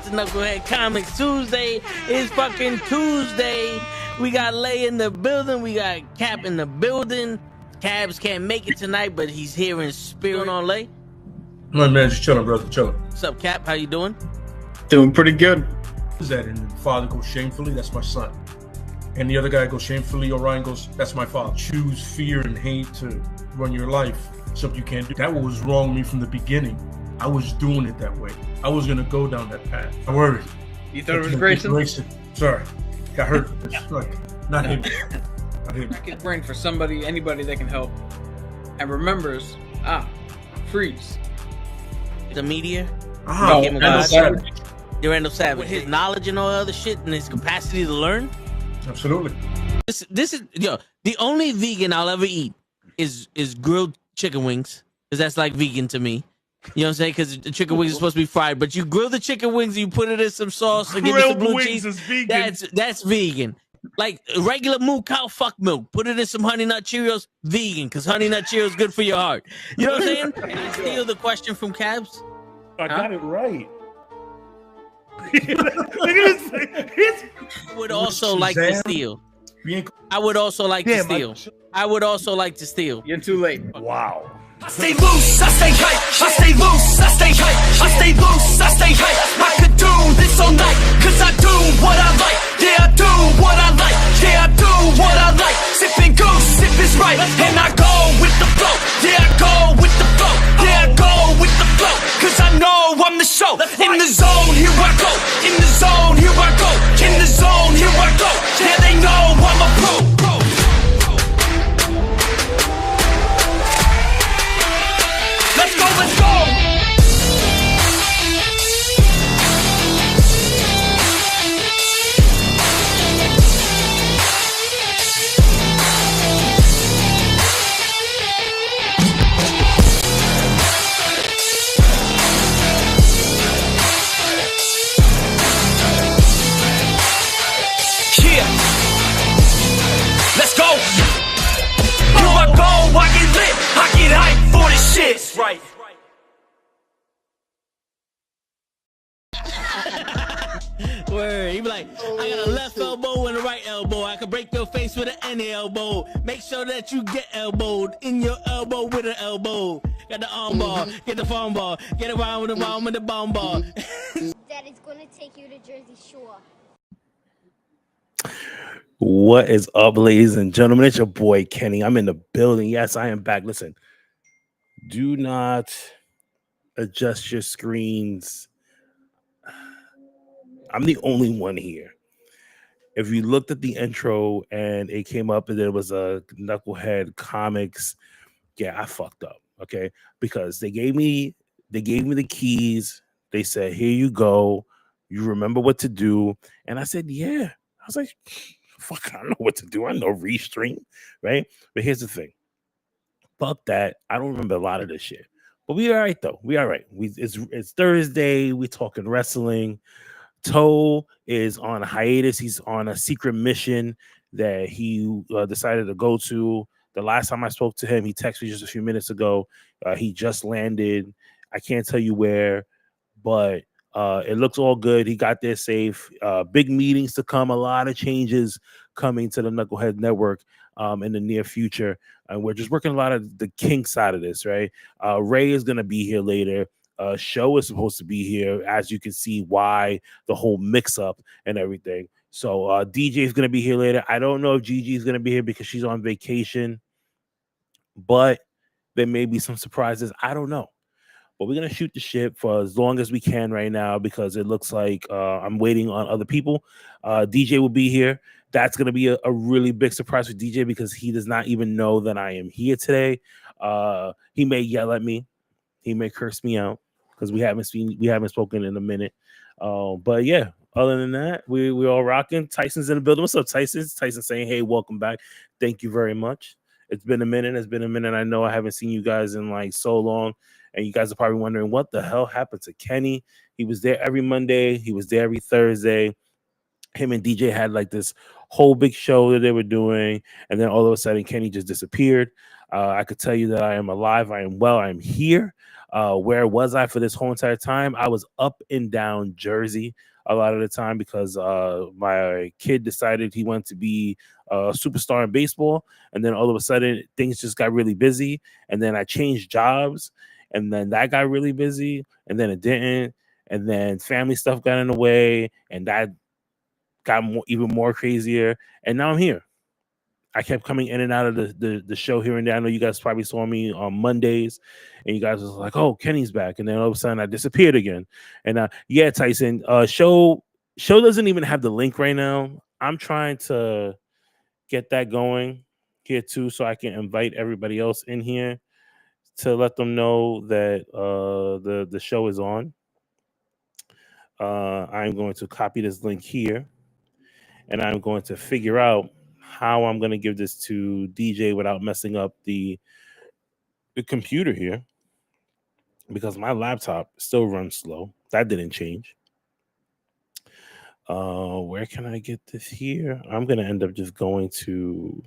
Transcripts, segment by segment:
to Knucklehead Comics Tuesday. It's fucking Tuesday. We got Lay in the building. We got Cap in the building. Cabs can't make it tonight, but he's here in spirit. On Lay. My man, just chilling, brother, chilling. What's up, Cap? How you doing? Doing pretty good. Is that and the father goes shamefully? That's my son. And the other guy goes shamefully. Orion goes, that's my father. Choose fear and hate to run your life. Something you can't do. That was wrong with me from the beginning. I was doing it that way. I was gonna go down that path. I worried. You thought it was Grayson? Sorry, got hurt. Like, not him. Not him. I can bring for somebody, anybody that can help, and remembers. Freeze. The media. No, Randall Savage. Randall Savage. With his knowledge and all other shit, and his capacity to learn. Absolutely. This is the only vegan I'll ever eat is grilled chicken wings, because that's like vegan to me. You know what I'm saying? Because the chicken wings are supposed to be fried, but you grill the chicken wings and you put it in some sauce and give it some blue cheese. Is vegan. That's vegan. Like regular moo cow fuck milk. Put it in some Honey Nut Cheerios. Vegan, because Honey Nut Cheerios is good for your heart. You know what I'm saying? And I steal the question from Cabs. I got it right. I would also like to steal. I would also like to steal. I would also like to steal. You're too late. Wow. I stay loose, I stay hype, I stay loose, I stay hype, I stay loose, I stay hype. I could do this all night, cause I do what I like. Yeah, I do what I like, yeah, I do what I like. Sipping goose, sip is right, and I go with the flow. Yeah, I go with the flow, yeah, I go with the flow. Cause I know I'm the show. In the zone, here I go. In the zone, here I go. In the zone, here I go. Yeah, they know I'm a pro. Let's go, let's go! Yeah! Let's go! Here I go, I get lit, I get hyped for this shit! Right. Word. He be like, I got a left elbow and a right elbow. I can break your face with an any elbow. Make sure that you get elbowed in your elbow with an elbow. Got the arm bar, get the phone ball, get around with the bomb ball. Daddy's gonna take you to Jersey Shore. What is up, ladies and gentlemen? It's your boy Kenny. I'm in the building. Yes, I am back. Listen, do not adjust your screens. I'm the only one here. If you looked at the intro and it came up and there was a Knucklehead Comics, yeah, I fucked up. Okay, because they gave me the keys. They said, "Here you go. You remember what to do." And I said, "Yeah." I was like, "Fuck, I don't know what to do. I know restream, right?" But here's the thing. Fuck that. I don't remember a lot of this shit. But we all right though. We all right. It's Thursday. We're talking wrestling. Toe is on a hiatus. He's on a secret mission that he decided to go to. The last time I spoke to him, he texted me just a few minutes ago. He just landed. I can't tell you where, but it looks all good. He got there safe. Big meetings to come. A lot of changes coming to the Knucklehead Network in the near future. And we're just working a lot of the kink side of this, right? Ray is going to be here later. Show is supposed to be here, as you can see why the whole mix-up and everything. So DJ is going to be here later. I don't know if Gigi is going to be here because she's on vacation, but there may be some surprises. I don't know. But we're going to shoot the shit for as long as we can right now because it looks like I'm waiting on other people. DJ will be here. That's going to be a really big surprise for DJ because he does not even know that I am here today. He may yell at me. He may curse me out because we haven't spoken in a minute. But yeah, other than that, we're all rocking. Tyson's in the building. What's up, Tyson? Tyson saying, "Hey, welcome back. Thank you very much. It's been a minute. I know I haven't seen you guys in like so long. And you guys are probably wondering what the hell happened to Kenny. He was there every Monday. He was there every Thursday. Him and DJ had like this whole big show that they were doing. And then all of a sudden, Kenny just disappeared. I could tell you that I am alive. I am well. I am here. Where was I for this whole entire time? I was up and down Jersey a lot of the time because my kid decided he wanted to be a superstar in baseball, and then all of a sudden things just got really busy, and then I changed jobs, and then that got really busy, and then it didn't, and then family stuff got in the way, and that got even more crazier, and now I'm here. I kept coming in and out of the show here and there. I know you guys probably saw me on Mondays, and you guys was like, "Oh, Kenny's back," and then all of a sudden I disappeared again. And yeah, Tyson, show doesn't even have the link right now. I'm trying to get that going here too, so I can invite everybody else in here to let them know that the show is on. I'm going to copy this link here, and I'm going to figure out how I'm going to give this to DJ without messing up the computer here, because my laptop still runs slow. That didn't change. Where can I get this here? I'm going to end up just going to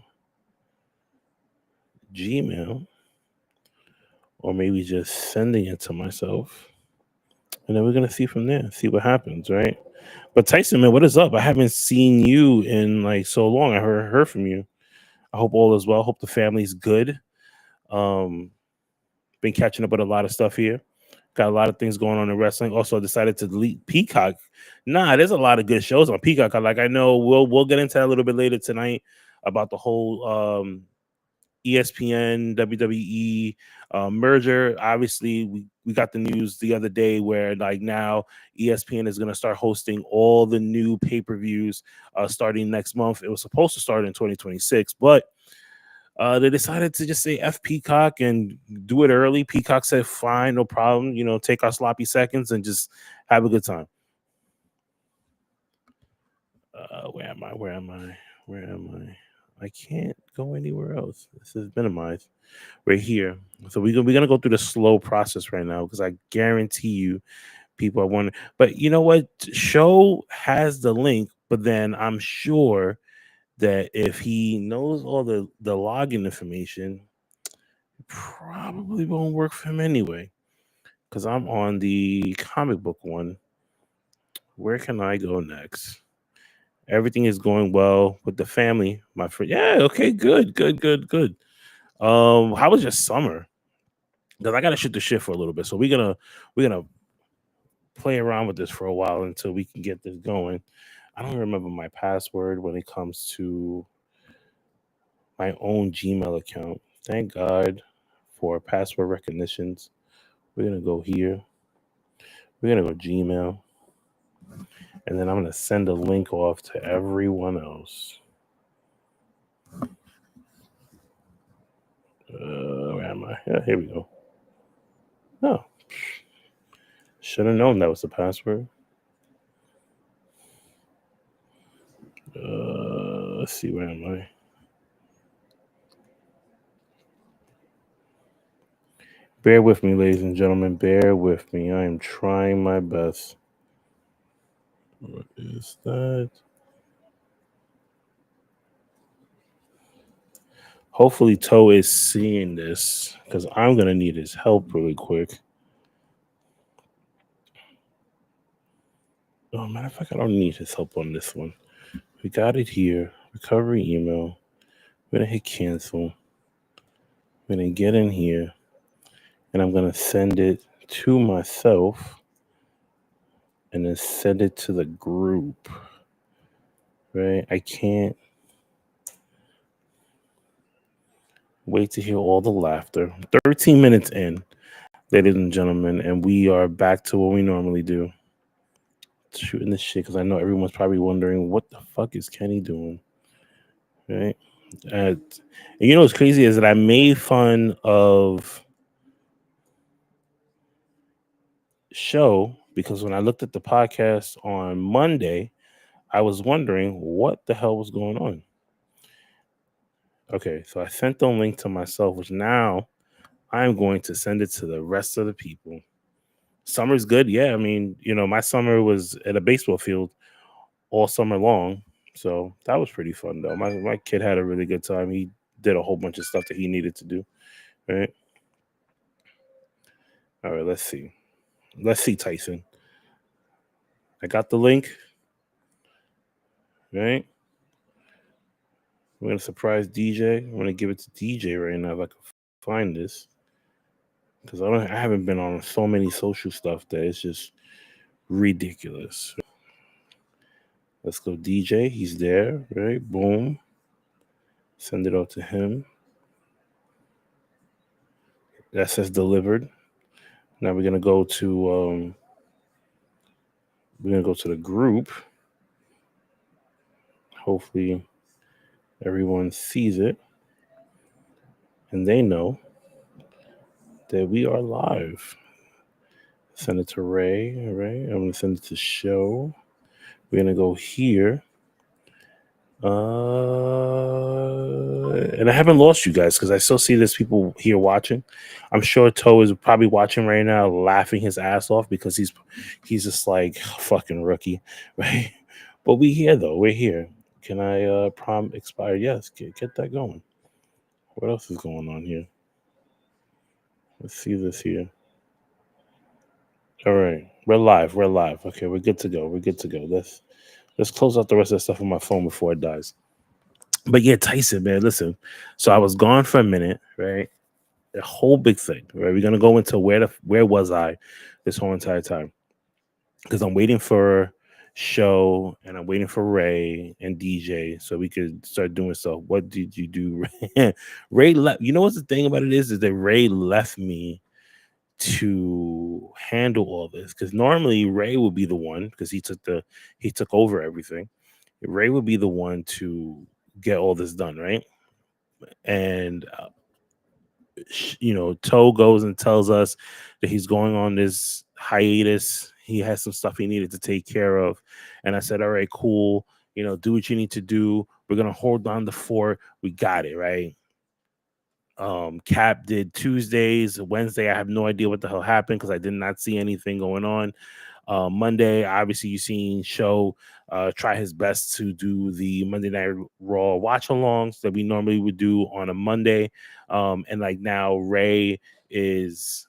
Gmail, or maybe just sending it to myself. And then we're going to see from there, see what happens, right? But Tyson, man, what is up? I haven't seen you in like so long. I heard from you. I hope all is well. Hope the family's good. Been catching up with a lot of stuff here. Got a lot of things going on in wrestling. Also decided to delete Peacock. Nah, there's a lot of good shows on Peacock. I know we'll get into that a little bit later tonight about the whole ESPN WWE merger. Obviously, we got the news the other day where like now ESPN is going to start hosting all the new pay-per-views starting next month. It was supposed to start in 2026, but they decided to just say F Peacock and do it early. Peacock said, fine, no problem. You know, take our sloppy seconds and just have a good time. Where am I? I can't go anywhere else. This is minimized right here. So we're going to go through the slow process right now, because I guarantee you people are wondering. But you know what? Show has the link, but then I'm sure that if he knows all the login information, it probably won't work for him anyway, because I'm on the comic book one. Where can I go next? Everything is going well with the family, my friend. Yeah, okay, good. How was your summer? Because I gotta shoot the shit for a little bit, so we're gonna play around with this for a while until we can get this going. I don't remember my password when it comes to my own Gmail account. Thank God for password recognitions. We're gonna go here. We're gonna go Gmail, and then I'm gonna send a link off to everyone else. Where am I? Yeah, here we go. Oh, should have known that was the password. Let's see, where am I? Bear with me, ladies and gentlemen. Bear with me. I am trying my best. What is that? Hopefully, Toe is seeing this, because I'm going to need his help really quick. Oh, matter of fact, I don't need his help on this one. We got it here. Recovery email. I'm going to hit cancel. I'm going to get in here, and I'm going to send it to myself, and then send it to the group. Right? I can't wait to hear all the laughter. 13 minutes in, ladies and gentlemen, and we are back to what we normally do. Shooting this shit, because I know everyone's probably wondering, what the fuck is Kenny doing? Right? And you know what's crazy is that I made fun of Show, because when I looked at the podcast on Monday, I was wondering what the hell was going on. Okay, so I sent the link to myself, which now I'm going to send it to the rest of the people. Summer's good. Yeah, I mean, you know, my summer was at a baseball field all summer long. So that was pretty fun, though. My kid had a really good time. He did a whole bunch of stuff that he needed to do, right? All right, let's see. Let's see, Tyson. I got the link. Right? We're gonna surprise DJ. I'm gonna give it to DJ right now if I can find this. Because I haven't been on so many social stuff that it's just ridiculous. Let's go DJ. He's there, right? Boom. Send it out to him. That says delivered. Now we're gonna go to the group. Hopefully everyone sees it and they know that we are live. Send it to Ray. All right. I'm gonna send it to Show. We're gonna go here. And I haven't lost you guys because I still see there's people here watching. I'm sure Toe is probably watching right now, laughing his ass off because he's just like fucking rookie, right? But we here though. We're here. Can I prom expire? Yes, get that going. What else is going on here? Let's see this here. All right, we're live. We're live. Okay, we're good to go. We're good to go. Let's close out the rest of the stuff on my phone before it dies. But yeah, Tyson, man, listen. So I was gone for a minute, right? A whole big thing, right? We're gonna go into where was I this whole entire time? Because I'm waiting for Show and I'm waiting for Ray and DJ so we could start doing stuff. What did you do? Ray left. You know what's the thing about it is that Ray left me to handle all this because normally Ray would be the one because he took over everything. Ray would be the one to get all this done, right? And Toe goes and tells us that he's going on this hiatus. He has some stuff he needed to take care of, and I said, "All right, cool. Do what you need to do. We're gonna hold on the fort. We got it, right?" Cap did Tuesdays. Wednesday, I have no idea what the hell happened because I did not see anything going on. Monday, obviously, you seen Show try his best to do the Monday Night Raw watch alongs that we normally would do on a Monday. And like now, Ray is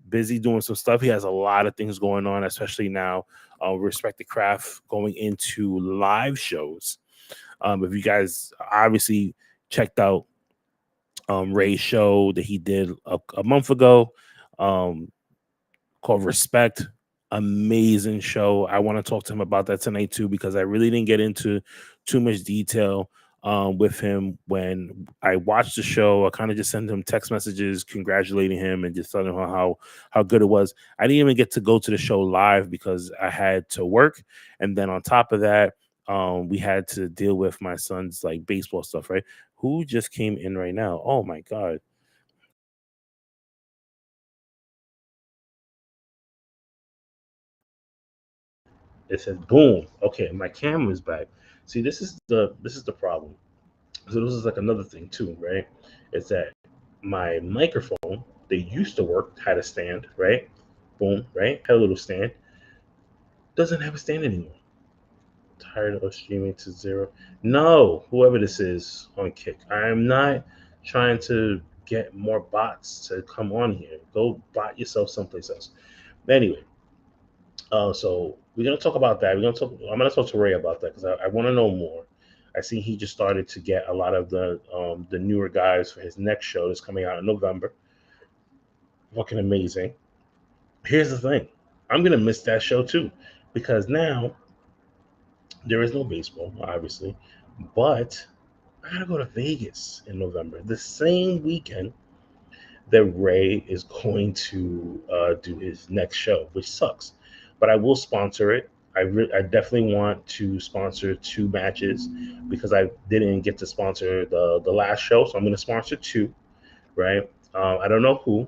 busy doing some stuff. He has a lot of things going on, especially now, Respect the Craft going into live shows. If you guys obviously checked out Ray's show that he did a month ago, called Respect. Amazing show. I want to talk to him about that tonight too because I really didn't get into too much detail with him when I watched the show. I kind of just sent him text messages congratulating him and just telling him how good it was. I didn't even get to go to the show live because I had to work, and then on top of that, we had to deal with my son's like baseball stuff. Right? Who just came in right now? Oh my god. It says boom. Okay, my camera's back. See, this is the problem. So this is like another thing too, right? It's that my microphone, they used to work, had a stand, right? Boom, right? Had a little stand. Doesn't have a stand anymore. Tired of streaming to zero. No, whoever this is on Kick. I am not trying to get more bots to come on here. Go bot yourself someplace else. Anyway, so we're gonna talk about that. I'm gonna talk to Ray about that because I want to know more. I see he just started to get a lot of the newer guys for his next show that's coming out in November. Fucking amazing. Here's the thing, I'm gonna miss that show too because now there is no baseball, obviously, but I gotta go to Vegas in November, the same weekend that Ray is going to do his next show, which sucks. But I will sponsor it. I definitely want to sponsor 2 matches because I didn't get to sponsor the last show, so I'm going to sponsor 2. Right? I don't know who,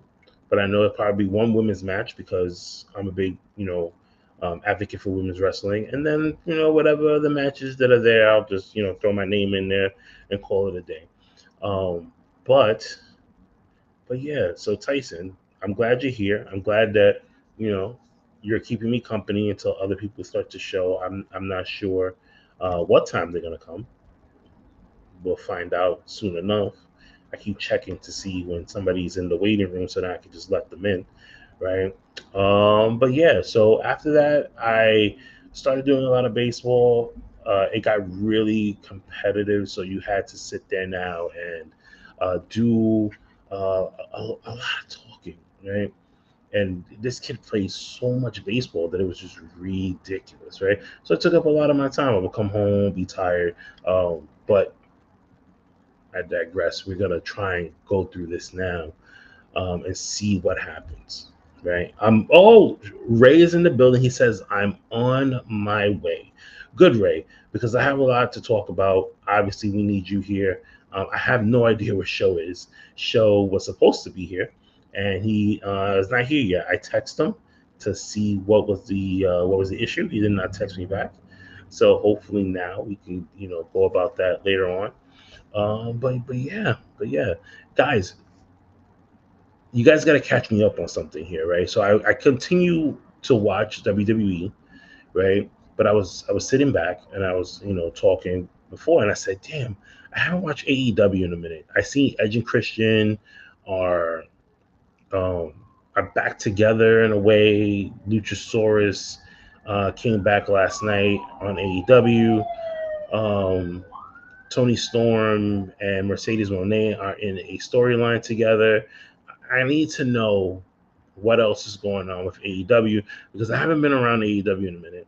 but I know it'll probably be one women's match because I'm a big advocate for women's wrestling, and then whatever the matches that are there, I'll just throw my name in there and call it a day. Um, but but yeah, so Tyson, I'm glad you're here. I'm glad that you know you're keeping me company until other people start to show. I'm not sure what time they're gonna come. We'll find out soon enough. I keep checking to see when somebody's in the waiting room so that I can just let them in. right? But yeah, so after that, I started doing a lot of baseball. It got really competitive, so you had to sit there now and do a lot of talking, right? And this kid plays so much baseball that it was just ridiculous, right? So it took up a lot of my time. I would come home, be tired, but I digress. We're gonna try and go through this now, and see what happens. Right. Oh, Ray is in the building. He says, I'm on my way. Good, Ray, because I have a lot to talk about. Obviously, we need you here. I have no idea where Show is. Show was supposed to be here, and he is not here yet. I text him to see what was the issue. He did not text me back. So hopefully now we can go about that later on. But yeah, guys, you guys got to catch me up on something here, right? So I continue to watch WWE, right? But I was sitting back and I was talking before, and I said, "Damn, I haven't watched AEW in a minute." I see Edge and Christian are um, are back together in a way. Luchasaurus came back last night on AEW. Um, Tony Storm and Mercedes Moné are in a storyline together. I need to know what else is going on with AEW because I haven't been around AEW in a minute.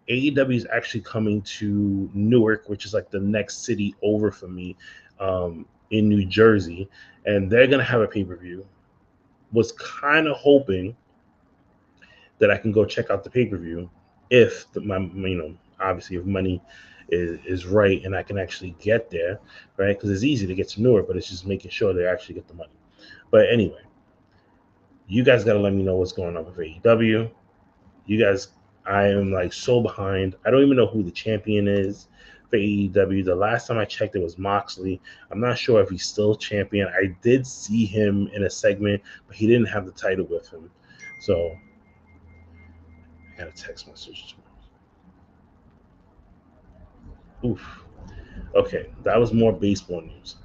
AEW is actually coming to Newark, which is like the next city over for me, in New Jersey, and they're gonna have a pay per view. Was kind of hoping that I can go check out the pay per view if obviously if money is right and I can actually get there, right? Because it's easy to get to Newark, but it's just making sure they actually get the money. But anyway, you guys got to let me know what's going on with AEW. You guys, I am like so behind. I don't even know who the champion is for AEW. The last time I checked, it was Moxley. I'm not sure if he's still champion. I did see him in a segment, but he didn't have the title with him. So I got a text message. Oof. Okay, that was more baseball news.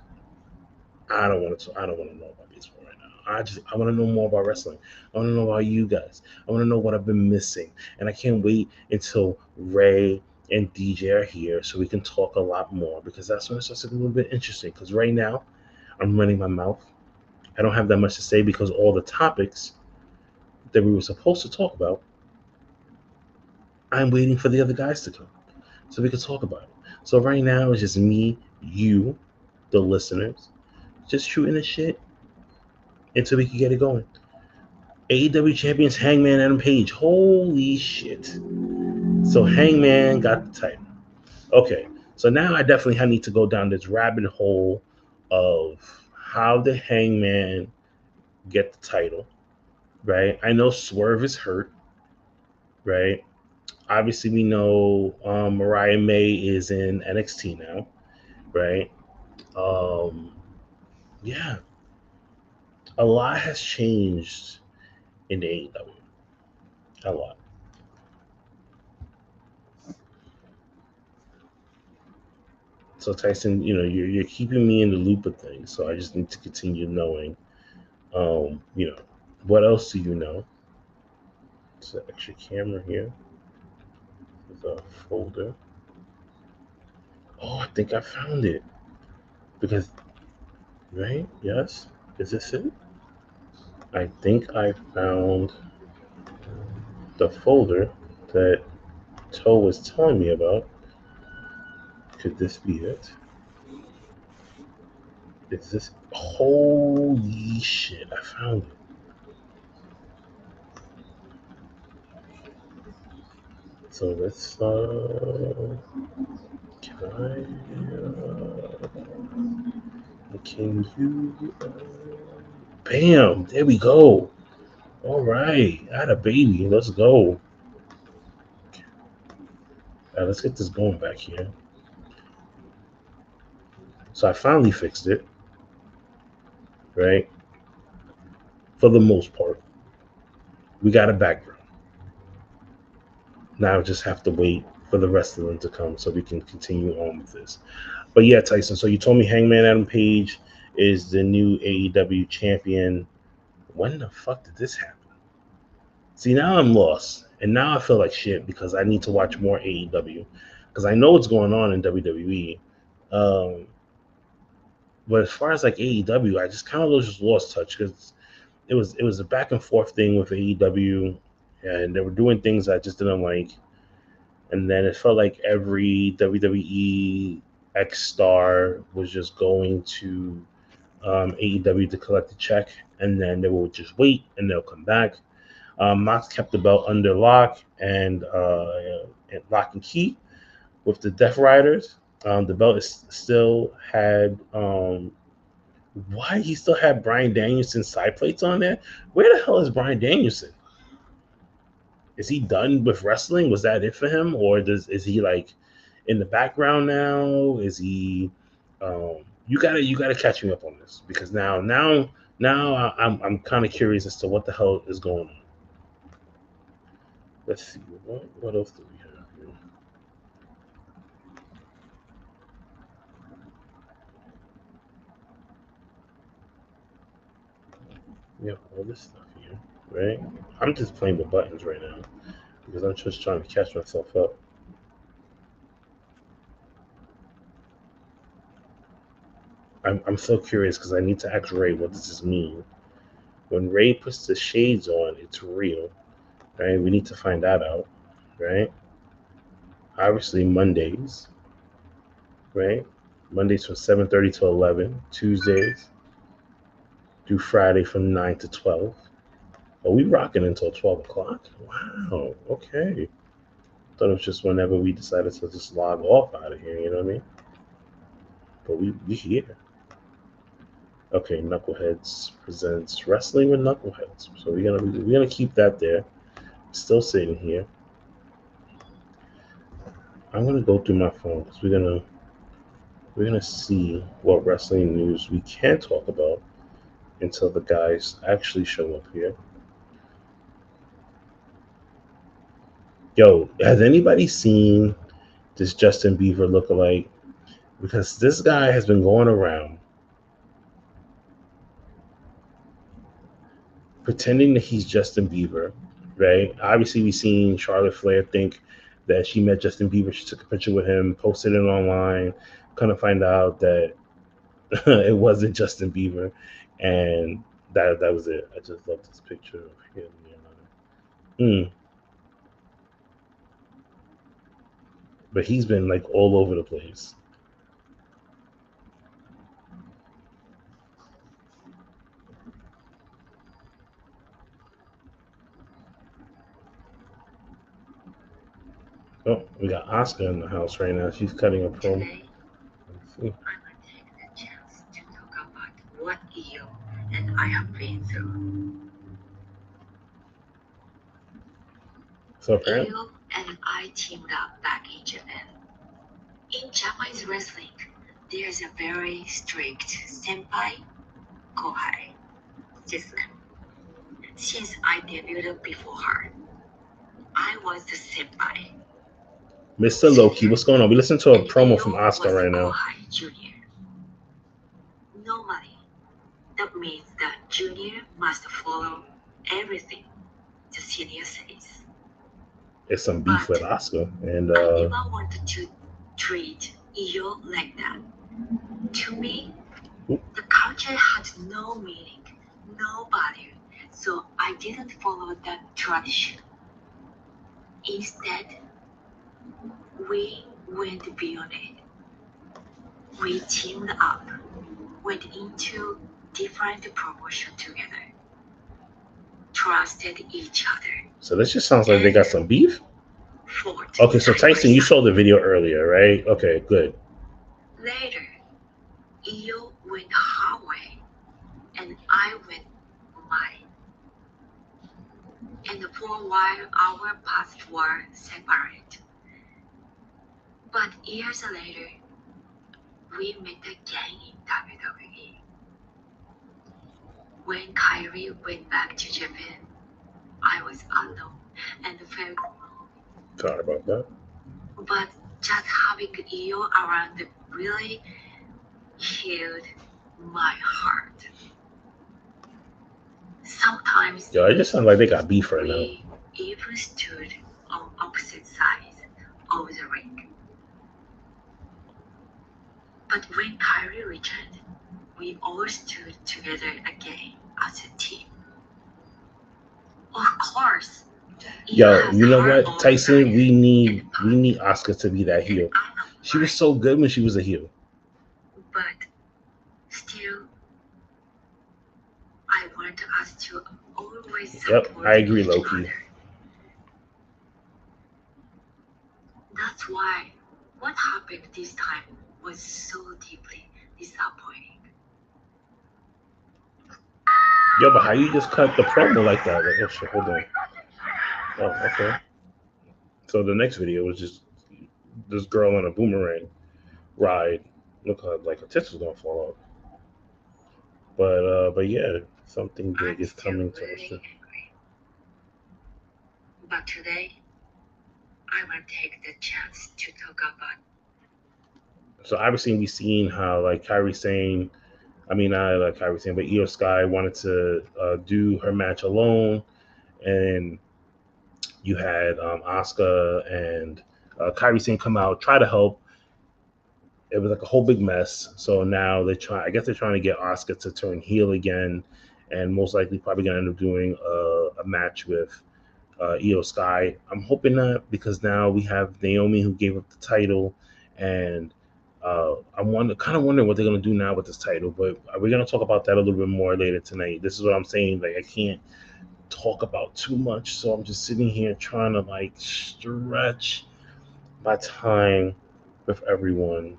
I don't want to. I don't want to know about baseball right now. I want to know more about wrestling. I want to know about you guys. I want to know what I've been missing, and I can't wait until Ray and DJ are here so we can talk a lot more because that's when it starts to get a little bit interesting. Because right now, I'm running my mouth. I don't have that much to say because all the topics that we were supposed to talk about, I'm waiting for the other guys to come so we can talk about it. So right now, it's just me, you, the listeners, just shooting the shit until we can get it going. AEW champions Hangman Adam Page. Holy shit. So Hangman got the title. Okay. So now I definitely need to go down this rabbit hole of how did Hangman get the title, right? I know Swerve is hurt, right? Obviously, we know Mariah May is in NXT now, right? Um, yeah, a lot has changed in AEW. A lot. So Tyson, you're keeping me in the loop of things. So I just need to continue knowing. Um, you know, what else do you know? It's an extra camera here with a folder. Oh, I think I found it. Because right? Yes. Is this it? I think I found the folder that Toe was telling me about. Could this be it? Is this? Holy shit! I found it. So let's. Can I? Can you? Bam! There we go. All right, I had a baby. Let's go. Let's get this going back here. So I finally fixed it, right? For the most part, we got a background. Now I just have to wait for the rest of them to come so we can continue on with this. But yeah, Tyson. So you told me Hangman Adam Page is the new AEW champion. When the fuck did this happen? See, now I'm lost, and now I feel like shit because I need to watch more AEW because I know what's going on in WWE. Um, but as far as like AEW, I just kind of just lost touch because it was a back and forth thing with AEW, and they were doing things I just didn't like. And then it felt like every WWE X star was just going to AEW to collect a check, and then they will just wait and they'll come back. Mox kept the belt under lock and lock and key with the Death Riders. The belt is still had why he still had Bryan Danielson side plates on there? Where the hell is Bryan Danielson? Is he done with wrestling? Was that it for him, or is he like in the background now? Is he? You gotta catch me up on this because now I'm kind of curious as to what the hell is going on. Let's see what else do we have here? We have all this stuff here, right? I'm just playing with buttons right now because I'm just trying to catch myself up. I'm so curious because I need to ask Ray what does this mean. When Ray puts the shades on, it's real, right? We need to find that out, right? Obviously Mondays, right? Mondays from 7:30 to 11. Tuesdays through Friday from 9 to 12. Are we rocking until 12 o'clock? Wow. Okay. Thought it was just whenever we decided to just log off out of here. You know what I mean? But we here. Okay. Knuckleheads presents wrestling with Knuckleheads. So we're gonna keep that there. Still sitting here. I'm gonna go through my phone because we're gonna see what wrestling news we can talk about until the guys actually show up here. Yo, has anybody seen this Justin Bieber lookalike? Because this guy has been going around pretending that he's Justin Bieber, right? Obviously, we've seen Charlotte Flair think that she met Justin Bieber. She took a picture with him, posted it online, couldn't find out that it wasn't Justin Bieber, and that was it. I just love this picture of him. But he's been like all over the place. Oh, we got Oscar in the house right now. She's cutting a promo. Today, Let's see. I will take the chance to talk about what you and I have been through. So apparently, You and I teamed up back in Japan. In Japanese wrestling, there's a very strict senpai kohai system. Since I debuted before her, I was the senpai. Mr. Loki, what's going on? We listened to a promo from Oscar was right now. Kohai Junior. Normally, that means that junior must follow everything the senior says. It's some beef with Oscar, and I never wanted to treat Iyo like that. To me, the culture had no meaning, no value, so I didn't follow that tradition. Instead, we went beyond it. We teamed up, went into different promotion together, trusted each other. So this just sounds like they got some beef. Fought Okay, so side by Tyson, you side. saw the video earlier, right? Okay, good. Later, Iyo went her way, and I went mine. And for a while, our paths were separate. But years later, we met again in WWE. When Kyrie went back to Japan, I was alone and felt alone. Sorry about that. But just having Iyo around really healed my heart. Sometimes Yo, it just sounds like they got beef right now. we even stood on opposite sides of the ring. But when Kyrie returned, we all stood together again as a team. Of course. Yo, you know what, Tyson? We need Oscar to be that heel. She was so good when she was a heel. But still, I want us to always support I agree, each Loki. other. That's why what happened this time was so deeply disappointing. Yo, but how you just cut the promo like that? Like, oh shit, hold on. Oh, okay. So the next video was just this girl on a boomerang ride. Look like her tits was gonna fall off. But yeah, something big is coming to us. Angry. But today, I will take the chance to talk about. So obviously we seen how like Kyrie Sane, I mean not like Kyrie Sane, but Io Sky wanted to do her match alone, and you had Asuka and Kyrie Sane come out try to help. It was like a whole big mess. So now I guess they're trying to get Asuka to turn heel again, and most likely probably gonna end up doing a match with Io Sky. I'm hoping not, because now we have Naomi who gave up the title, and I'm kind of wondering what they're gonna do now with this title. But we're gonna talk about that a little bit more later tonight. This is what I'm saying. Like, I can't talk about too much, so I'm just sitting here trying to like stretch my time with everyone.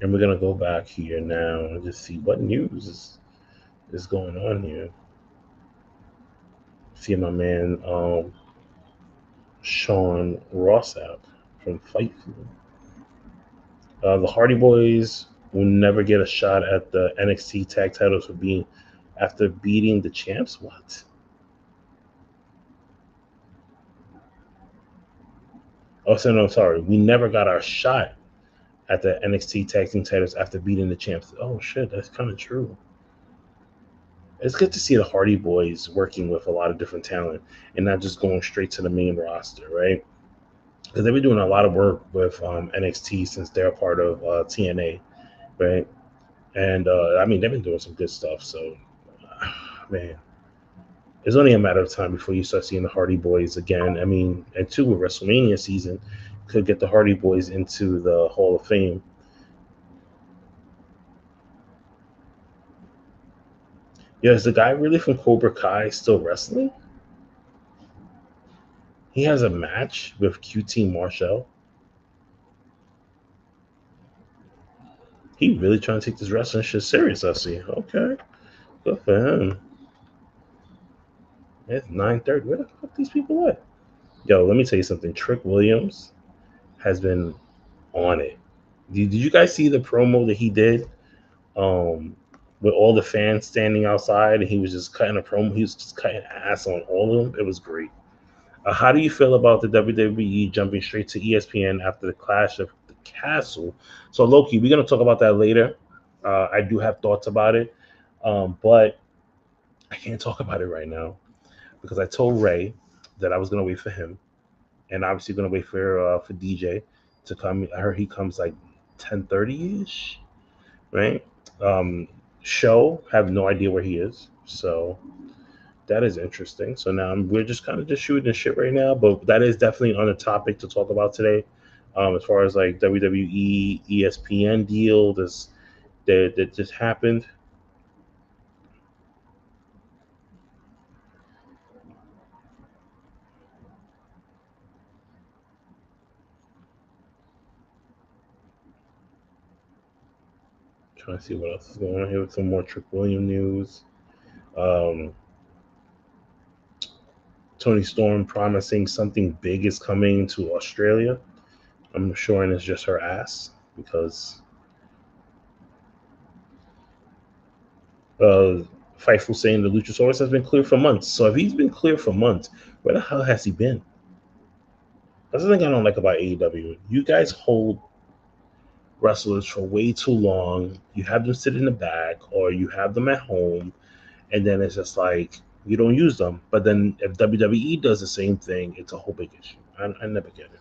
And we're gonna go back here now and just see what news is going on here. See my man Sean Rossap from Fightful. The Hardy Boys will never get a shot at the NXT tag titles after beating the champs. What? Oh, so no, sorry. We never got our shot at the NXT tag team titles after beating the champs. Oh shit, that's kind of true. It's good to see the Hardy Boys working with a lot of different talent and not just going straight to the main roster, right? Because they've been doing a lot of work with NXT since they're a part of TNA, right? And I mean, they've been doing some good stuff. So, man, it's only a matter of time before you start seeing the Hardy Boys again. I mean, and two, with WrestleMania season, could get the Hardy Boys into the Hall of Fame. Yeah, is the guy really from Cobra Kai still wrestling? He has a match with QT Marshall. He really trying to take this wrestling shit serious, I see. Okay. Good for him. It's 9:30. Where the fuck these people at? Yo, let me tell you something. Trick Williams has been on it. Did you guys see the promo that he did? With all the fans standing outside, and he was just cutting a promo. He was just cutting ass on all of them. It was great. How do you feel about the WWE jumping straight to ESPN after the Clash of the Castle? So, Loki, we're going to talk about that later. I do have thoughts about it, but I can't talk about it right now because I told Ray that I was going to wait for him, and obviously going to wait for DJ to come. I heard he comes like 10:30 ish, right? Show have no idea where he is, so that is interesting. So now we're just kind of just shooting the shit right now, but that is definitely on the topic to talk about today. As far as like WWE ESPN deal that just happened. Trying to see what else is going on here with some more Trick William news. Tony Storm promising something big is coming to Australia. I'm sure it's just her ass because Fightful saying the Luchasaurus has been clear for months. So if he's been clear for months, where the hell has he been? That's the thing I don't like about AEW. You guys hold wrestlers for way too long. You have them sit in the back, or you have them at home, and then it's just like you don't use them. But then if WWE does the same thing, it's a whole big issue. I never get it.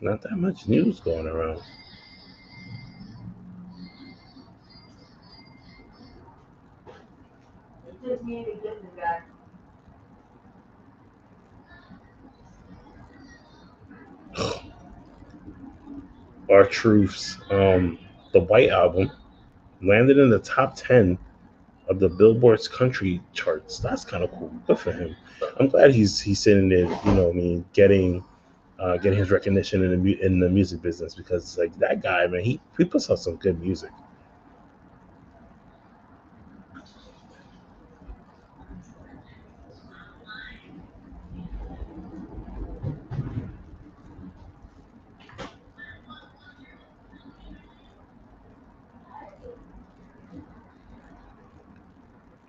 Not that much news going around. Our Truths, the White Album landed in the top 10 of the Billboard's country charts. That's kind of cool. Good for him. I'm glad he's sitting there, I mean, getting his recognition in the music business, because like that guy, man, he puts out some good music.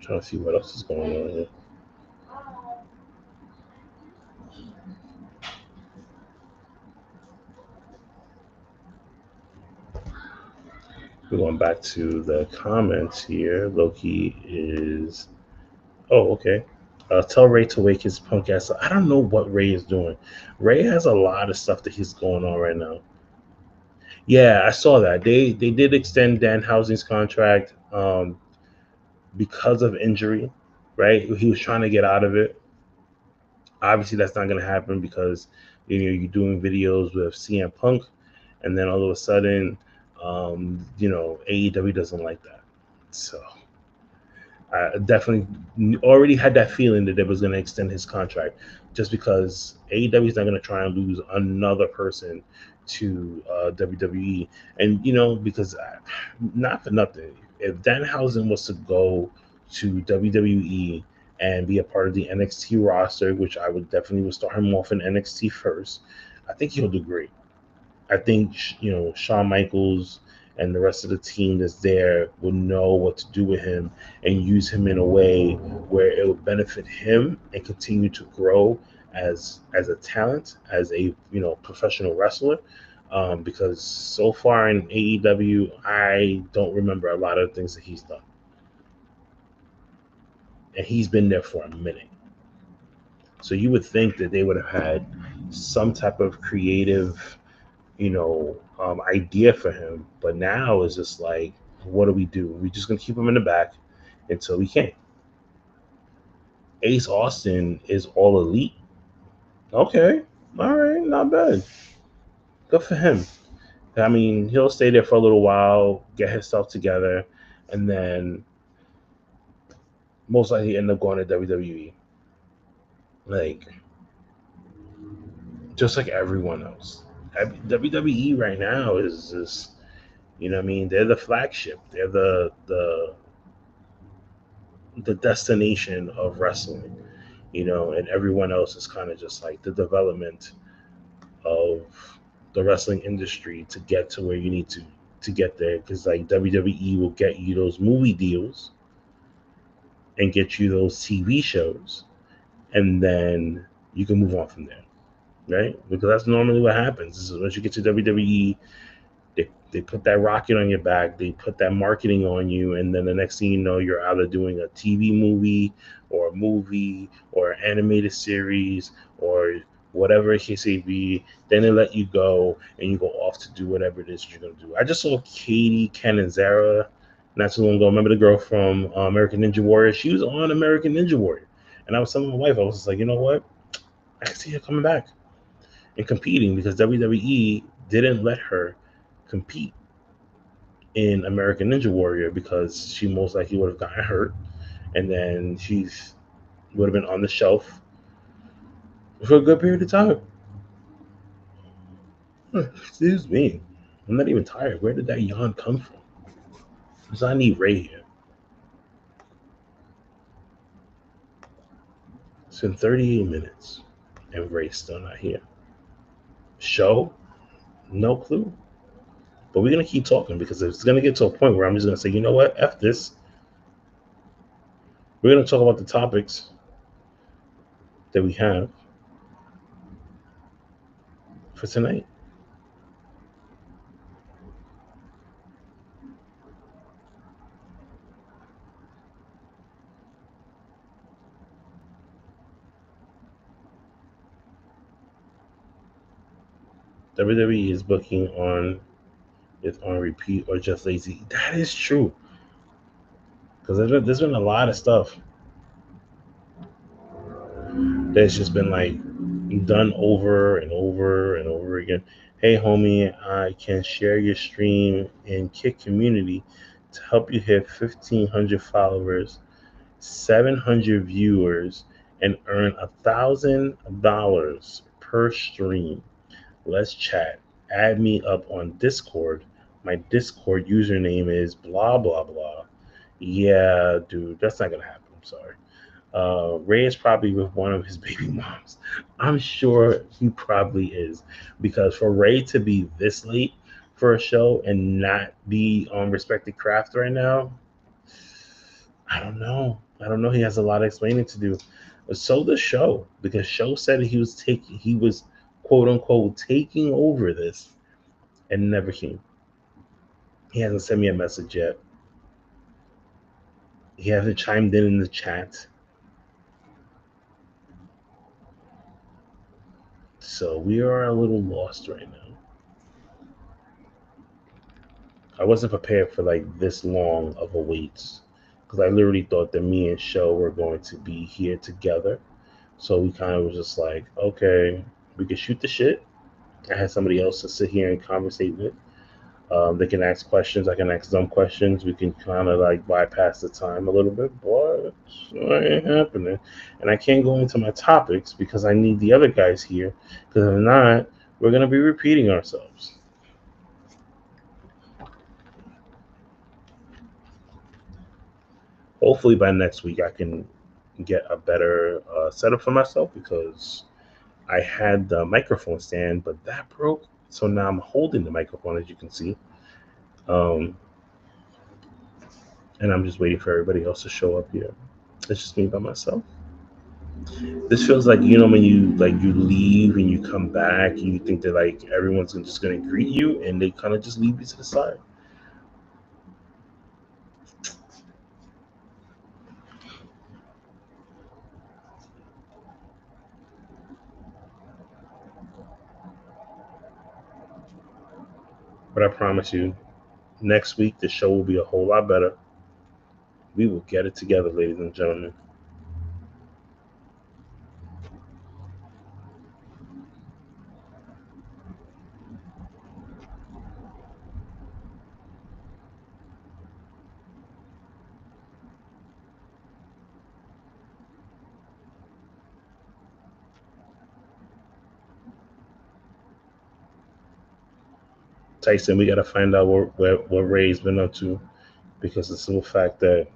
Trying to see what else is going on here. We're going back to the comments here. Loki is. Oh, okay. Tell Ray to wake his punk ass up. I don't know what Ray is doing. Ray has a lot of stuff that he's going on right now. Yeah, I saw that. They did extend Dan Housing's contract because of injury, right? He was trying to get out of it. Obviously, that's not going to happen because you're doing videos with CM Punk, and then all of a sudden, AEW doesn't like that. So I definitely already had that feeling that they was going to extend his contract, just because AEW is not going to try and lose another person to WWE. And because not for nothing, if Danhausen was to go to WWE and be a part of the NXT roster, which I would definitely start him off in NXT first, I think he'll do great. I think Shawn Michaels and the rest of the team that's there will know what to do with him and use him in a way where it will benefit him and continue to grow as a talent, as a professional wrestler. Because so far in AEW, I don't remember a lot of things that he's done, and he's been there for a minute. So you would think that they would have had some type of creative idea for him. But now it's just like, what do? We're just gonna keep him in the back until we can. Ace Austin is all elite. Okay, all right, not bad. Good for him. I mean, he'll stay there for a little while, get himself together, and then most likely end up going to WWE. Like, just like everyone else. WWE right now is just, I mean, they're the flagship. They're the destination of wrestling, and everyone else is kind of just like the development of the wrestling industry to get to where you need to get there. Because like WWE will get you those movie deals and get you those TV shows, and then you can move on from there, right? Because that's normally what happens. Is once you get to WWE, they put that rocket on your back, they put that marketing on you, and then the next thing you know, you're either doing a TV movie or a movie or an animated series or whatever it case may be. Then they let you go and you go off to do whatever it is you're going to do. I just saw Katie Canizera not too long ago. Remember the girl from American Ninja Warrior? She was on American Ninja Warrior. And I was telling my wife, I was just like, you know what? I can see her coming back and competing, because WWE didn't let her compete in American Ninja Warrior because she most likely would have gotten hurt, and then she would have been on the shelf for a good period of time. Excuse me. I'm not even tired. Where did that yawn come from? Because I need Ray here. It's been 38 minutes and Ray's still not here. Show? No clue. But we're going to keep talking, because it's going to get to a point where I'm just going to say, you know what? F this. We're going to talk about the topics that we have. for tonight. WWE is booking on it's on repeat or just lazy. That is true. Because there's been a lot of stuff that's just been like done over and over and over again. Hey, homie, I can share your stream in Kick Community to help you hit 1,500 followers, 700 viewers, and earn $1,000 per stream. Let's chat. Add me up on Discord. My Discord username is blah blah blah. Yeah, dude, that's not gonna happen. I'm sorry. Ray is probably with one of his baby moms. I'm sure he probably is, because for Ray to be this late for a show and not be on Respected Craft right now, I don't know. I don't know. He has a lot of explaining to do. So the show, because show said he was quote unquote taking over this, and never came. He hasn't sent me a message yet. He hasn't chimed in the chat. So we are a little lost right now. I wasn't prepared for like this long of a wait, because I literally thought that me and Show were going to be here together. So we kind of was just like, okay, we could shoot the shit. I had somebody else to sit here and conversate with. They can ask questions. I can ask them questions. We can kind of like bypass the time a little bit, but it ain't happening. And I can't go into my topics because I need the other guys here. Because if not, we're gonna be repeating ourselves. Hopefully by next week I can get a better setup for myself, because I had the microphone stand, but that broke. So now I'm holding the microphone, as you can see. Um, and I'm just waiting for everybody else to show up here. It's just me by myself. This feels like, when you leave and you come back and you think that like everyone's just gonna greet you, and they kind of just leave you to the side. But I promise you, next week the show will be a whole lot better. We will get it together, ladies and gentlemen. Tyson, we got to find out what Ray's been up to, because the simple fact that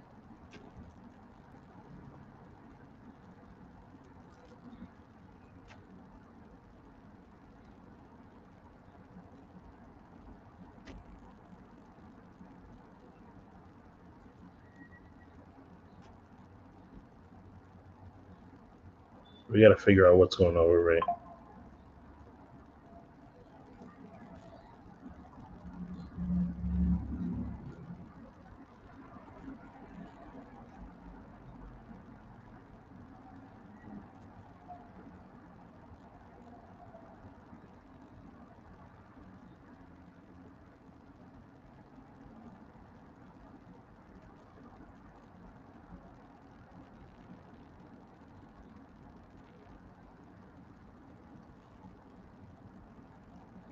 we got to figure out what's going on with Ray.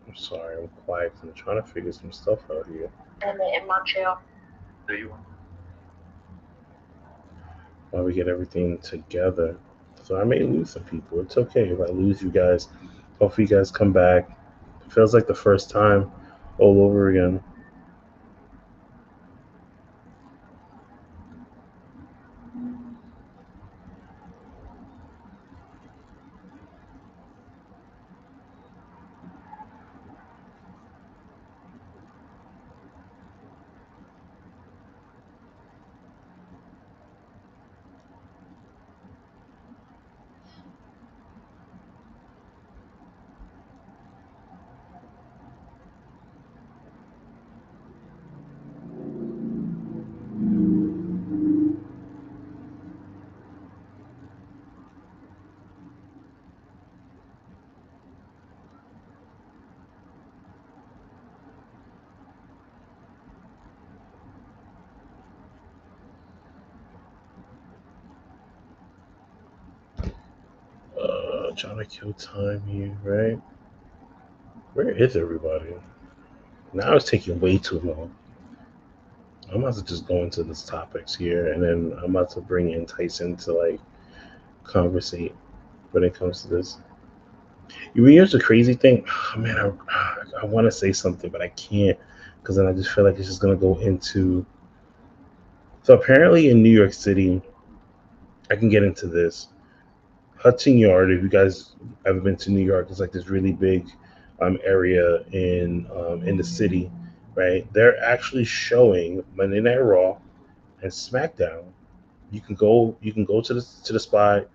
I'm sorry, I'm quiet. I'm trying to figure some stuff out here. In Montreal. While we get everything together. So I may lose some people. It's okay if I lose you guys. Hopefully you guys come back. It feels like the first time all over again. trying to kill time here, right? Where is everybody? Now it's taking way too long. I'm about to just go into these topics here, and then I'm about to bring in Tyson to like conversate when it comes to this. Here's the crazy thing, man. I want to say something, but I can't because then I just feel like it's just gonna go into. So apparently in New York City, I can get into this. Hudson Yard. If you guys ever been to New York, it's like this really big area in the city, right? They're actually showing Monday Night Raw and SmackDown. You can go to the spot,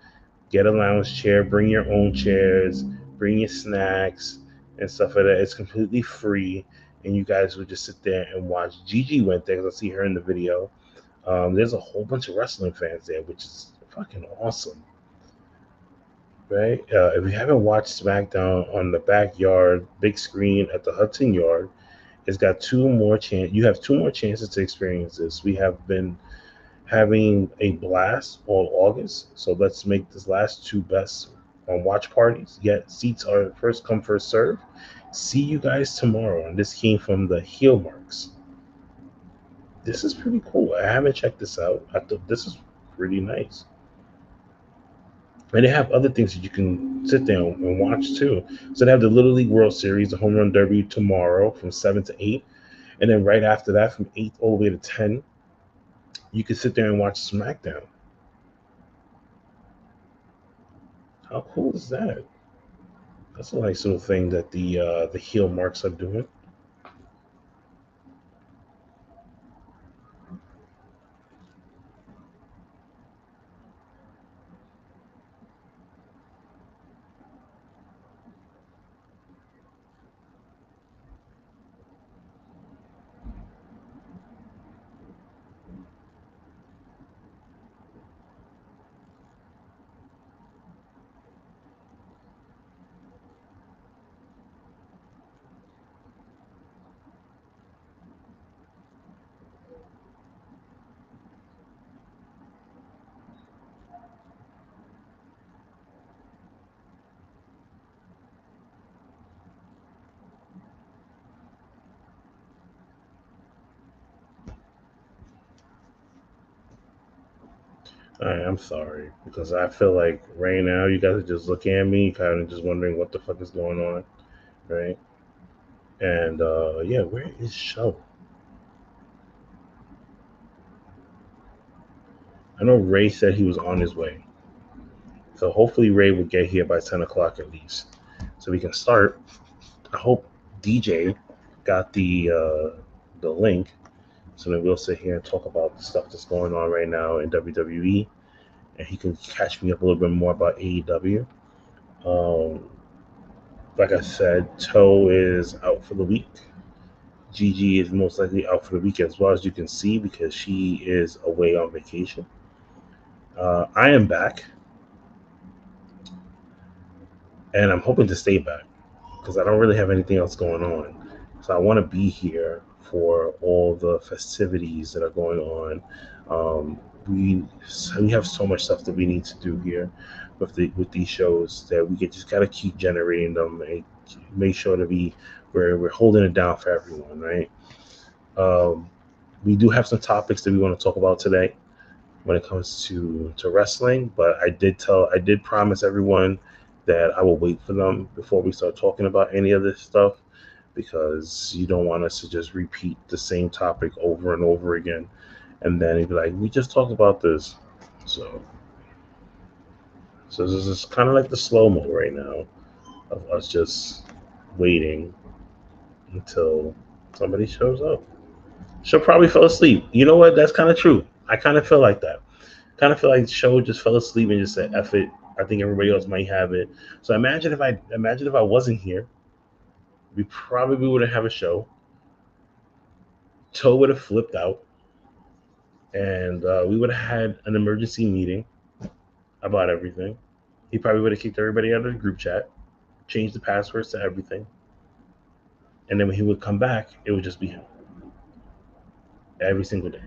get a lounge chair, bring your own chairs, bring your snacks and stuff like that. It's completely free, and you guys would just sit there and watch. Gigi went there because I see her in the video. There's a whole bunch of wrestling fans there, which is fucking awesome, right? If you haven't watched SmackDown on the backyard big screen at the Hudson Yard, it's got two more chance. You have two more chances to experience this. We have been having a blast all August. So let's make this last two best on watch parties. Yet seats are first come, first serve. See you guys tomorrow. And this came from the heel marks. This is pretty cool. I haven't checked this out. I thought this is pretty nice. And they have other things that you can sit down and watch too. So they have the Little League World Series, the Home Run Derby tomorrow from 7 to 8. And then right after that, from 8 all the way to 10, you can sit there and watch SmackDown. How cool is that? That's a nice little thing that the heel marks are doing. All right, I'm sorry because I feel like right now you guys are just looking at me, kind of just wondering what the fuck is going on, right? And yeah, where is Show? I know Ray said he was on his way, so hopefully Ray will get here by 10 o'clock at least, so we can start. I hope DJ got the link, so then we'll sit here and talk about the stuff that's going on right now in WWE, and he can catch me up a little bit more about AEW. Um, like I said, Toe is out for the week. Gigi is most likely out for the week as well, as you can see, because she is away on vacation. I am back, and I'm hoping to stay back because I don't really have anything else going on. So I want to be here for all the festivities that are going on. We have so much stuff that we need to do here with these shows that we just gotta keep generating them and make sure to be we're holding it down for everyone, right? Um, we do have some topics that we want to talk about today when it comes to wrestling, but I did promise everyone that I will wait for them before we start talking about any of this stuff because you don't want us to just repeat the same topic over and over again and then it'd be like we just talked about this. So so this is kind of like the slow mo right now of us just waiting until somebody shows up. She'll probably fell asleep. You know what? That's kind of true. I kind of feel like that. Kind of feel like the show just fell asleep and just said, "F it." I think everybody else might have it. So imagine if I wasn't here, we probably wouldn't have a show. Toe would have flipped out, and we would have had an emergency meeting about everything. He probably would have kicked everybody out of the group chat, changed the passwords to everything, and then when he would come back, it would just be him every single day.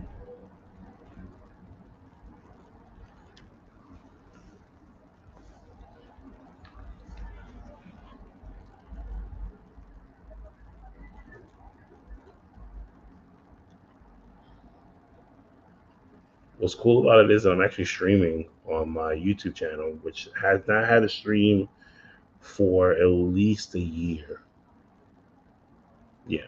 What's cool about it is that I'm actually streaming on my YouTube channel, which has not had a stream for at least a year. Yeah.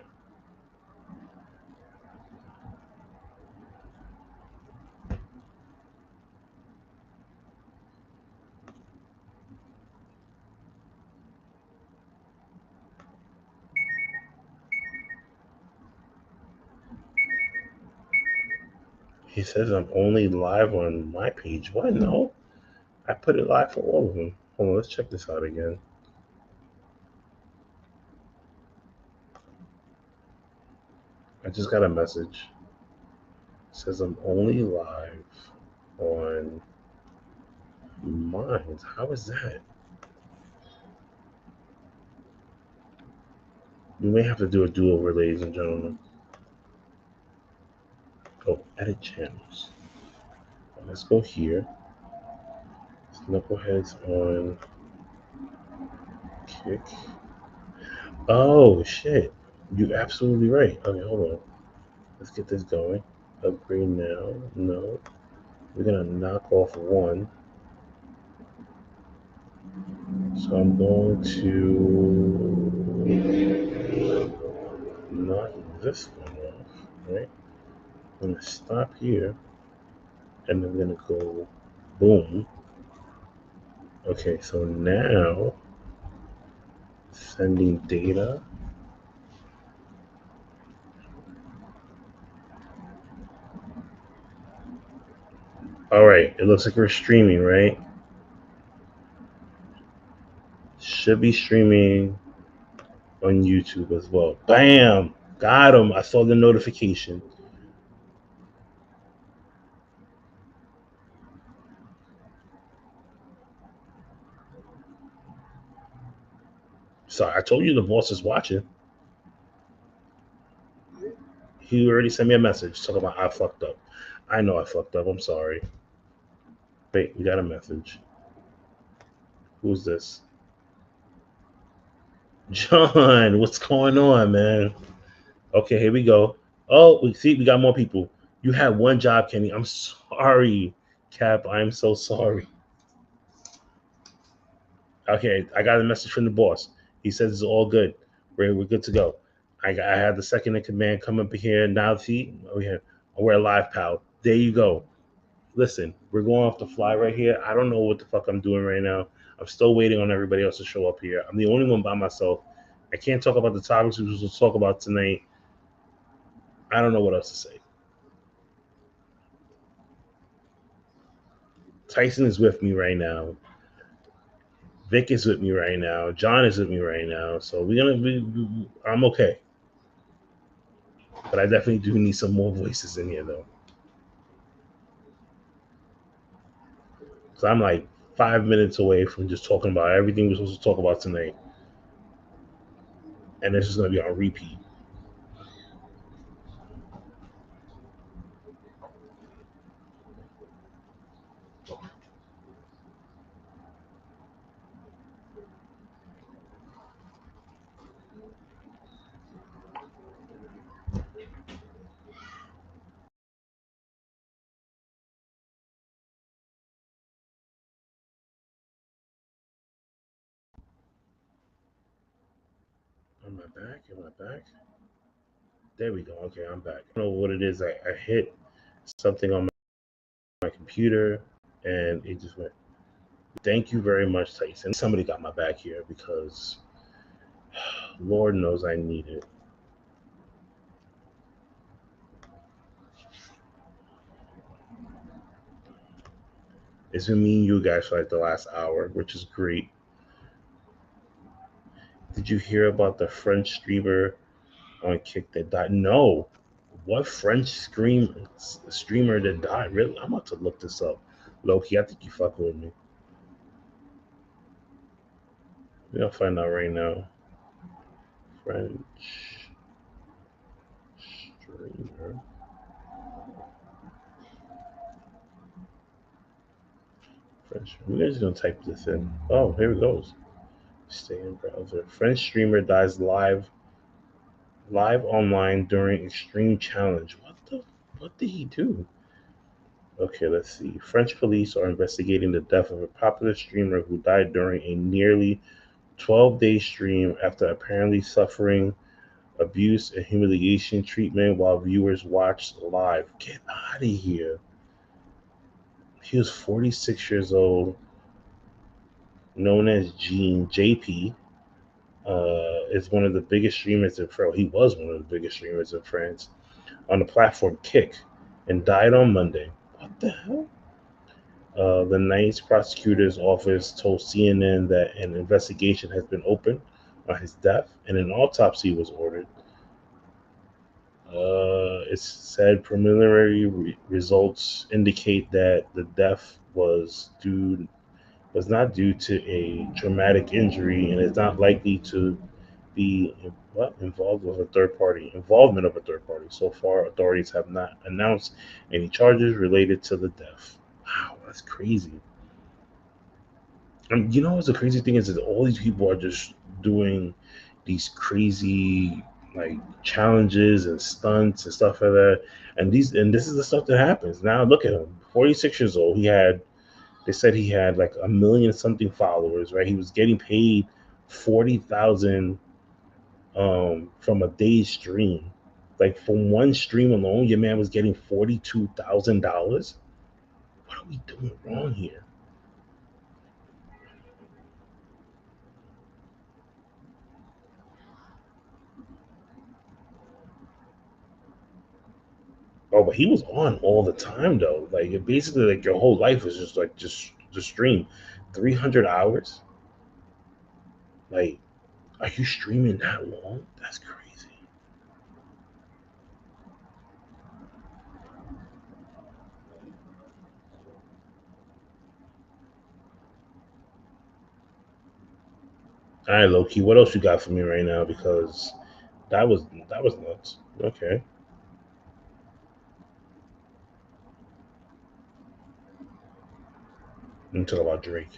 He says I'm only live on my page. What? No. I put it live for all of them. Hold on, let's check this out again. I just got a message. It says I'm only live on mine. How is that? We may have to do a do-over, ladies and gentlemen. Oh, edit channels. Let's go here. Knuckleheads on Kick. Oh shit! You're absolutely right. Okay, hold on. Let's get this going. Upgrade now. No. We're gonna knock off one. So I'm going to knock this one off, right? I'm gonna stop here, and I'm gonna go boom. Okay, so now sending data. All right, it looks like we're streaming, right? Should be streaming on YouTube as well. Bam! Got him. I saw the notification. Sorry, I told you the boss is watching. He already sent me a message talking about I fucked up. I know I fucked up. I'm sorry. Wait, we got a message. Who's this? John, what's going on, man? Okay, here we go. Oh, we got more people. You had one job, Kenny. I'm sorry, Cap. I'm so sorry. Okay, I got a message from the boss. He says it's all good. We're good to go. I had the second in command come up here. Now, see, we're live, pal. There you go. Listen, we're going off the fly right here. I don't know what the fuck I'm doing right now. I'm still waiting on everybody else to show up here. I'm the only one by myself. I can't talk about the topics we were supposed to talk about tonight. I don't know what else to say. Tyson is with me right now. Vic is with me right now. John is with me right now. So I'm okay. But I definitely do need some more voices in here, though. So I'm like 5 minutes away from just talking about everything we're supposed to talk about tonight. And this is going to be on repeat. Am I back? Am I back? There we go. Okay, I'm back. I don't know what it is. I hit something on my computer and it just went. Thank you very much, Tyson. Somebody got my back here because Lord knows I need it. It's been me and you guys for like the last hour, which is great. Did you hear about the French streamer on Kick that died? No. What French streamer that died? Really? I'm about to look this up. Loki, I think you fucking with me. We're gonna find out right now. French streamer. French. We're just gonna type this in. Oh, here it goes. Stay in browser. French streamer dies live online during extreme challenge. What did he do? Okay, let's see. French police are investigating the death of a popular streamer who died during a nearly 12-day stream after apparently suffering abuse and humiliation treatment while viewers watched live. Get out of here. He was 46 years old, known as Gene JP. Is one of the biggest streamers in France. He was one of the biggest streamers in France on the platform Kick and died on Monday. What the hell? The Nice prosecutor's office told CNN that an investigation has been opened on his death and an autopsy was ordered. It said preliminary results indicate that the death was not due to a traumatic injury and is not likely to be involvement of a third party. So far, authorities have not announced any charges related to the death. Wow, that's crazy. And you know what's the crazy thing is that all these people are just doing these crazy like challenges and stunts and stuff like that. And this is the stuff that happens. Now look at him. 46 years old. They said he had like a million something followers, right? He was getting paid 40,000 from a day's stream. Like from one stream alone, your man was getting $42,000. What are we doing wrong here? Oh, but he was on all the time though. Like it basically, like your whole life is just like just stream, 300 hours. Like, are you streaming that long? That's crazy. All right, Loki. What else you got for me right now? Because that was nuts. Okay, let me talk about Drake.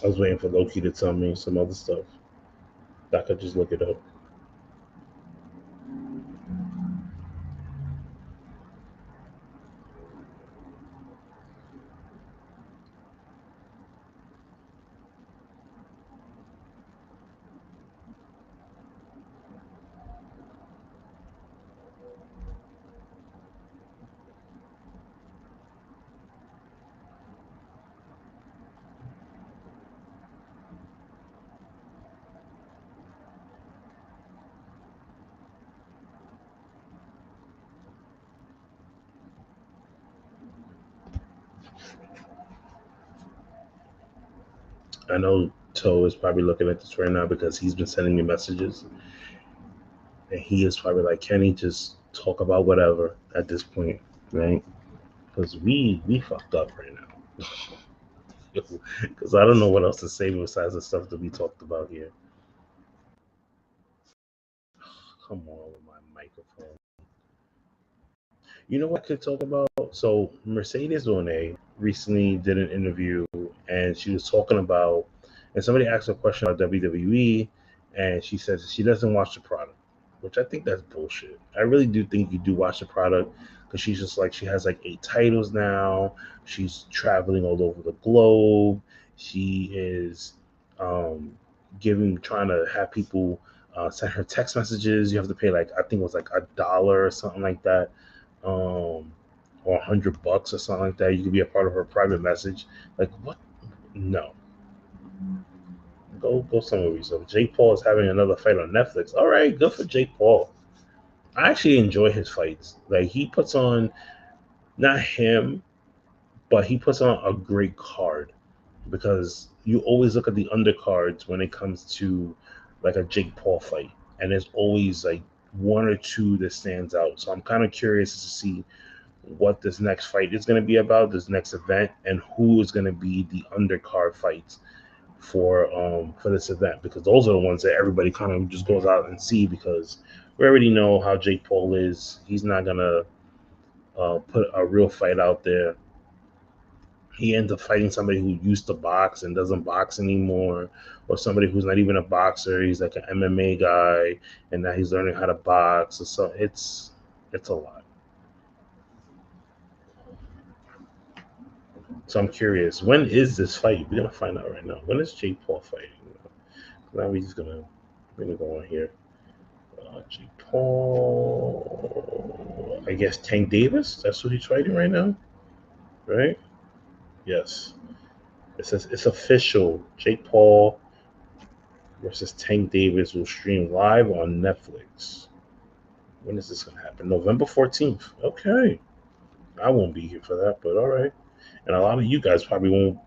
I was waiting for Loki to tell me some other stuff. I could just look it up. I know Toe is probably looking at this right now because he's been sending me messages, and he is probably like, "Kenny, just talk about whatever at this point, right?" Because we fucked up right now. Because I don't know what else to say besides the stuff that we talked about here. Come on with my microphone. You know what I could talk about? So Mercedes One recently did an interview, and she was talking about, and somebody asked her a question about WWE, and she says she doesn't watch the product, which I think that's bullshit. I really do think you do watch the product because she's just like she has like 8 titles now. She's traveling all over the globe. She is um, trying to have people send her text messages. You have to pay like I think it was like $1 or something like that, or $100 or something like that. You could be a part of her private message. Like what? No, go somewhere with yourself. Jake Paul is having another fight on Netflix. All right, good for Jake Paul. I actually enjoy his fights. Like he puts on, not him, but he puts on a great card because you always look at the undercards when it comes to like a Jake Paul fight, and there's always like one or two that stands out. So I'm kind of curious to see what this next fight is going to be about, this next event, and who is going to be the undercard fights for this event, because those are the ones that everybody kind of just goes out and see, because we already know how Jake Paul is. He's not gonna put a real fight out there. He ends up fighting somebody who used to box and doesn't box anymore, or somebody who's not even a boxer. He's like an MMA guy, and now he's learning how to box. So it's a lot. So I'm curious, when is this fight? We're gonna find out right now. When is Jake Paul fighting? Now we're gonna go on here. Jake Paul. I guess Tank Davis. That's who he's fighting right now, right? Yes. It says it's official. Jake Paul versus Tank Davis will stream live on Netflix. When is this gonna happen? November 14th. Okay. I won't be here for that, but all right. And a lot of you guys probably won't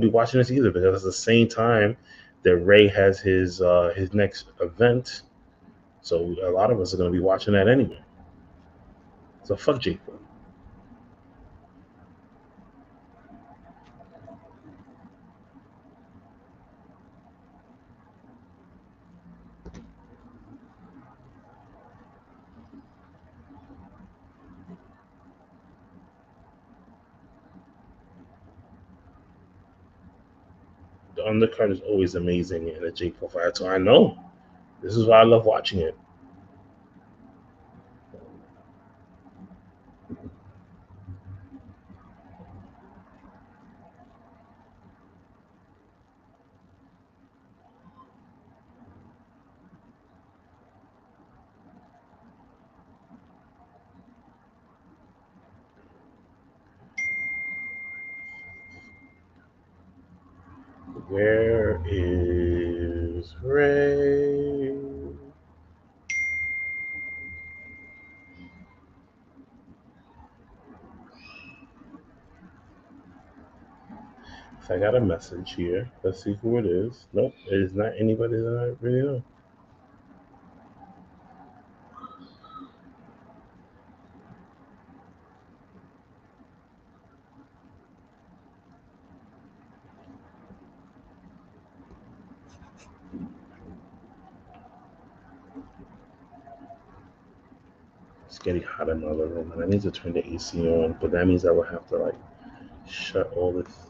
be watching this either, because it's the same time that Ray has his next event. So a lot of us are gonna be watching that anyway. So fuck Jake Paul. The undercard is always amazing in a Jake Paul fight. So I know. This is why I love watching it. Where is Ray? I got a message here. Let's see who it is. Nope, it is not anybody that I really know. It's getting hot in my living room, and I need to turn the AC on, but that means I will have to like shut all this.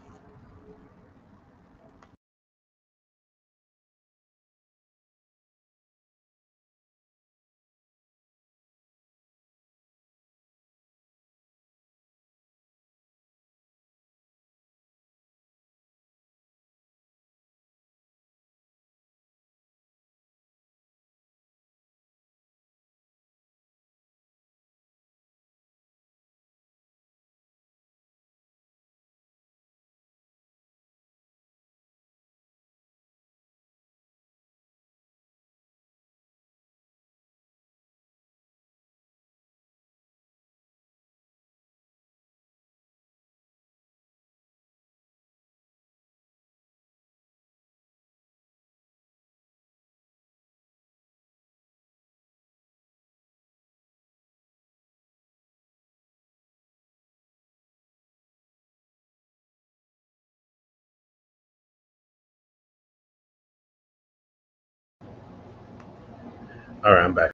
All right, I'm back.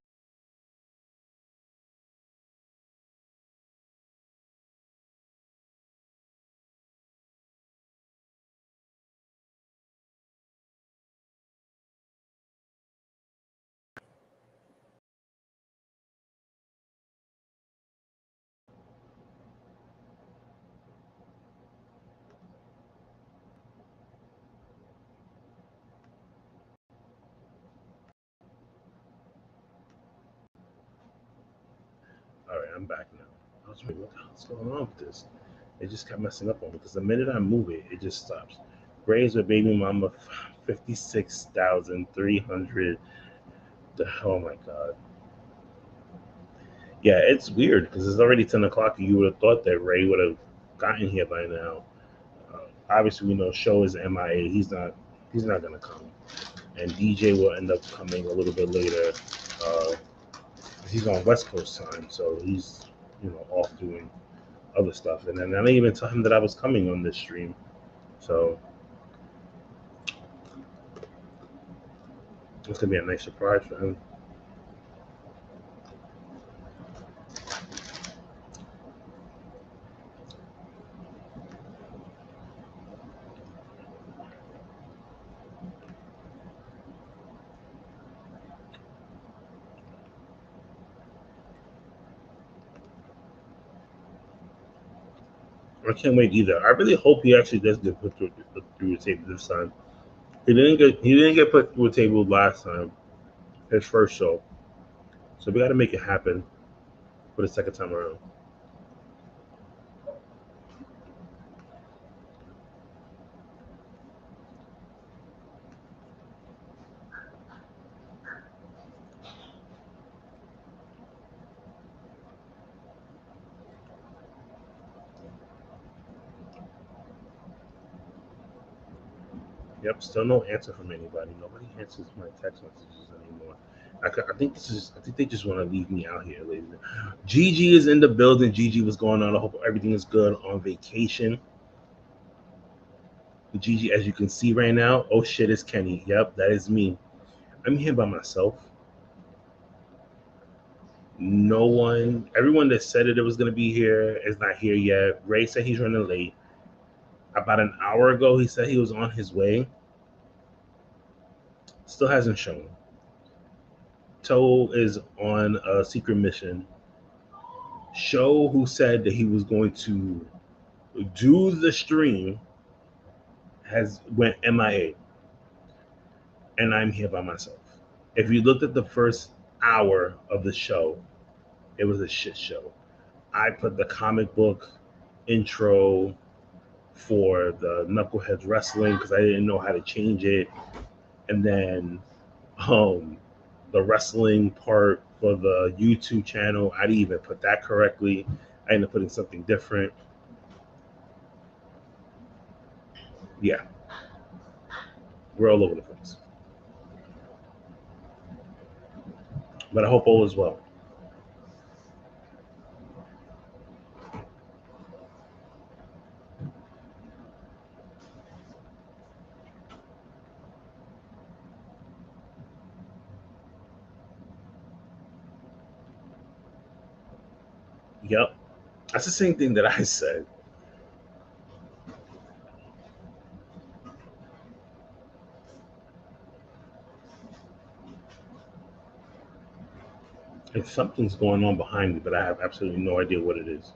All right, I'm back now. I was like, what the hell's going on with this? It just kept messing up on me because the minute I move it, it just stops. Raise with baby mama 56,300. Oh my god. Yeah, it's weird because it's already 10 o'clock, and you would have thought that Ray would have gotten here by now. Obviously, we know Show is MIA. He's not. He's not gonna come, and DJ will end up coming a little bit later. He's on West Coast time, so he's off doing other stuff. And then I didn't even tell him that I was coming on this stream. So It's gonna be a nice surprise for him. I can't wait either. I really hope he actually does get put through the table this time. He didn't get put through the table last time, his first show. So we got to make it happen for the second time around. Yep, still no answer from anybody. Nobody answers my text messages anymore. I think they just want to leave me out here, ladies. Gigi is in the building. Gigi, what's going on? I hope everything is good on vacation. Gigi, as you can see right now, oh shit, it's Kenny. Yep, that is me. I'm here by myself. No one, everyone that said it was going to be here is not here yet. Ray said he's running late. About an hour ago, he said he was on his way. Still hasn't shown. Toe is on a secret mission. Show, who said that he was going to do the stream, has went MIA, and I'm here by myself. If you looked at the first hour of the show, it was a shit show. I put the comic book intro for the Knuckleheads Wrestling because I didn't know how to change it, and then the wrestling part for the YouTube channel, I didn't even put that correctly. I ended up putting something different. Yeah, we're all over the place. But I hope all is well. Yep. That's the same thing that I said. And something's going on behind me, but I have absolutely no idea what it is.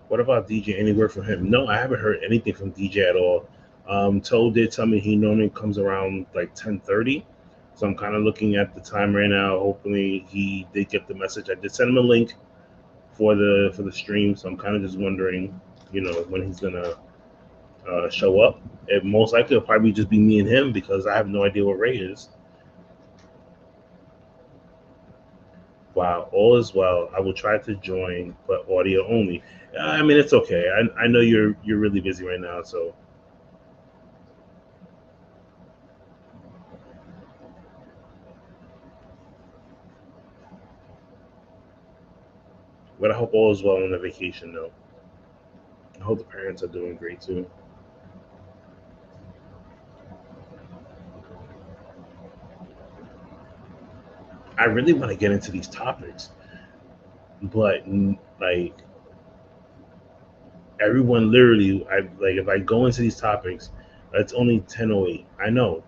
What about DJ? Any word from him? No, I haven't heard anything from DJ at all. Toe did tell me he normally comes around like 10:30. So I'm kind of looking at the time right now. Hopefully he did get the message. I did send him a link for the stream. So I'm kind of just wondering, when he's gonna show up. It most likely will probably just be me and him because I have no idea what Ray is. Wow, all is well. I will try to join, but audio only. I mean, it's okay. I know you're really busy right now, so. But I hope all is well on the vacation, though. I hope the parents are doing great too. I really want to get into these topics, but like everyone literally, I like if I go into these topics, it's only 10:08. I know.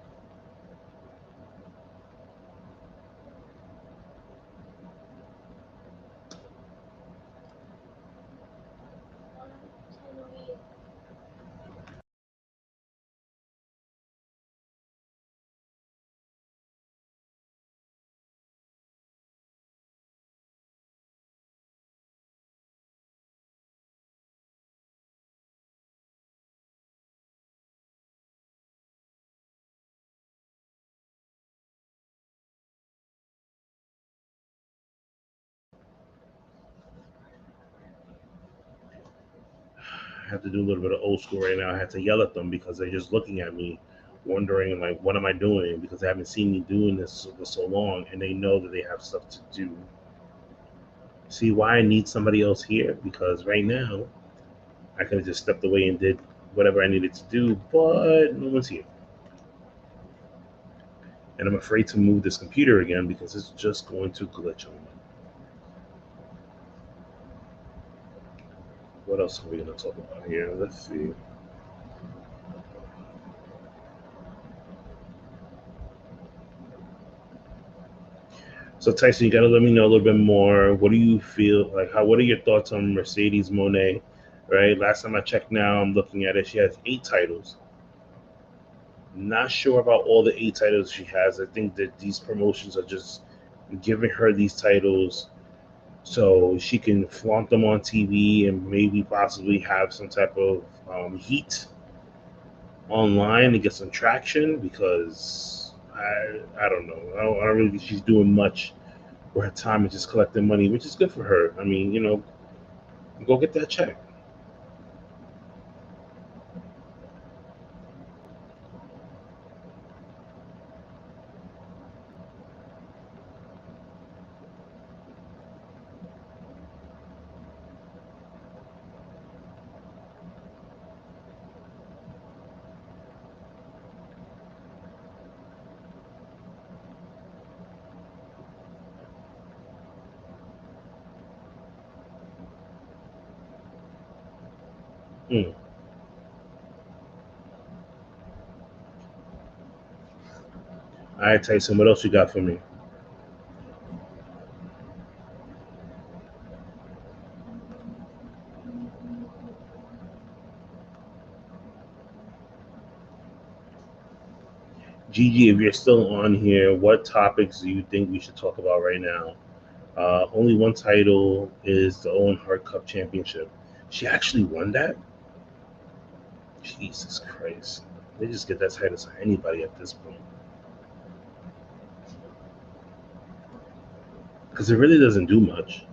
I have to do a little bit of old school right now. I had to yell at them because they're just looking at me wondering like, what am I doing? Because they haven't seen me doing this for so long, and they know that they have stuff to do. See why I need somebody else here? Because right now I could have just stepped away and did whatever I needed to do, but no one's here. And I'm afraid to move this computer again because it's just going to glitch on me. What else are we going to talk about here? Let's see. So Tyson, you got to let me know a little bit more. What do you feel like? What are your thoughts on Mercedes Monet? Right. Last time I checked, now I'm looking at it. She has 8 titles. Not sure about all the 8 titles she has. I think that these promotions are just giving her these titles so she can flaunt them on TV and maybe possibly have some type of heat online to get some traction. Because I don't know. I don't really think she's doing much where her time is just collecting money, which is good for her. I mean, go get that check. Mm. All right, Tyson, what else you got for me? Gigi, if you're still on here, what topics do you think we should talk about right now? Only one title is the Owen Hart Cup Championship. She actually won that? Jesus Christ. They just get that title to anybody at this point. Because it really doesn't do much.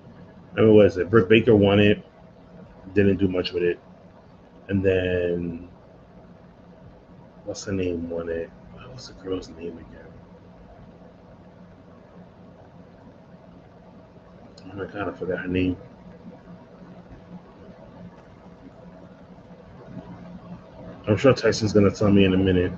I mean, what is it? Britt Baker won it, didn't do much with it. And then, what's her name won it? What was the girl's name again? Oh my God, I forgot her name. I'm sure Tyson's going to tell me in a minute.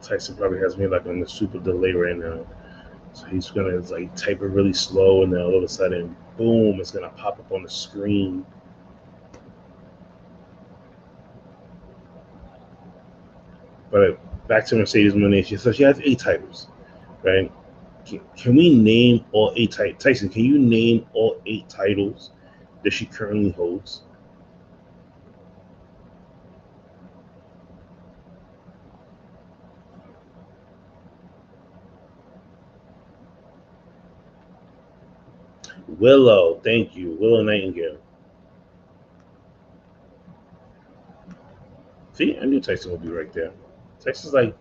Tyson probably has me like on the super delay right now. So he's gonna like type it really slow, and then all of a sudden, boom, it's gonna pop up on the screen. But back to Mercedes Moné. So she has 8 titles, right? Can we name all 8 titles? Tyson, can you name all 8 titles that she currently holds? Willow, thank you, Willow Nightingale. See, I knew Tyson would be right there. Tyson's like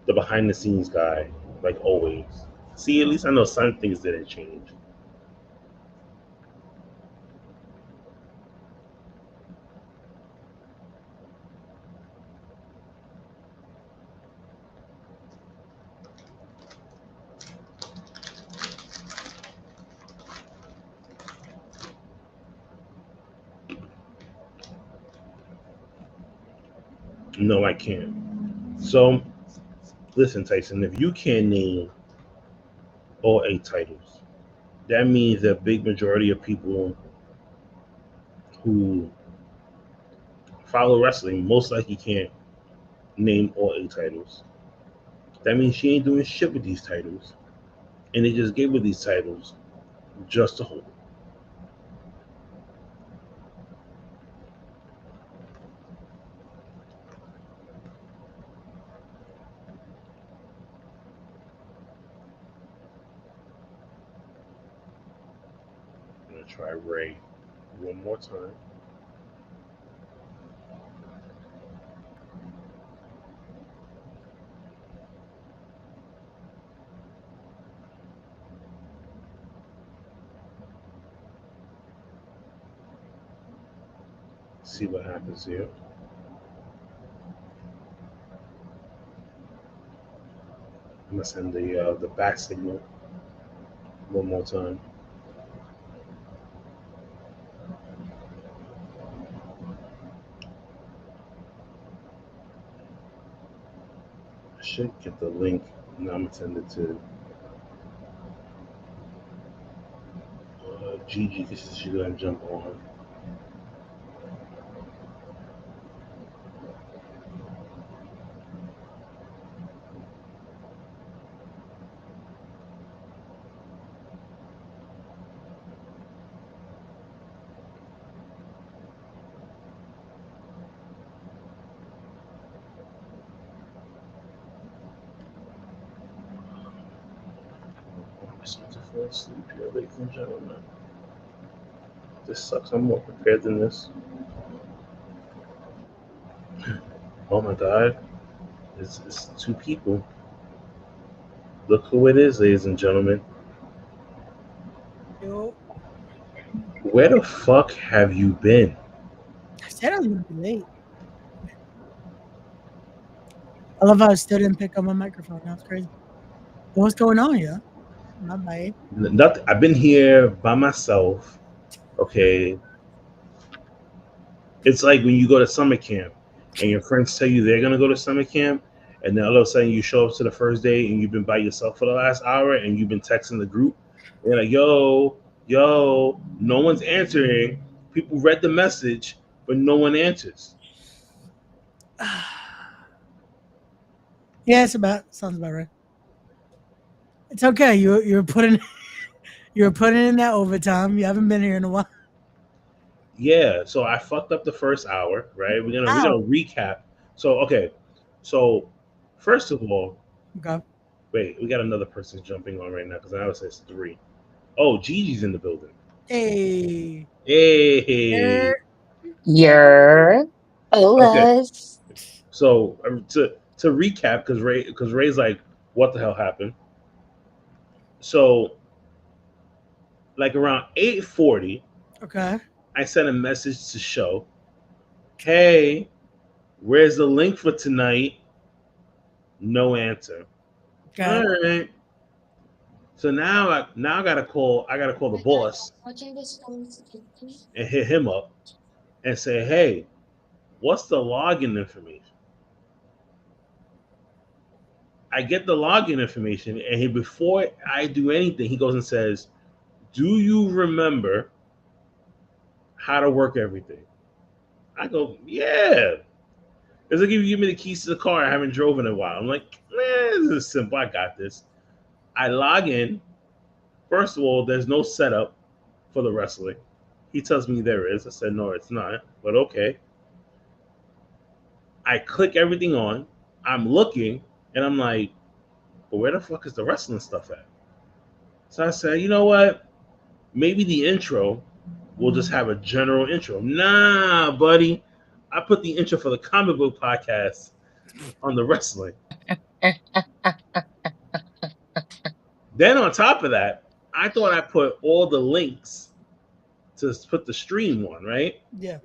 the behind the scenes guy, like always. See, at least I know some things didn't change. No, I can't. So, listen, Tyson, if you can't name all 8 titles, that means that a big majority of people who follow wrestling most likely can't name all 8 titles. That means she ain't doing shit with these titles. And they just gave her these titles just to hold. I'm going to try Ray one more time. See what happens here. I'm gonna send the back signal one more time. I should get the link. Now I'm gonna send it to Gigi because she's gonna jump on. I'm starting to fall asleep here, ladies and gentlemen. This sucks. I'm more prepared than this. Oh my god. It's two people. Look who it is, ladies and gentlemen. Yo, Where the fuck have you been? I said I was gonna be late. I love how I still didn't pick up my microphone. That's crazy. What's going on here? My bad. Nothing. I've been here by myself. Okay. It's like when you go to summer camp and your friends tell you they're gonna go to summer camp, and then all of a sudden you show up to the first day and you've been by yourself for the last hour and you've been texting the group. They're like, yo, no one's answering. People read the message, but no one answers. Yeah, sounds about right. It's okay. You're putting you're putting in that overtime. You haven't been here in a while. Yeah, so I fucked up the first hour, right? We're Ow. gonna recap. So okay, so first of all, Okay. wait, we got another person jumping on right now because now it says three. Oh, Gigi's in the building. Hey. Hey, Yeah. Hello, okay. guys. So to recap, because Ray's like, what the hell happened? So like around 8:40, Okay. I sent a message to show, hey, where's the link for tonight? No answer. Got All it. right. So now I gotta call the boss and hit him up and say, hey, what's the login information? I get the login information, and before I do anything, he goes and says, do you remember how to work everything? I go, yeah. It's like if you give me the keys to the car, I haven't driven in a while. I'm like, man, this is simple. I got this. I log in. First of all, there's no setup for the wrestling. He tells me there is. I said, no, it's not. But okay. I click everything on. I'm looking, and I'm like, but where the fuck is the wrestling stuff at? So I said, you know what? Maybe the intro will just have a general intro. Nah, buddy. I put the intro for the comic book podcast on the wrestling. Then on top of that, I thought I put all the links to put the stream on, right? Yeah.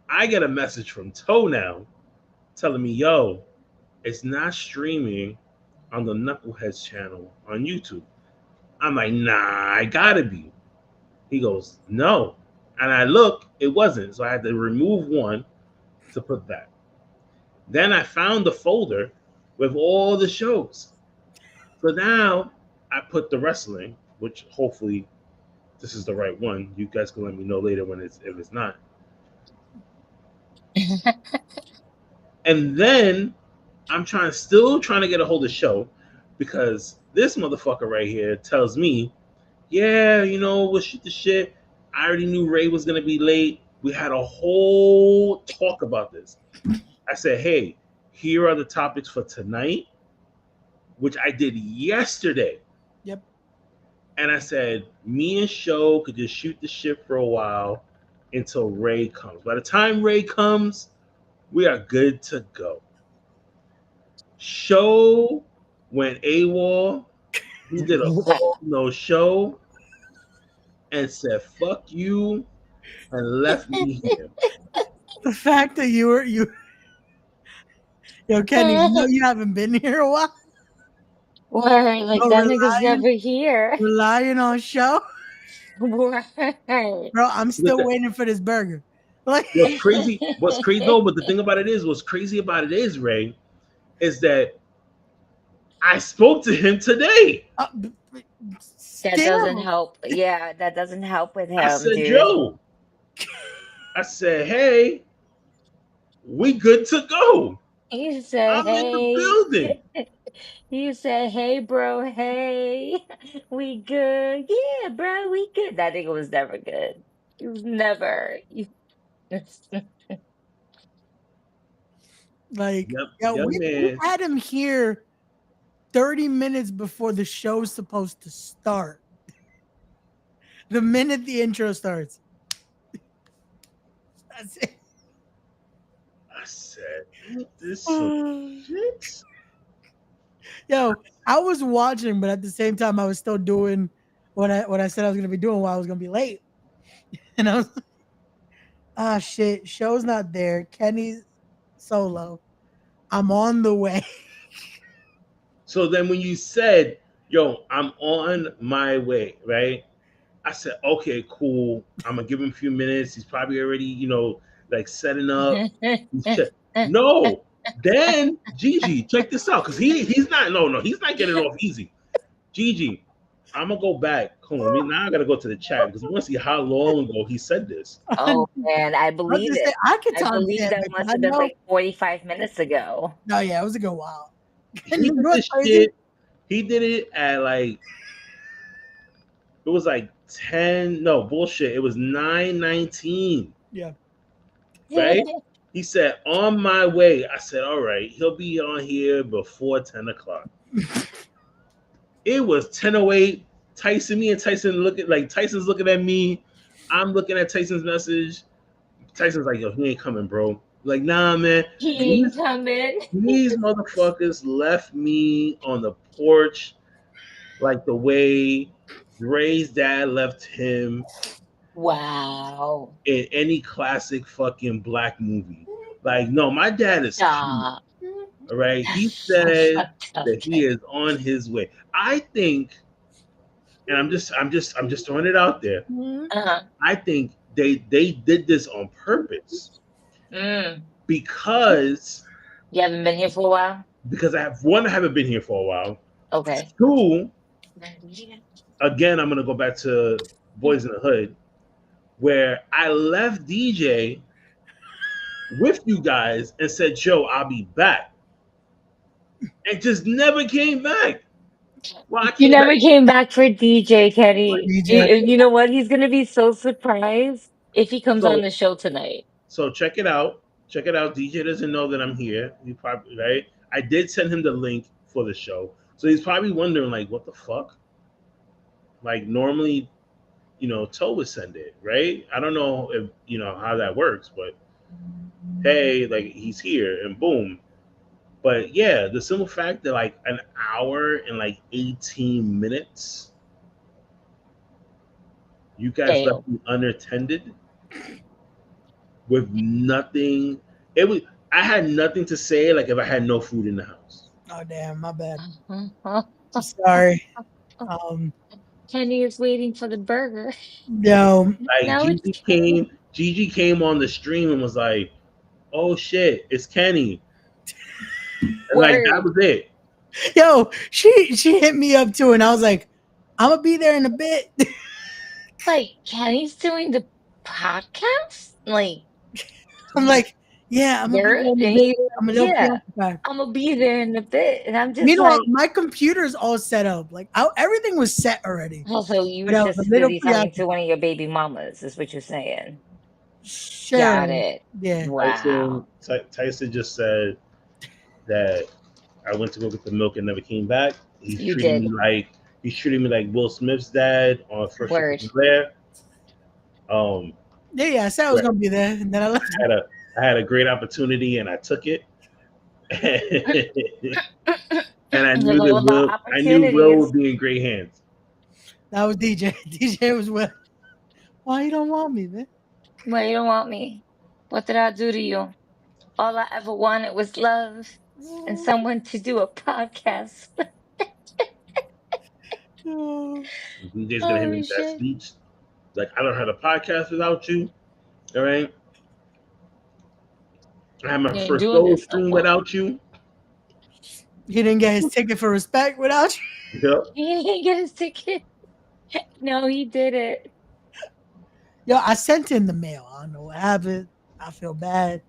I get a message from Toe now telling me, yo, it's not streaming on the Knuckleheads channel on YouTube. I'm like, nah, I gotta be. He goes, no. And I look, it wasn't. So I had to remove one to put that. Then I found the folder with all the shows. So now I put the wrestling, which hopefully this is the right one. You guys can let me know later when if it's not. And then I'm still trying to get a hold of the show because this motherfucker right here tells me, yeah, we'll shoot the shit. I already knew Ray was gonna be late. We had a whole talk about this. I said, hey, here are the topics for tonight, which I did yesterday. Yep. And I said, me and Show could just shoot the shit for a while until Ray comes. By the time Ray comes, we are good to go. Show went AWOL. He did a full no show and said, fuck you, and left me here. The fact that you yo Kenny, you know you haven't been here a while. Word, like Bro, that nigga's never here. relying on show. Word. Bro, I'm still waiting for this burger. Like, What's crazy? No, but the thing about it is, what's crazy about it is, Ray, is that I spoke to him today. That doesn't help. Yeah, that doesn't help with I him, said, dude. Joe. I said, hey, we good to go. You said, I'm in the hey. building. You said, hey, bro, hey, we good. Yeah, bro, we good. That nigga was never good. He was never. like, Yep, we man. had him here 30 minutes before the show's supposed to start. The minute the intro starts. That's it. I said, this some shit. Yo, I was watching, but at the same time, I was still doing what I said I was gonna be doing while I was gonna be late. And I was like, ah shit, show's not there. Kenny's solo. I'm on the way. So then when you said, yo, I'm on my way, right? I said, okay, cool. I'm gonna give him a few minutes. He's probably already, like setting up. No. Then Gigi, check this out, because he's not he's not getting off easy. Gigi, I'm gonna go back. Hold on, now I gotta go to the chat because we want to see how long ago he said this. Oh man, I believe it. I could I believe that must have been like 45 minutes ago. No, yeah, it was a good while. He did this shit. He did it at like, it was like 10. No bullshit. It was 9:19. Yeah. Right. He said, on my way. I said, all right, he'll be on here before 10 o'clock. It was 10:08. Me and Tyson Tyson's looking at me. I'm looking at Tyson's message. Tyson's like, yo, he ain't coming, bro. Like, nah, man. He ain't coming. These motherfuckers left me on the porch like the way Ray's dad left him. Wow. In any classic fucking black movie. Like, no, my dad is cute. All right. He said that he is on his way. I think, and I'm just throwing it out there. I think they did this on purpose. Because you haven't been here for a while? Because I haven't been here for a while. Okay. 2, again, I'm gonna go back to Boys in the Hood, where I left DJ with you guys and said, Joe, I'll be back. And just never came back. Well, you never came back for DJ, Kenny. You know what? He's going to be so surprised if he comes on the show tonight. So check it out. DJ doesn't know that I'm here. He probably, right? I did send him the link for the show. So he's probably wondering, like, what the fuck? Like, normally, Toe would send it, right? I don't know if how that works, but hey, like, he's here and boom. But yeah, the simple fact that like an hour and like 18 minutes, you guys left me unattended with nothing. I had nothing to say, like, if I had no food in the house. Oh damn, my bad. I'm sorry. Kenny is waiting for the burger. No. Like Gigi came on the stream and was like, oh shit, it's Kenny. And like that was it. Yo, she hit me up too, and I was like, I'm gonna be there in a bit. Like, Kenny's doing the podcast? Like, I'm like, yeah, I'm gonna be there in a bit. And I'm just meanwhile, my computer's all set up. Like, everything was set already. Also, you were just busy talking to one of your baby mamas, is what you're saying. Sure. Got it. Yeah. Wow. Tyson just said that I went to go get the milk and never came back. He's treating me like Will Smith's dad on First Blair. Yeah, I said I was gonna be there, and then I left. I had a great opportunity, and I took it. And I knew Will would be in great hands. That was DJ. DJ was with. Why you don't want me, man? Why you don't want me? What did I do to you? All I ever wanted was love and someone to do a podcast. DJ's gonna hit me Oh with that shit! speech. Like, I don't have a podcast without you. All right. I have my You ain't first doing solo this no stream more. without you. He didn't get his ticket for respect without you. Yep. He didn't get his ticket. No, he did it. Yo, I sent in the mail. I don't know what happened. I feel bad.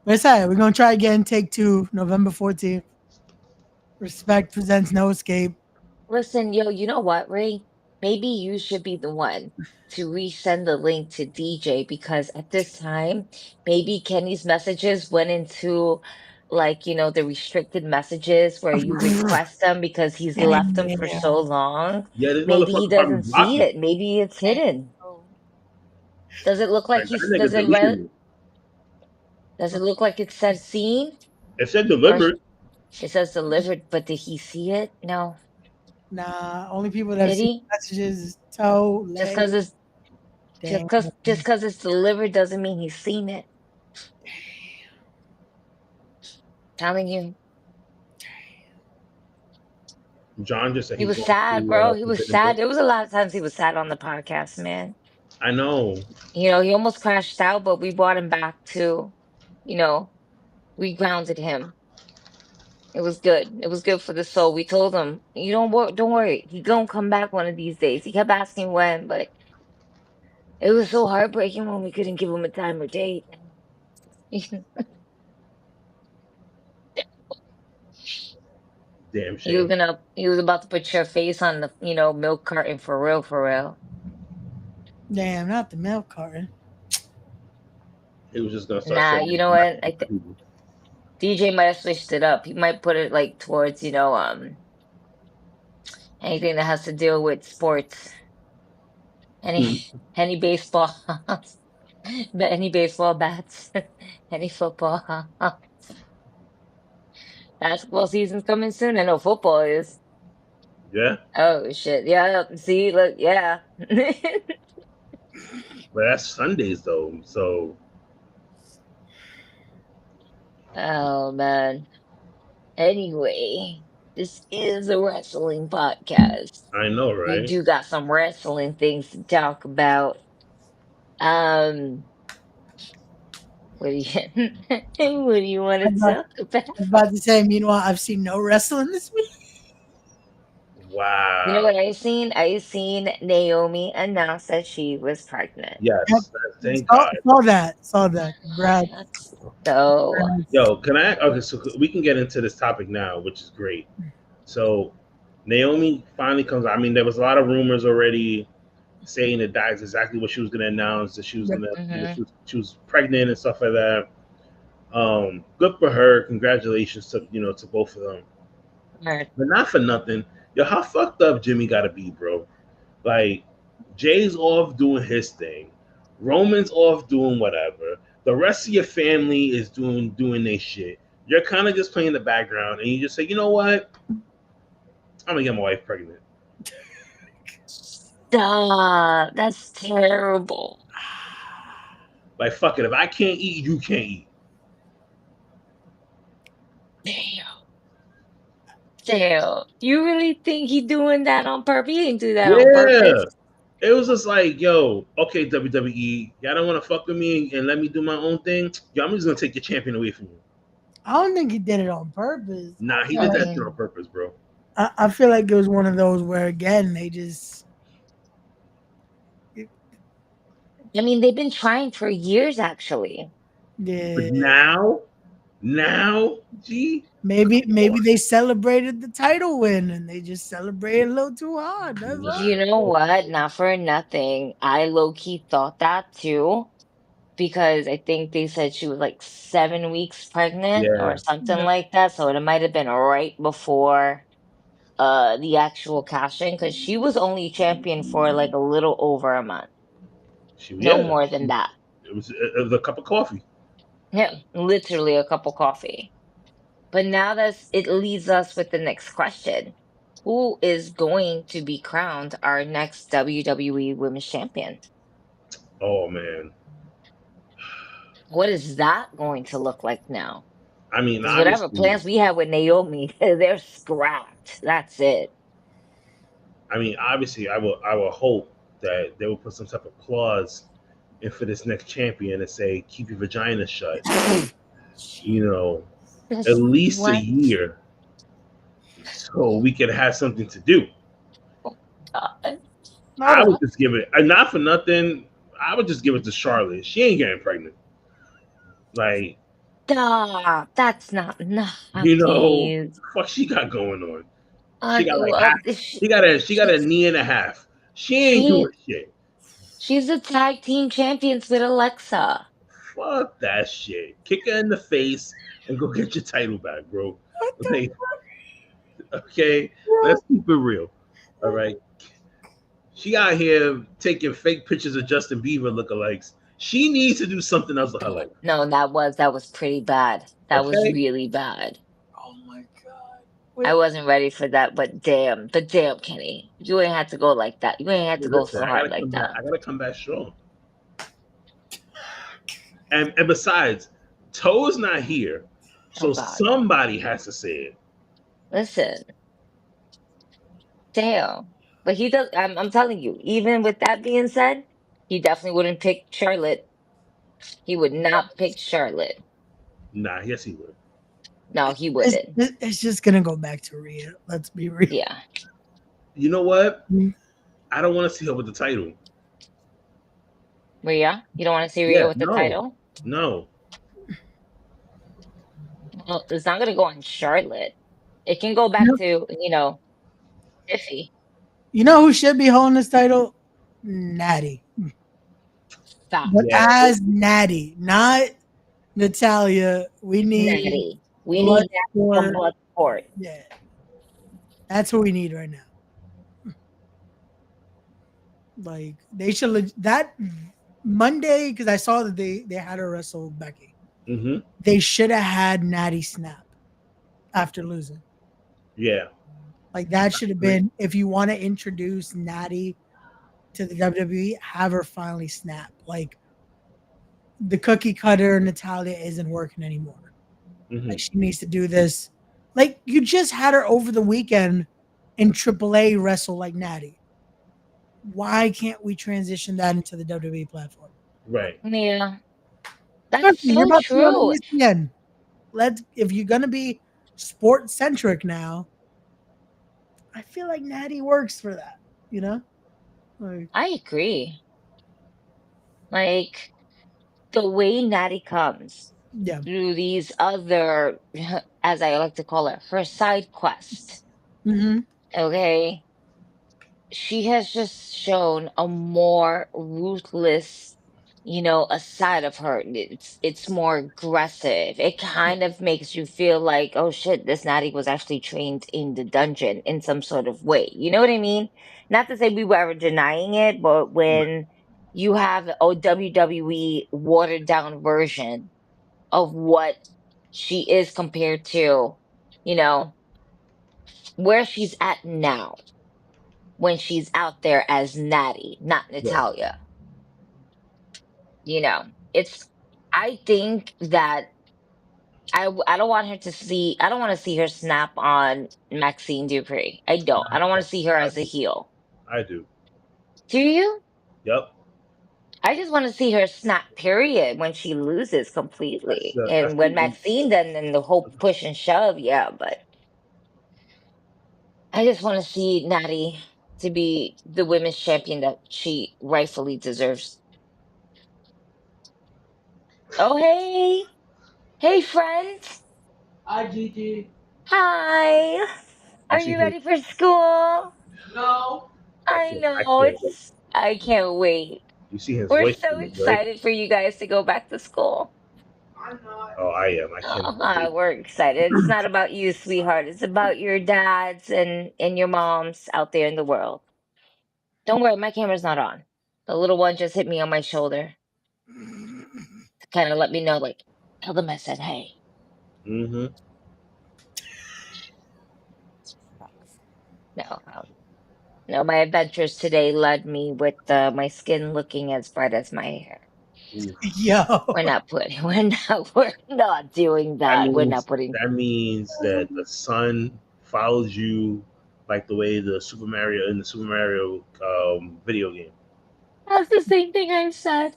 But it's all right. We're going to try again. Take two, November 14th. Respect presents No Escape. Listen, yo, you know what, Ray? Maybe you should be the one to resend the link to DJ because at this time, maybe Kenny's messages went into like, the restricted messages where you request them because he's left them for Yeah. so long. Yeah, this Maybe he motherfucker probably doesn't blocked see me. it. Maybe it's hidden. Does it look like Like, that he's nigga deleted me. does it look like it said seen? It said Or delivered. it says delivered, but did he see it? No. Nah, only people that have Did seen he? messages is Toe, Just Lay, because it's damn. just cause it's delivered doesn't mean he's seen it. Telling you. John just said He he's was going sad, to bro. He was Forbidden Door. sad. There was a lot of times he was sad on the podcast, man. I know. He almost crashed out, but we brought him back to, you know, we grounded him. It was good. It was good for the soul. We told him, you don't worry. He gonna come back one of these days. He kept asking when, but it was so heartbreaking when we couldn't give him a time or date. Damn shame. He was about to put your face on the, milk carton for real, for real. Damn, not the milk carton. He was just gonna start Nah, saying you know what? people. DJ might have switched it up. He might put it like towards, anything that has to deal with sports. Any any baseball, any baseball bats, any football. Basketball season's coming soon. I know football is. Yeah, Oh shit. Yeah. See, look, yeah. but that's Sundays though. So Oh man. Anyway, this is a wrestling podcast. I know, We right? do got some wrestling things to talk about. Um, what do you what do you want I to was talk about? about to say, meanwhile, I've seen no wrestling this week. You know Wow. what I seen? I seen Naomi announce that she was pregnant. Yep. Yes. Thank Saw, God. saw that. Saw that. Congrats. That's so Yo, can I? Okay, so we can get into this topic now, which is great. So Naomi finally comes. I mean, there was a lot of rumors already saying that that's exactly what she was going to announce, that she was Yep. going to, hmm she was pregnant and stuff like that. Good for her. Congratulations to to both of them. hard. But not for nothing. Yo, how fucked up Jimmy got to be, bro? Like, Jay's off doing his thing. Roman's off doing whatever. The rest of your family is doing their shit. You're kind of just playing the background, and you just say, you know what? I'm gonna get my wife pregnant. Stop. That's terrible. Like, fuck it. If I can't eat, you can't eat. Damn. Damn. You really think he doing that on purpose? He didn't do that on Yeah. purpose. It was just like, yo, okay, WWE, y'all don't want to fuck with me and let me do my own thing. Yo, I'm just gonna take your champion away from you. I don't think he did it on purpose. Nah, he I did that shit mean, on purpose, bro. I feel like it was one of those where, again, they just. they've been trying for years, actually. Yeah. But now, gee, Maybe they celebrated the title win and they just celebrated a little too hard. That's all. You know what? Not for nothing. I low key thought that too, because I think they said she was like 7 weeks pregnant yeah, or something Yeah. like that. So it might have been right before the actual cash-in, because she was only champion for like a little over a month. No yeah. more than that. It was a cup of coffee. Yeah, literally a cup of coffee. But now it leads us with the next question. Who is going to be crowned our next WWE Women's Champion? Oh man, What is that going to look like now? I mean, Because whatever obviously, plans we had with Naomi, they're scrapped. That's it. I will hope that they will put some type of clause in for this next champion and say, keep your vagina shut. You know, at Just least a what? year, so we can have something to do. God. Not I would all. just give it, and not for nothing. I would just give it to Charlotte. She ain't getting pregnant. Like, Stop. That's not. Nah, you know, please. fuck she got going on. She I got like half. love this. She got a knee and a half. She ain't She doing shit. she's the tag team champions with Alexa. Fuck that shit. Kick her in the face and go get your title back, bro. What the Like, okay, fuck? let's keep it real. All right. She out here taking fake pictures of Justin Bieber lookalikes. She needs to do something else with her life. No, that was pretty bad. That was Okay? really bad. Oh my god. I Wait, wasn't ready for that, but damn, Kenny, you ain't had to go like that. You ain't had to go Listen, so I hard gotta like come back. that. I gotta come back strong. And besides, Toe's not here, Oh so God, somebody has to say it. listen, damn. But he does. I'm telling you, even with that being said, he definitely wouldn't pick Charlotte. He would not pick Charlotte. Nah, yes he would. No, he it's, wouldn't. it's just gonna go back to Rhea. Let's be real. Yeah. You know what? Mm. I don't want to see her with the title. Rhea, you don't want to see Yeah, Rhea with the no, title? no. Well, it's not gonna go on Charlotte. It can go You back know, to Iffy. you know who should be holding this title? Natty. Stop. But Yeah, as Natty, not Natalia. We need Natty. We blood need that from sport. Bloodsport. Yeah, that's what we need right now. Like they should that Monday because I saw that they had her wrestle Becky. mm-hmm. They should have had Natty snap after losing. Yeah. Like that should have been if you want to introduce Natty to the WWE, have her finally snap. Like the cookie cutter Natalia isn't working anymore. Mm-hmm. Like she needs to do this. Like you just had her over the weekend in AAA wrestle like Natty. Why can't we transition that into the WWE platform? Right. Yeah, that's Especially, you're so about to be on true. ESPN. Let's if you're gonna be sport centric now, I feel like Natty works for that. You know, like I agree. Like the way Natty comes yeah. through these other, as I like to call it, her side quest. Mm-hmm. Okay, she has just shown a more ruthless, a side of her. It's more aggressive. It kind of makes you feel like, oh shit, this Natty was actually trained in the dungeon in some sort of way. You know what I mean? Not to say we were ever denying it, but when you have a WWE watered down version of what she is compared to, you know, where she's at now when she's out there as Natty, not Right. Natalia. It's, I think that I don't want her to see, I don't want to see her snap on Maxine Dupree. I don't. I don't want to see her I as a do. heel. I do. Do you? Yep. I just want to see her snap, period, when she loses That's completely. I And when think Maxine then the whole push and shove, yeah, but I just want to see Natty to be the women's champion that she rightfully deserves. Oh, hey. Hey, friend. Hi, Gigi. Hi. you Are see you his ready for school? No. I I know. can't wait. I can't wait. You see his We're voice so is right. excited for you guys to go back to school. I'm not. Oh, I am. I cannot wait. We're excited. It's not about you, sweetheart. It's about your dads and your moms out there in the world. Don't worry, my camera's not on. The little one just hit me on my shoulder to kind of let me know, like, tell them I said hey. Mm-hmm. No, no. My adventures today led me with my skin looking as bright as my hair. Yo. We're not doing that. We're not putting. That means that the sun follows you like the way the Super Mario video game. That's the same thing I said.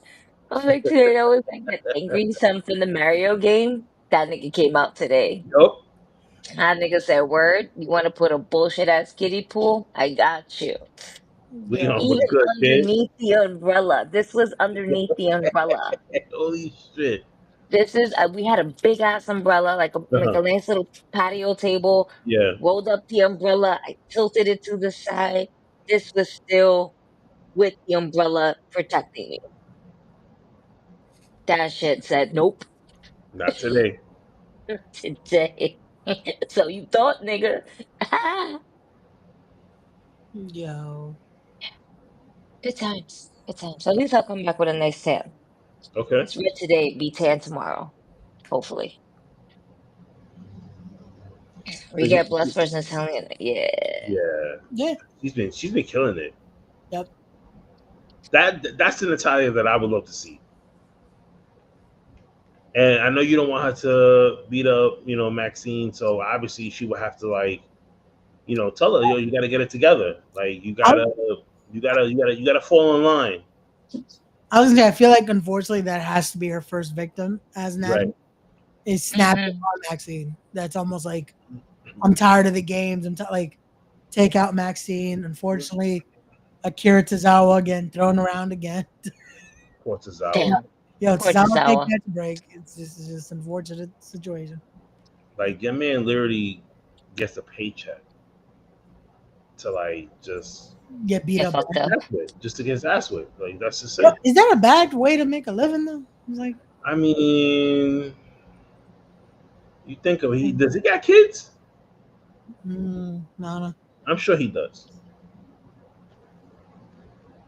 I was like today. I was like that angry son from the Mario game. That nigga came out today. Yup. That nigga said, "Word, you want to put a bullshit ass kiddie pool? I got you." Yo. What's Even good, kid? underneath the umbrella. This was underneath the umbrella. Holy shit. This is we had a big ass umbrella, like Uh-huh. a nice little patio table. Yeah. Rolled up the umbrella. I tilted it to the side. This was still with the umbrella protecting me. That shit said nope Not today. today. So you thought, nigga? Yo. Good times. Good times. At least I'll come back with a nice tan. Okay. It's red today, be tan tomorrow. Hopefully. We get blessed person telling it. Yeah. Yeah. Yeah. She's been killing it. Yep. That's the Natalia that I would love to see. And I know you don't want her to beat up, Maxine. So obviously she would have to tell her, yo, you got to get it together. Like you gotta fall in line. I was gonna say, I feel like unfortunately that has to be her first victim as Natty. Right. Is snapping on Maxine. That's almost like I'm tired of the games. Like take out Maxine. Unfortunately, Akira Tozawa getting thrown around again. Poor Tozawa. Damn. Yo, Poor Tozawa Tozawa. can't catch a break. It's just unfortunate situation. Like your man literally gets a paycheck to just Get beat Get up. fucked up. just to get his ass whipped. Like that's just it. Yo, is that a bad way to make a living though? It's like, I mean, you think of it, does he got kids? no. I'm sure he does.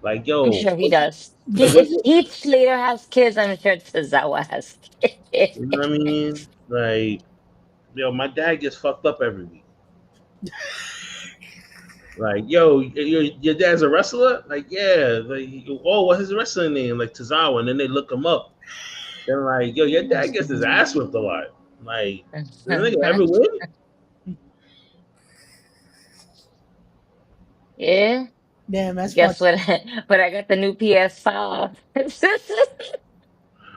Like, yo, I'm sure he does. Like, If Heath Slater has kids, I'm sure Tozawa has kids. you know what I mean? Like, yo, my dad gets fucked up every week. Like, yo, your dad's a wrestler? Like, yeah. Like, oh, what's his wrestling name? Like Tozawa, and then they look him up. They're like, yo, your dad gets his ass whipped a lot. Like, does the nigga ever win? Yeah. Damn, that's Guess what? But I got the new PS5.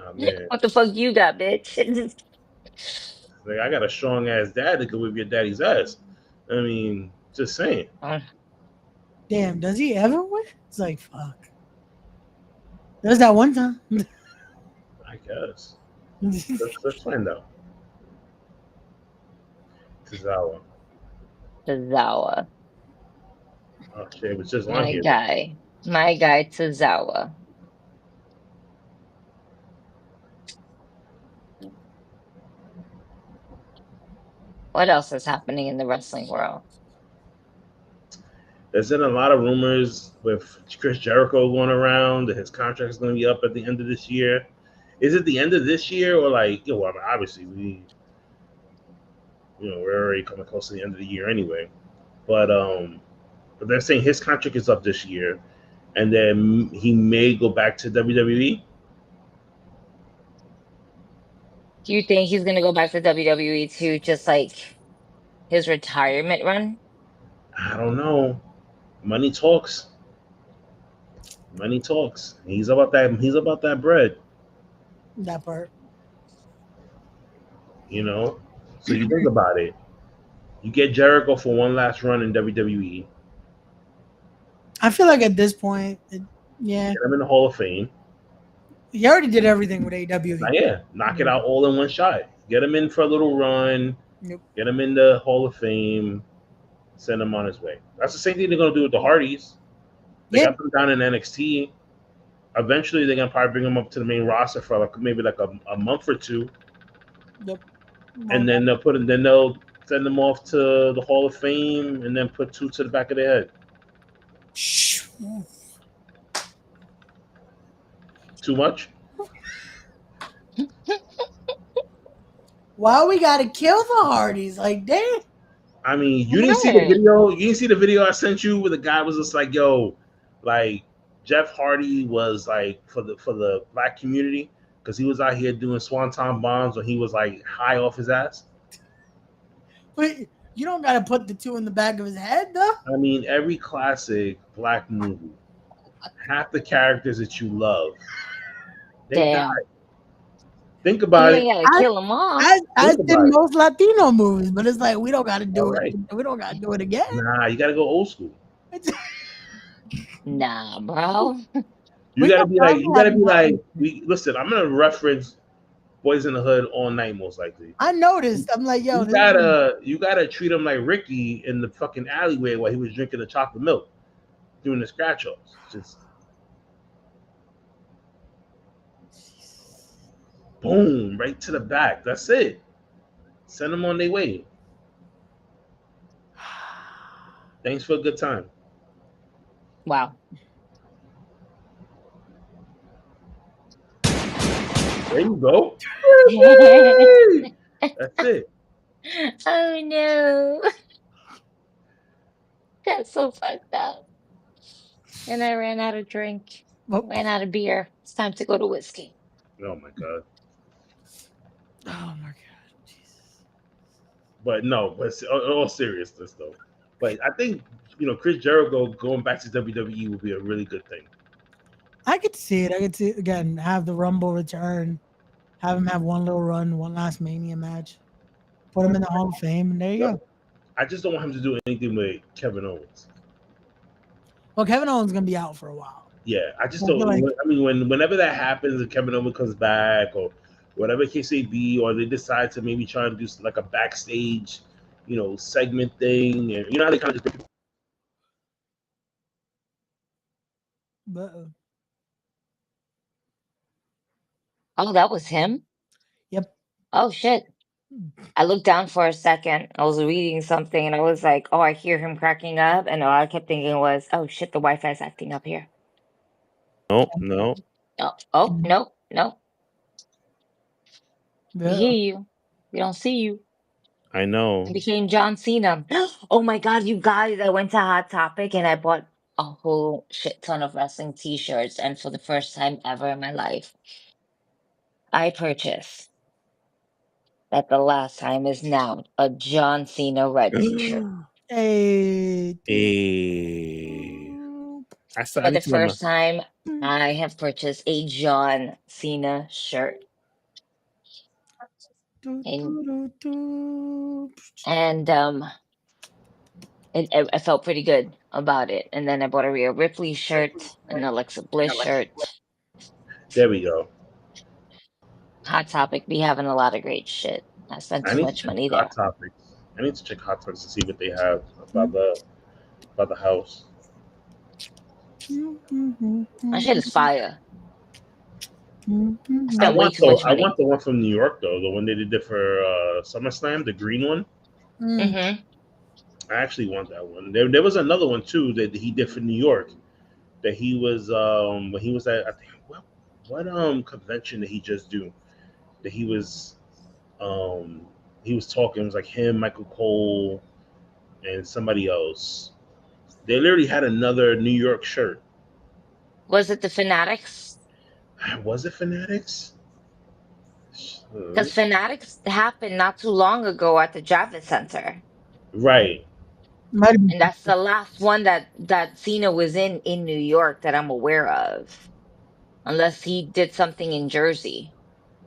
Oh, man. What the fuck you got, bitch? Like, I got a strong ass dad that could whip your daddy's ass. I mean, just saying. Damn, does he ever win? It's like, fuck. There's that one time. I guess. Let's find out. Tozawa. Oh shit, it was just on here. My guy Tozawa. What else is happening in the wrestling world? There's been a lot of rumors with Chris Jericho going around that his contract is going to be up at the end of this year. Is it the end of this year or like, well, obviously we're already coming close to the end of the year anyway. But they're saying his contract is up this year, and then he may go back to WWE. Do you think he's gonna go back to WWE to just like his retirement run? I don't know. Money talks. Money talks. He's about that. He's about that bread. That part. So you think about it. You get Jericho for one last run in WWE. I feel like at this point, yeah. Get him in the Hall of Fame. He already did everything with AEW. Yeah, knock it out all in one shot. Get him in for a little run. Yep. Get him in the Hall of Fame. Send him on his way. That's the same thing they're gonna do with the Hardys. They got them down in NXT. Eventually, they're gonna probably bring them up to the main roster for maybe a month or two. Yep. And then they'll send them off to the Hall of Fame, and then put 2 to the back of their head. Too much? Why we gotta kill the Hardys? Like, damn. I mean, you didn't see the video. You didn't see the video I sent you where the guy was just like, "Yo, like, Jeff Hardy was like for the black community because he was out here doing swanton bombs when he was like high off his ass. But you don't gotta put the two in the back of his head, though. I mean, every classic black movie, half the characters that you love, they Damn. died. Think You about it. ain't gotta kill them all. As Think in about it. most Latino movies, but it's like we don't gotta do All right. it. We don't gotta do it again. Nah, you gotta go old school. Nah, bro. You gotta be like, we listen. I'm gonna reference Boys in the Hood all night, most likely. I noticed. I'm like, yo, You gotta treat him like Ricky in the fucking alleyway while he was drinking the chocolate milk, doing the scratch offs. Just boom, right to the back. That's it. Send them on their way. Thanks for a good time. Wow. There you go. That's it. Oh no. That's so fucked up. And I ran out of drink. Ran out of beer. It's time to go to whiskey. Oh my god. Oh my god, Jesus. But no, but all seriousness though. But I think Chris Jericho going back to WWE would be a really good thing. I could see it. I could see it again. Have the Rumble return. Have him have one little run, one last Mania match. Put him in the Hall of Fame, and there you go. I just don't want him to do anything with Kevin Owens. Well, Kevin Owens is gonna be out for a while. Yeah, I just don't. Whenever that happens, and Kevin Owens comes back, or whatever case may be, or they decide to maybe try and do like a backstage, segment thing, and how they kind of just. Oh, that was him? Yep. Oh shit. I looked down for a second. I was reading something and I was like, oh, I hear him cracking up. And all I kept thinking was, oh shit, the Wi-Fi's acting up here. No. Oh, no. We hear you. We don't see you. I know. I became John Cena. Oh my god, you guys, I went to Hot Topic and I bought a whole shit ton of wrestling t-shirts. And for the first time ever in my life, I purchased that the last time is now a John Cena red t-shirt. Hey. For the first time, I have purchased a John Cena shirt. And I felt pretty good about it. And then I bought a Rhea Ripley shirt, an Alexa Bliss shirt. There we go. Hot Topic be having a lot of great shit. I spent too much money there. I need to check Hot Topics to see what they have about the house. That shit is fire. I want the one from New York though, the one they did for SummerSlam, the green one. Mm-hmm. I actually want that one. There was another one too that he did for New York. That he was when he was at, I think, what convention did he just do? That he was talking. It was like him, Michael Cole, and somebody else. They literally had another New York shirt. Was it the Fanatics? Was it Fanatics? Because Fanatics happened not too long ago at the Javits Center. Right. And that's the last one that Cena was in New York that I'm aware of. Unless he did something in Jersey,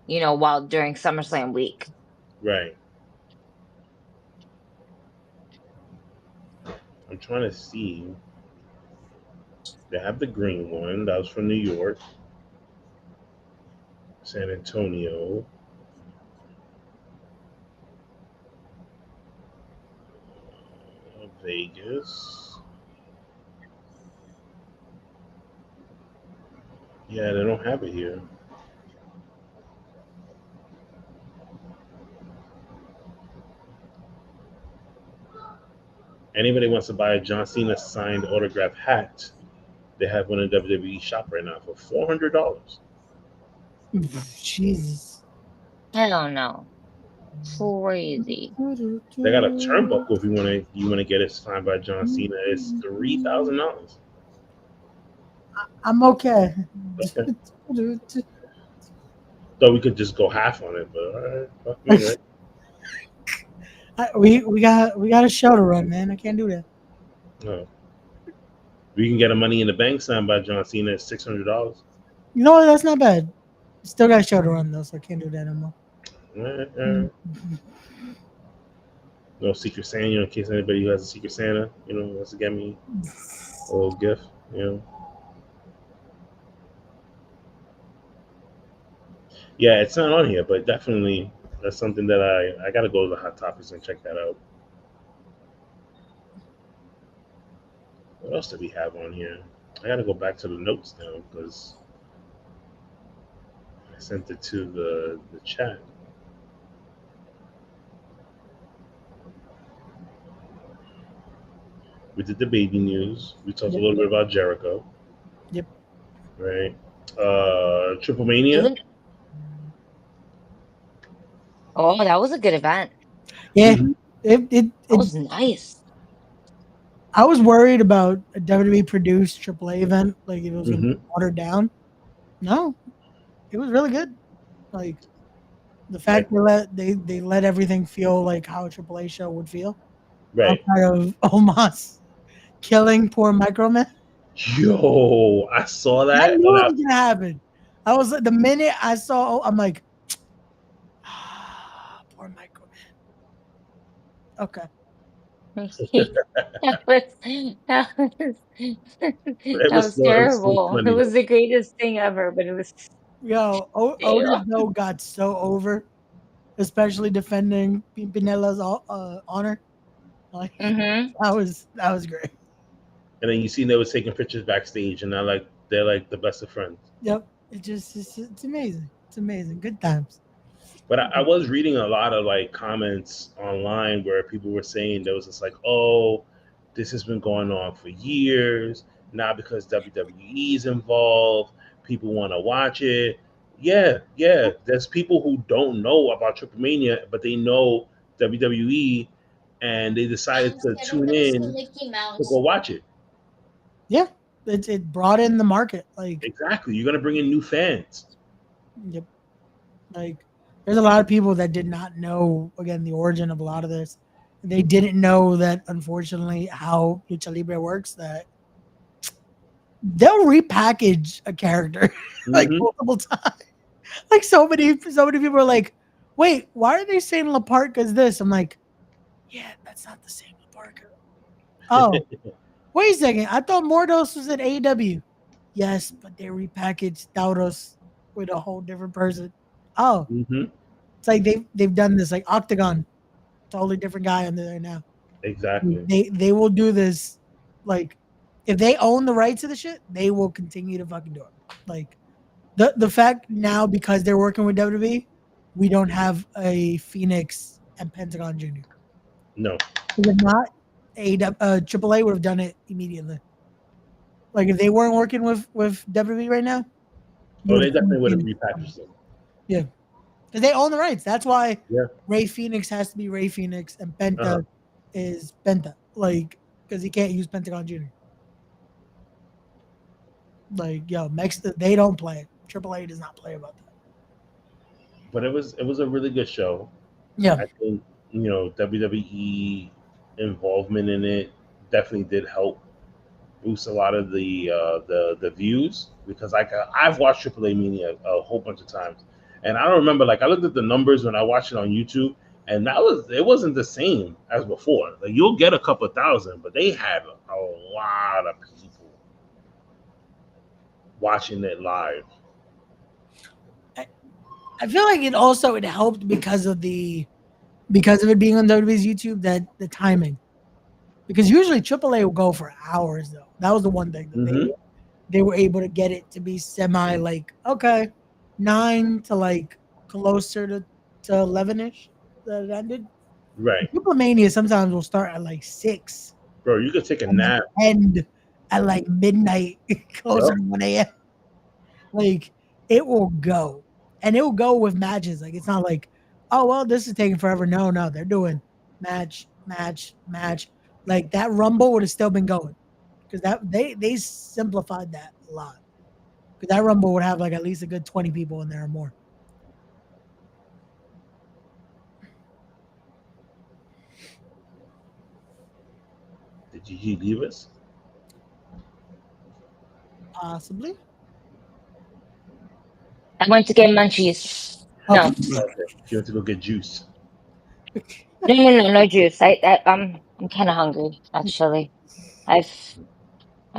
while during SummerSlam week. Right. I'm trying to see. They have the green one. That was from New York. San Antonio. Vegas. Yeah, they don't have it here. Anybody wants to buy a John Cena signed autograph hat, they have one in the WWE shop right now for $400. Jesus. I don't know. Crazy. They got a turnbuckle if you want to get it signed by John Cena. It's $3,000. I'm okay. Okay. Thought we could just go half on it, but all right, fuck me, right? We got a show to run, man. I can't do that. No. We can get a Money in the Bank signed by John Cena at $600. You know what? That's not bad. Still got a show to run though, so I can't do that anymore. All right, all right. No Secret Santa, in case anybody who has a Secret Santa, wants to get me a little gift. Yeah, it's not on here, but definitely that's something that I gotta go to the Hot Topics and check that out. What else do we have on here? I gotta go back to the notes now because I sent it to the chat. We did the baby news. We talked a little bit about Jericho. Yep. Right. Triple Mania. Isn't- Oh, that was a good event. Yeah. Mhm. That was nice. I was worried about a WWE produced AAA event, like if it was gonna be watered down. No, it was really good. Like the fact they let everything feel like how a AAA show would feel. Right. Outside of Omos killing poor Microman. Yo, I saw I that. knew it was gonna happen. I was like, the minute I saw, I'm like, poor Microman. Okay. that was that was, It that was was so terrible. It funny was though. the greatest thing ever, but it was Yo, Otis though got so over, especially defending Pinella's honor. Like Mm-hmm. that was great. And then you see they was taking pictures backstage, and they're like the best of friends. Yep, it's amazing. It's amazing. Good times. But I was reading a lot of like comments online where people were saying there was just like, oh, this has been going on for years. Now because WWE is involved, people want to watch it. Yeah, yeah. There's people who don't know about Triple Mania, but they know WWE, and they decided to tune in to go watch it. Yeah, it brought in the market. Like Exactly. You're gonna bring in new fans. yep, like there's a lot of people that did not know again the origin of a lot of this. They didn't know that unfortunately how lucha libre works. That they'll repackage a character like multiple times. Like so many people are like, wait, why are they saying Laparca is this? I'm like, yeah, that's not the same Laparca. Oh, wait a second. I thought Mordos was at AEW. Yes, but they repackaged Tauros with a whole different person. Oh, it's like they've done this like Octagon, totally different guy under there now. Exactly. They will do this like if they own the rights to the shit, they will continue to fucking do it. Like the fact now because they're working with WWE, we don't have a Phoenix and Pentagon Jr. No. If not, AAA would have done it immediately. Like if they weren't working with WWE right now, Oh, they definitely would have repackaged them. Yeah, because they own the rights. That's why Yeah. Ray Phoenix has to be Ray Phoenix and Penta is Penta. Like because he can't use Pentagon Jr. Like yo, they don't play. AAA does not play about that. But it was a really good show. Yeah. I think WWE involvement in it definitely did help boost a lot of the views because I've watched AAA Mania a whole bunch of times, and I don't remember like I looked at the numbers when I watched it on YouTube, and it wasn't the same as before. Like you'll get a couple thousand, but they had a lot of people watching it live. I feel like it helped because of it being on WWE's YouTube that the timing. Because usually AAA will go for hours though. That was the one thing that they were able to get it to be semi like okay, 9 to like closer to 11ish that it ended. Right. Triple Mania sometimes will start at like 6. Bro, you could take a nap. End at like midnight, closer to 1 a.m. Like it will go. And it will go with matches. Like it's not like, oh well, this is taking forever. No, they're doing match. Like that Rumble would have still been going because that they simplified that a lot. Because that Rumble would have like at least a good 20 people in there or more. Did Gigi leave us? Possibly. I went to get munchies. No, Okay. She went to go get juice. no juice. I'm kind of hungry actually. I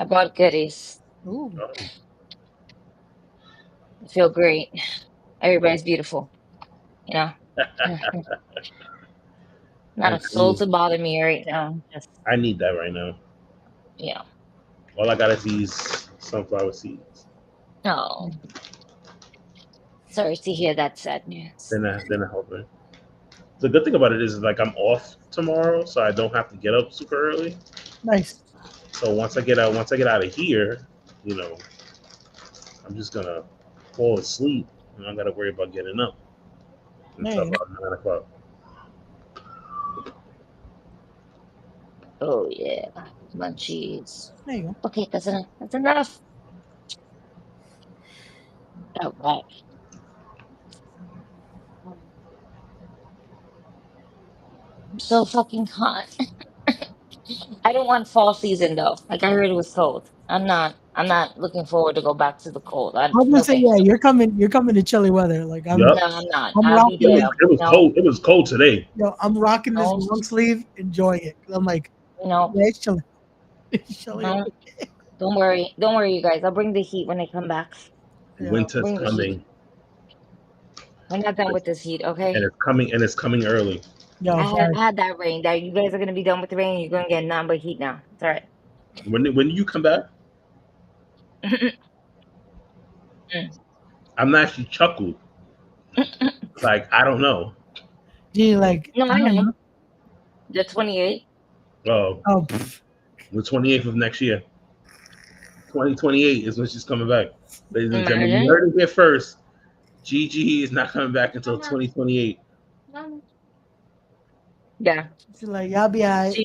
bought goodies. Ooh. Oh, I feel great. Everybody's beautiful. You know, not I, a soul to bother me right now. Just I need that right now. yeah. All I got is these sunflower seeds. Oh, sorry to hear that sad news. Then I help her. The good thing about it is like I'm off tomorrow, so I don't have to get up super early. Nice. So once I get out of here, you know, I'm just gonna fall asleep and I gotta worry about getting up until There you go. about 9 o'clock. Oh yeah, munchies. There you go. Okay, that's enough. That's enough. All right. I'm so fucking hot. I don't want fall season though. Like I heard it was cold. I'm not. I'm not looking forward to go back to the cold. I was gonna No say, thank yeah, you. you're coming to chilly weather. Like Yup. No, I'm not. I'm I'll be rocking this. there. No, It was cold today. Yo, I'm rocking this no, long sleeve, enjoying it. 'Cause I'm like, no, yeah, it's chilly. It's chilly. no. Don't worry. Don't worry, you guys. I'll bring the heat when I come back. Yeah. Winter's Bring the heat. coming, We're not done with this heat, okay? and it's coming early. Yo, I sorry. had that rain. That you guys are gonna be done with the rain. You're gonna get none but heat now. It's all right. When do you come back? I'm actually chuckled. Like I don't know. Gee, like, No, I don't know. The 28th. Oh, Oh, pff, the 28th of next year. 2028 is when she's coming back. Ladies and gentlemen, you Imagine. heard it here first. Gigi is not coming back until 2028. Yeah. she's like, y'all be alright.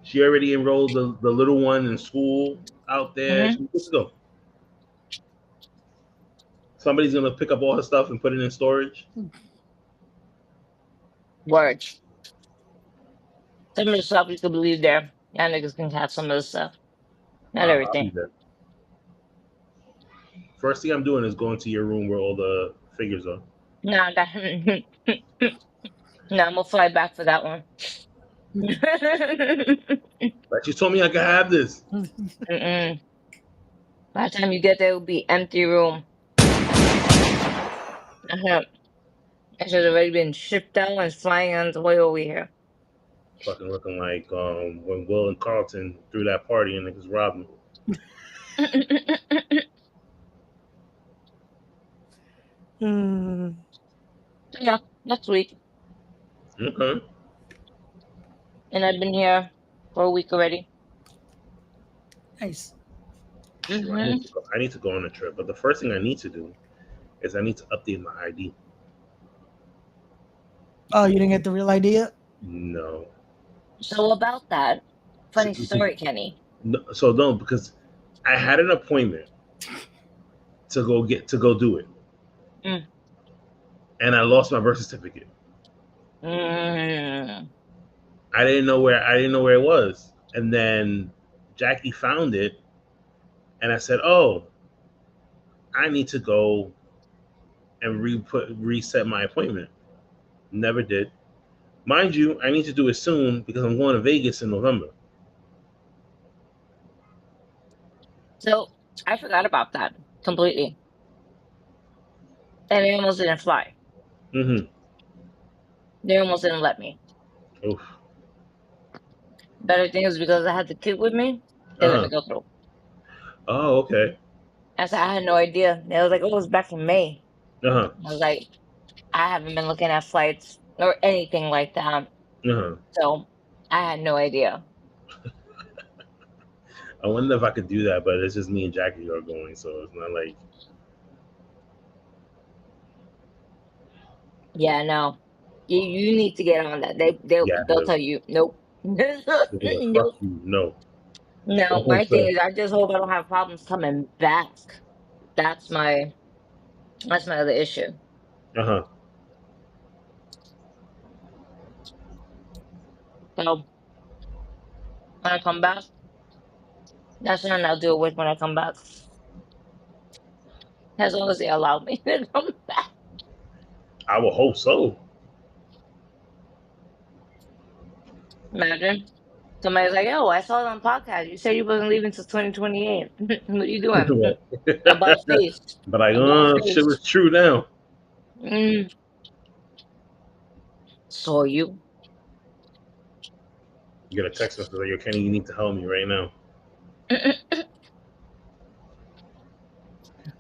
She already enrolled the little one in school out there. Mhm. She's good to go. Somebody's gonna pick up all her stuff and put it in storage. Word. Some of the stuff you could believe there. Yeah, niggas can have some of the stuff. Not I'll be everything. there. First thing I'm doing is going to your room where all the figures are. No, that, no, I'm gonna fly back for that one. Like you told me I could have this. Mm-mm. By the time you get there, it'll be empty room. Uh-huh. It should have already been shipped out and flying on the way over here. Fucking looking like when Will and Carlton threw that party and niggas robbed me. Mm, Yeah, next week. Okay. And I've been here for a week already. nice. Well, I need to go on a trip, but the first thing I need to do is I need to update my ID. Oh, you didn't get the real idea? No. So about that, funny story, Kenny. No, because I had an appointment to go do it, Mm. and I lost my birth certificate. Mm. I didn't know where it was, and then Jackie found it, and I said, "Oh, I need to go and reset my appointment." Never did. Mind you, I need to do it soon because I'm going to Vegas in November. So I forgot about that completely. And they almost didn't fly. Mm-hmm. They almost didn't let me. Oof. Better thing is because I had the kid with me, they let Uh-huh. me go through. Oh, okay. I said I had no idea. They was like, "Oh, it was back in May." Uh-huh. I was like, "I haven't been looking at flights or anything like that." Uh-huh. So I had no idea. I wonder if I could do that, but it's just me and Jackie are going, so it's not like Yeah, no. You need to get on that. They'll yeah, they'll tell you nope. fuck Nope. you. No. No, That's what I'm my thing saying. is, I just hope I don't have problems coming back. That's my other issue. Uh-huh. So when I come back, that's when I'll deal with when I come back. As long as they allow me to come back. I will hope so. Imagine. Somebody's like, "Oh, I saw it on podcast. You said you wasn't leaving till 2028. What are you doing? About face. But like, About shit face. was true now. Mm, saw you. You get a text message like, "Yo, Kenny, you need to help me right now."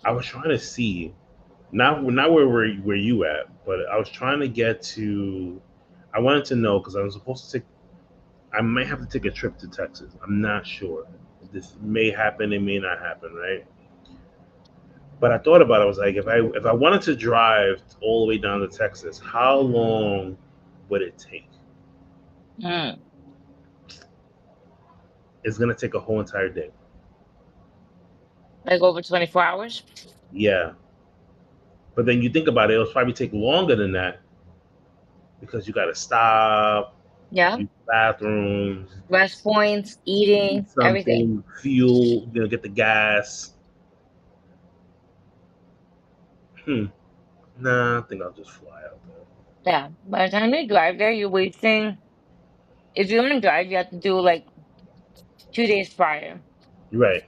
I was trying to see, not where you at, but I was trying to get to. I wanted to know because I was supposed to take. I might have to take a trip to Texas. I'm not sure. This may happen. It may not happen. Right. But I thought about it. I was like, if I wanted to drive all the way down to Texas, how long would it take? Mm, It's gonna take a whole entire day. like over 24 hours. Yeah. But then you think about it, it'll probably take longer than that because you gotta stop, Yeah. use the bathroom, Rest points, eat eating, everything. something, fuel, get the gas. Hmm. Nah, I think I'll just fly out there. Yeah. By the time you drive there, you're wasting. If you want to drive, you have to do like 2 days prior. Right.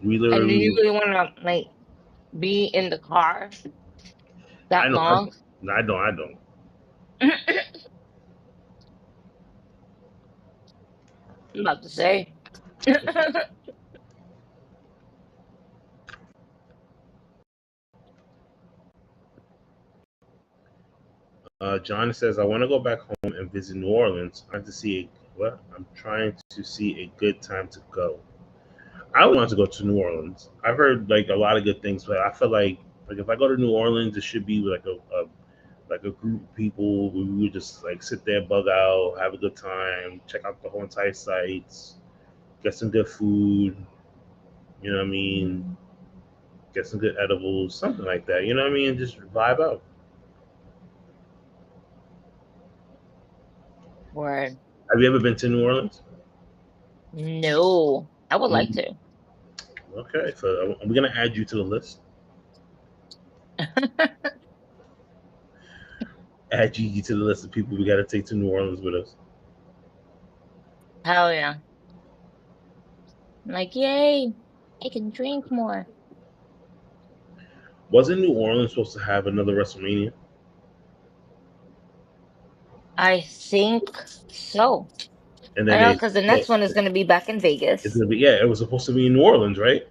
We And do you literally. really want to like be in the car I that know. long? I don't. I don't. I'm about to say. John says, I want to go back home and visit New Orleans. I'm to see what? I'm trying to see a good time to go. I want to go to New Orleans. I've heard like a lot of good things, but I feel like if I go to New Orleans, it should be like a group of people. We would just like sit there, bug out, have a good time, check out the whole entire sites, get some good food. You know what I mean? Get some good edibles, something like that. You know what I mean? Just vibe out. Word. Have you ever been to New Orleans? No, I would like Mm, to. okay, so I'm gonna add you to the list. Add Gigi to the list of people we got to take to New Orleans with us. Hell yeah. I'm like, yay, I can drink more. Wasn't New Orleans supposed to have another WrestleMania? I think so. And I then know they because the well, next one is going to be back in it's Vegas. gonna be yeah, it was supposed to be in New Orleans, right?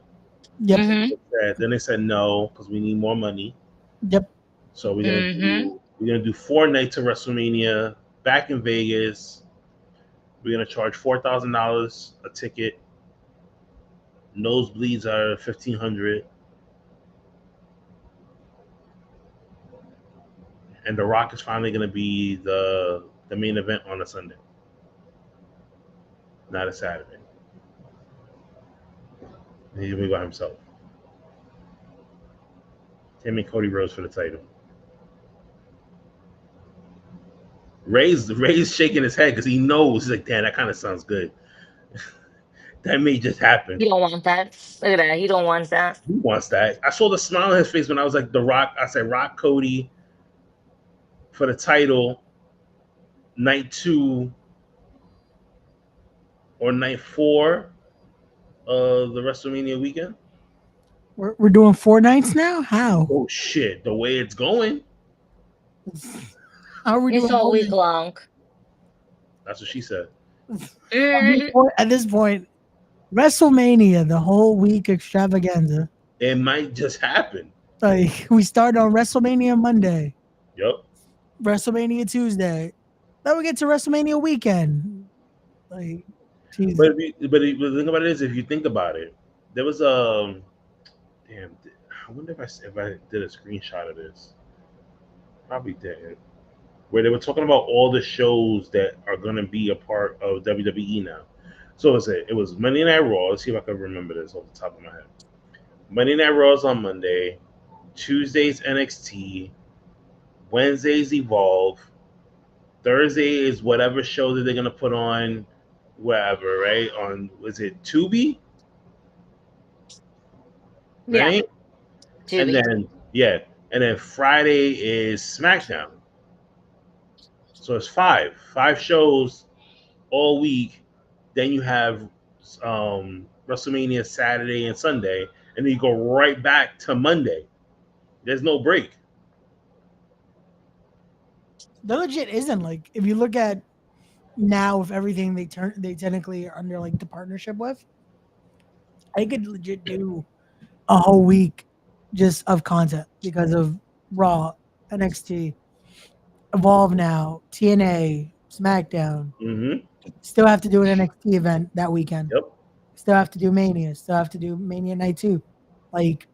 Yep. Mm-hmm. Then they said no because we need more money. Yep. So Mm-hmm. we're gonna do 4 nights of WrestleMania back in Vegas. We're gonna charge $4,000 a ticket. Nosebleeds are 1,500, and The Rock is finally gonna be the main event on a Sunday, not a Saturday. He's gonna be by himself. Him and Cody Rhodes for the title. Ray's shaking his head because he knows. He's like, damn, that kind of sounds good. That may just happen. You don't want that. Look at that. He don't want that. Who wants that? I saw the smile on his face when I was like, The Rock. I said, Rock Cody for the title, night 2 or night 4 of the WrestleMania weekend. We're doing 4 nights now. How? Oh shit! The way it's going, How are we It's doing all more week long. that's what she said. Mm-hmm. at this point? WrestleMania, the whole week extravaganza. It might just happen. Like we start on WrestleMania Monday, Yep. WrestleMania Tuesday, then we get to WrestleMania weekend. Like, Jesus. But the thing about it is, if you think about it, there was damn. I wonder if I did a screenshot of this. Probably didn't. where they were talking about all the shows that are going to be a part of WWE now. So it was Monday Night Raw. Let's see if I can remember this off the top of my head. Monday Night Raw is on Monday. Tuesday's NXT. Wednesday's Evolve. Thursday is whatever show that they're gonna put on wherever, right? On was it Tubi? Yeah, Right? And Tubi. then yeah, and then Friday is SmackDown. So it's five shows all week. Then you have WrestleMania Saturday and Sunday, and then you go right back to Monday. There's no break. There legit isn't, like, if you look at now with everything they technically are under like the partnership with, I could legit do a whole week just of content because of Raw, NXT, Evolve now, TNA, SmackDown. Mm-hmm. Still have to do an NXT event that weekend. Yep. Still have to do Mania. Still have to do Mania Night 2. Like,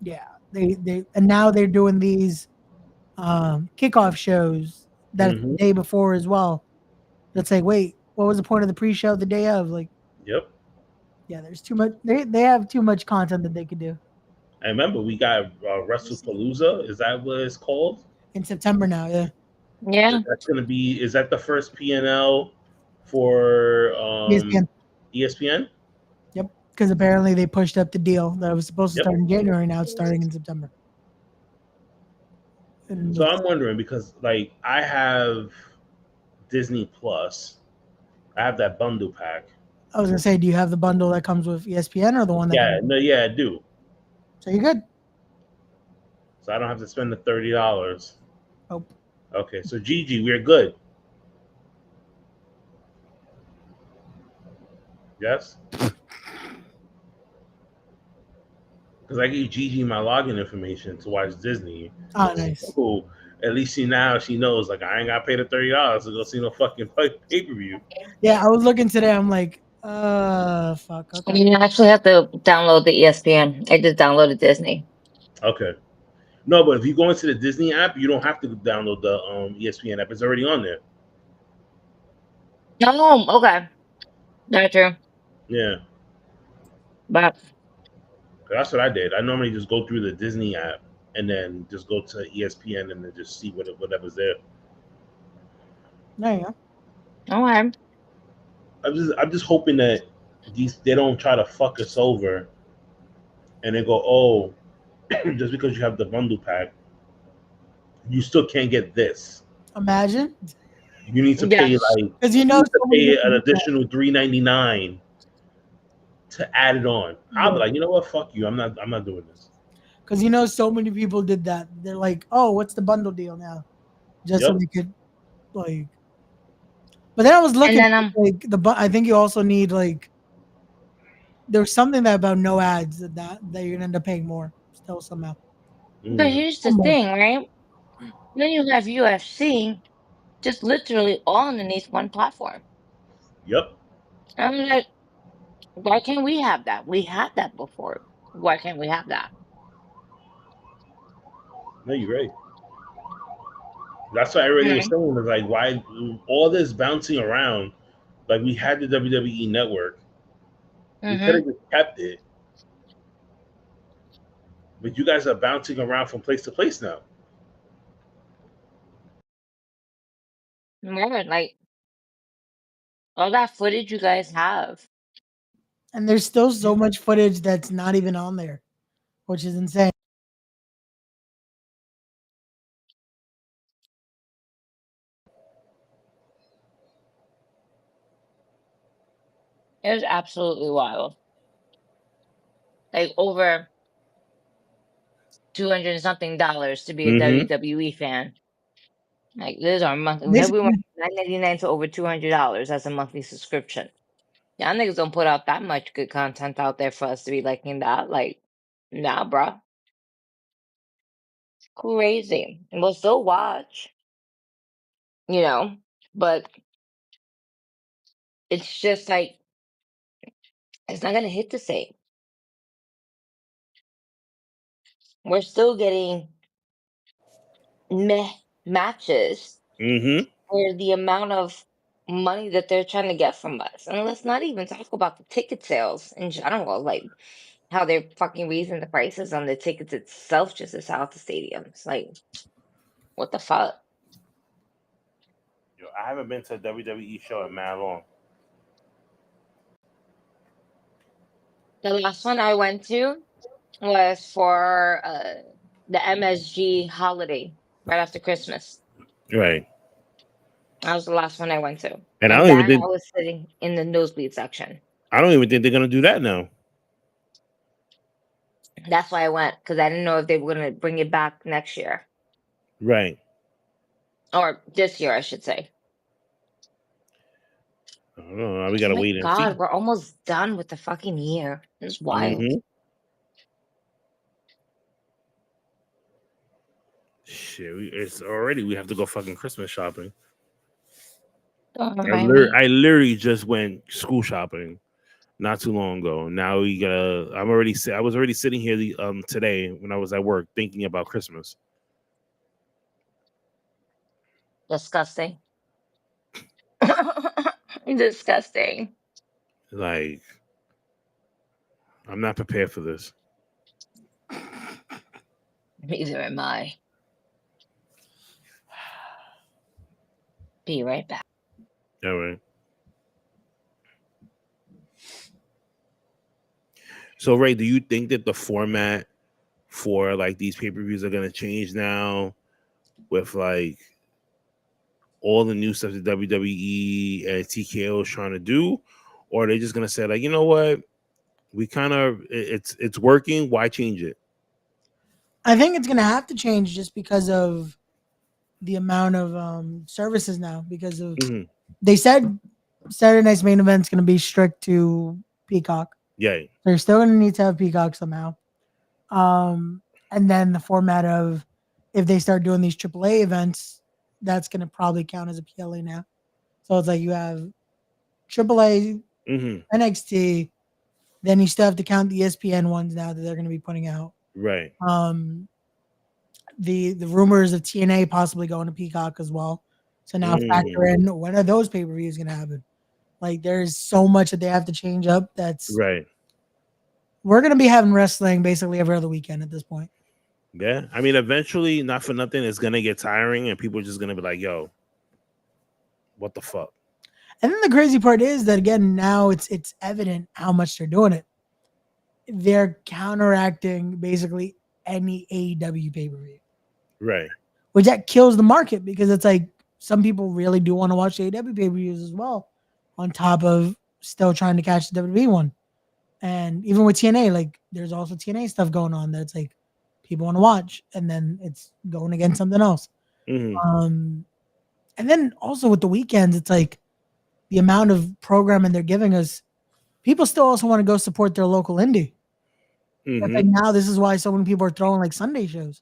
yeah, they and now they're doing these kickoff shows that the Mm-hmm. day before as well. That's like, wait, what was the point of the pre-show the day of? Like, Yep. yeah, there's too much. They have too much content that they could do And remember, we got WrestlePalooza. Is that what it's called? in September now. Yeah, Yeah. That's going to be. Is that the first PNL for ESPN. ESPN? Yep, because apparently they pushed up the deal that was supposed to Yep. start in January. Now it's starting in September. And So I'm wondering because like I have Disney Plus, I have that bundle pack. I was gonna say, do you have the bundle that comes with ESPN or the one that? Yeah, Comes no, yeah, I do. So you're good. So I don't have to spend the $30. Nope. Okay, so Gigi, we're good. Yes. Because I gave Gigi my login information to watch Disney. Oh, nice. Cool. At least she knows like I ain't got to pay the $30 to go see no fucking pay per view. Yeah, I was looking today. I'm like, fuck. Okay. You actually have to download the ESPN. I just downloaded Disney. Okay. No, but if you go into the Disney app, you don't have to download the ESPN app. It's already on there. Oh, okay. Not true. Yeah. But That's what I did. I normally just go through the Disney app and then just go to ESPN and then just see whatever's there. There you go. all right. I'm just hoping that they don't try to fuck us over and they go, oh, just because you have the bundle pack, you still can't get this. Imagine. You need to pay like because you know pay an additional $3.99 to add it on. I'll be like, you know what? Fuck you. I'm not doing this. Because you know so many people did that. They're like, oh, what's the bundle deal now? Just so they could like. But then I was looking And then, like I think you also need like there's something about no ads that you're gonna end up paying more still somehow. but here's the thing, right? Then you have UFC just literally all underneath one platform. Yep. I'm like, why can't we have that? We had that before. Why can't we have that? No, you're right. That's what everybody was Mhm. saying. Was like, why all this bouncing around? Like we had the WWE network. We could have Mhm. just kept it. But you guys are bouncing around from place to place now. More like all that footage you guys have. And there's still so much footage that's not even on there, which is insane. It was absolutely wild. Like over $200 something to be a Mm-hmm. WWE fan. Like this is our monthly. This We went $9.99 to over $200 as a monthly subscription. Y'all niggas don't put out that much good content out there for us to be liking that. Like, nah, bro. Crazy. And we'll still watch, you know, but it's just like it's not gonna hit the same. We're still getting meh matches Mm-hmm. for the amount of money that they're trying to get from us. And let's not even talk about the ticket sales in general, like how they're fucking raising the prices on the tickets itself just to sell out the stadiums. Like, what the fuck? Yo, I haven't been to a WWE show in mad long. The last one I went to was for the MSG holiday right after Christmas. Right. That was the last one I went to. And And then I was sitting in the nosebleed section. I don't even think they're gonna do that now. That's why I went, because I didn't know if they were going to bring it back next year. Right. Or this year, I should say. I don't know. We Oh gotta my wait and see. God, we're almost done with the fucking year. It's wild. Mm-hmm. Shit, it's already. We have to go fucking Christmas shopping. Don't remind me. I literally just went school shopping not too long ago. Now we gotta. I was already sitting here today when I was at work thinking about Christmas. Disgusting. Disgusting. Like, I'm not prepared for this. Neither am I. Be right back. All right. So, Ray, do you think that the format for like these pay-per-views are gonna change now with like all the new stuff that WWE and TKO is trying to do, or are they just gonna say like, you know what, we kind of it's working, why change it? I think it's gonna have to change just because of the amount of services now. Because of they said Saturday Night's Main Event's gonna be strict to Peacock. Yeah. They're still gonna need to have Peacock somehow. And then the format of if they start doing these AAA events, that's gonna probably count as a PLA now. So it's like you have AAA, NXT, then you still have to count the ESPN ones now that they're gonna be putting out. Right. The rumors of TNA possibly going to Peacock as well. So now factor in when are those pay-per-views gonna happen? Like there's so much that they have to change up. That's right. We're gonna be having wrestling basically every other weekend at this point. Yeah, I mean, eventually, not for nothing, it's gonna get tiring, and people are just gonna be like, "Yo, what the fuck?" And then the crazy part is that again, now it's evident how much they're doing it. They're counteracting basically any AEW pay-per-view, right? Which that kills the market because it's like some people really do want to watch AEW pay-per-views as well, on top of still trying to catch the WWE one. And even with TNA, like there's also TNA stuff going on that's like people want to watch, and then it's going against something else. And then also with the weekends, it's like the amount of programming they're giving us. People still also want to go support their local indie. Like now, this is why so many people are throwing like Sunday shows,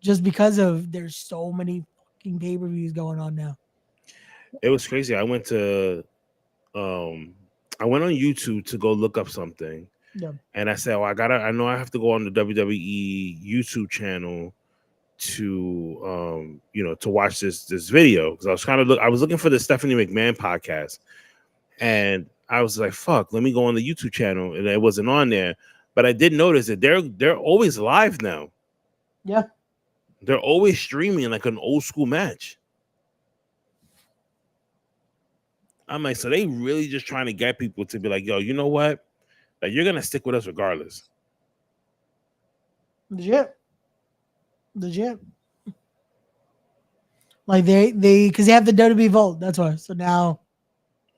just because of there's so many fucking pay-per-views going on now. It was crazy. I went on YouTube to go look up something. Yeah. And I said, well, I know I have to go on the WWE YouTube channel to to watch this video, because I was looking for the Stephanie McMahon podcast, and I was like, fuck, let me go on the YouTube channel, and it wasn't on there. But I did notice that they're always live now. Yeah. They're always streaming like an old school match. I'm like, so they really just trying to get people to be like, yo, you know what? Like, you're gonna stick with us regardless. Legit. Like they because they have the WWE Vault. That's why. So now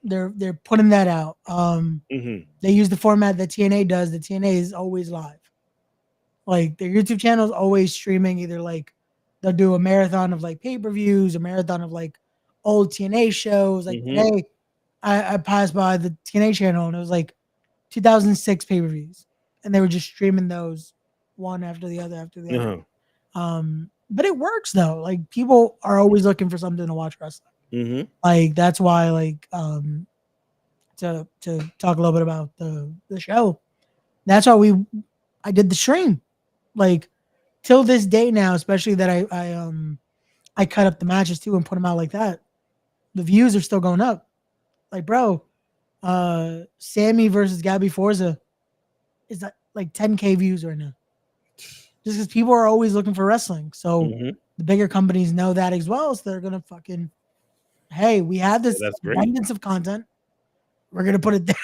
they're putting that out. They use the format that TNA does. The TNA is always live. Like their YouTube channel is always streaming. Either like they'll do a marathon of like pay-per-views, a marathon of like old TNA shows. Like today, I passed by the TNA channel and it was like 2006 pay-per-views, and they were just streaming those one after the other. But it works though. Like people are always looking for something to watch wrestling. Like that's why, like, to talk a little bit about the show. That's why I did the stream. Like till this day now, especially that I cut up the matches too and put them out like that. The views are still going up. Like, bro, Sammy versus Gabby Forza is like 10K views right now. Just because people are always looking for wrestling. So Mhm. the bigger companies know that as well. So they're gonna fucking, hey, we have this that's great. abundance of content. We're gonna put it there.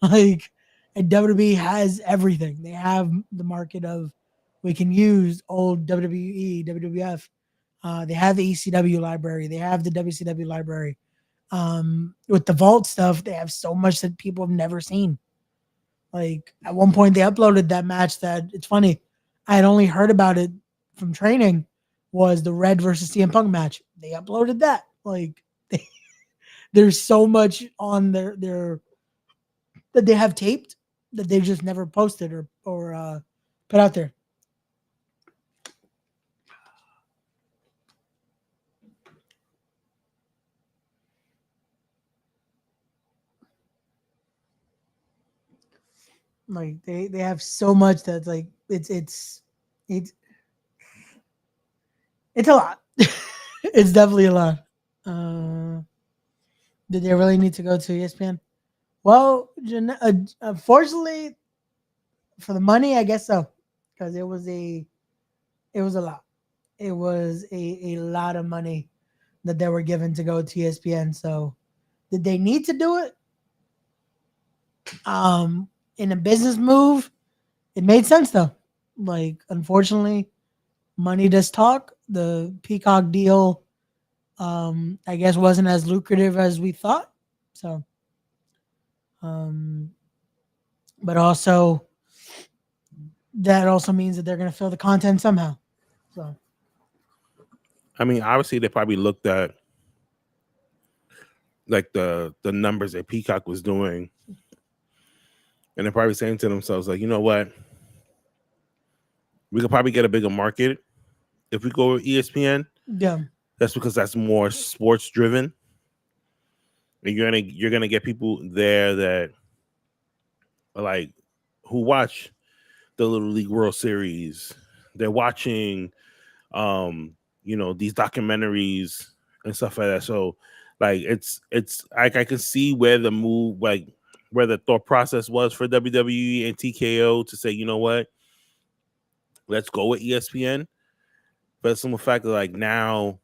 Like, and WWE has everything. They have the market of, we can use old WWE, WWF. They have the ECW library. They have the WCW library. With the vault stuff, they have so much that people have never seen. Like, at one point, they uploaded that match that, it's funny, I had only heard about it from training, was the Red versus CM Punk match. They uploaded that. Like, there's so much on their that they have taped that they've just never posted or put out there. Like, they have so much that's like, it's a lot. It's definitely a lot. Did they really need to go to ESPN? Well, unfortunately, for the money, I guess so, because it was a lot. It was a lot of money that they were given to go to ESPN. So, did they need to do it? In a business move, it made sense though. Like, unfortunately, money does talk. The Peacock deal, I guess, wasn't as lucrative as we thought. So, um, but also that also means that they're going to fill the content somehow. So, I mean, obviously, they probably looked at like the numbers that Peacock was doing, and they're probably saying to themselves, like, you know what, we could probably get a bigger market if we go with ESPN. yeah, That's because that's more sports driven, and you're gonna get people there that are like, who watch the Little League World Series. They're watching, these documentaries and stuff like that. So, like, it's like I can see where the move, like where the thought process was for WWE and TKO to say, you know what, let's go with ESPN. But some of the fact that, like, now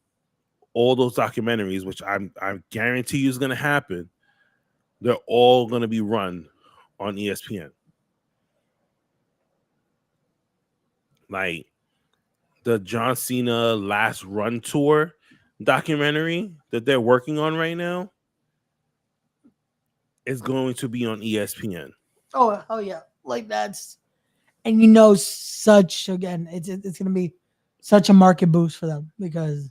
all those documentaries, which I guarantee you is going to happen, they're all going to be run on ESPN. Like the John Cena Last Run Tour documentary that they're working on right now is going to be on ESPN. oh yeah, like that's, and such, again, it's going to be such a market boost for them because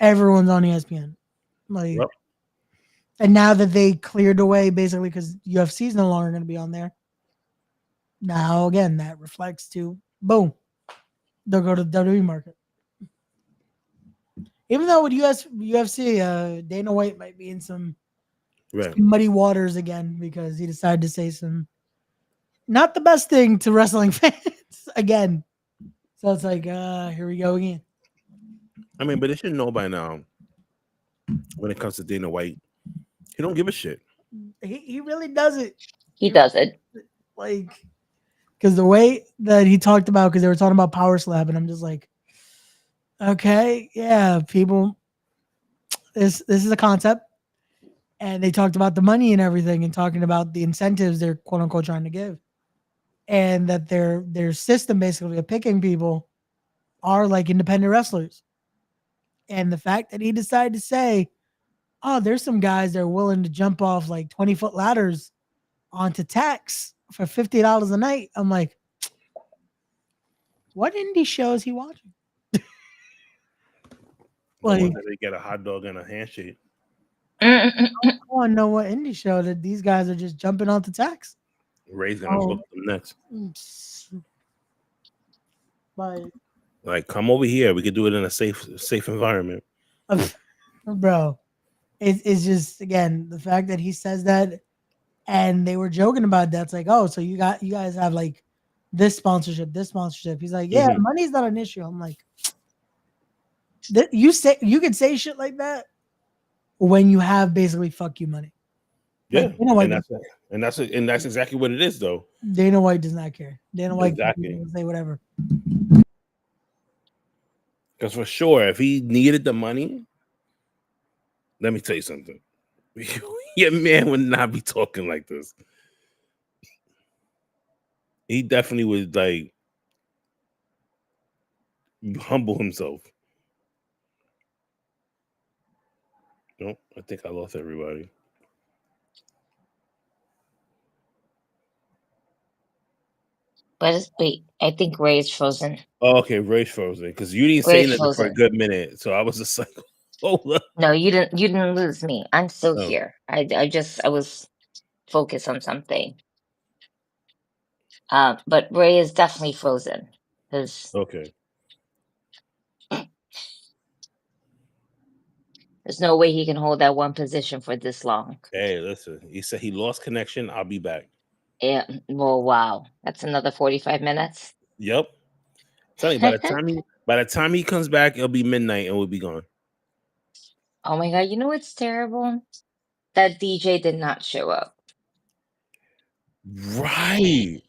everyone's on ESPN. Like, Yep. and now that they cleared away, basically, because UFC is no longer going to be on there. Now, again, that reflects to, boom, they'll go to the WWE market. Even though with UFC, Dana White might be in some Right. muddy waters again because he decided to say some not the best thing to wrestling fans again. So it's like, here we go again. I mean, but they should know by now when it comes to Dana White, he don't give a shit. He really does it. He does it. Like, because the way that he talked about, because they were talking about Power Slab, and I'm just like, okay, yeah, people, this is a concept. And they talked about the money and everything and talking about the incentives they're quote unquote trying to give. And that their system basically of picking people are like independent wrestlers. And the fact that he decided to say, oh, there's some guys that are willing to jump off like 20-foot ladders onto tax for $50 a night. I'm like, what indie show is he watching? Like, they get a hot dog and a handshake. I want to know what indie show that these guys are just jumping onto tax. Ray's gonna book them next. But, like, come over here. We could do it in a safe environment. Bro, it's just, again, the fact that he says that, and they were joking about that. It's like, oh, so you guys have like this sponsorship. He's like, yeah, money's not an issue. I'm like, that you can say shit like that when you have basically fuck you money. Yeah, Like Dana White, and that's exactly what it is, though. Dana White does not care. Dana White Exactly. can say whatever. Because for sure, if he needed the money, let me tell you something. Your man would not be talking like this. He definitely would like humble himself. Nope, I think I lost everybody. But wait, I think Ray is frozen. Oh, okay, Ray's frozen because you didn't say Ray's nothing for a frozen. good minute, so I was just like, hold up. No, you didn't. You didn't lose me. I'm still Oh, here. I was focused on something. But Ray is definitely frozen because okay. there's no way he can hold that one position for this long. Hey, listen. He said he lost connection. I'll be back. Yeah. Well, wow. That's another 45 minutes. Yep. Tell you, by the time he comes back, it'll be midnight and we'll be gone. Oh my god! You know what's terrible? That DJ did not show up. Right.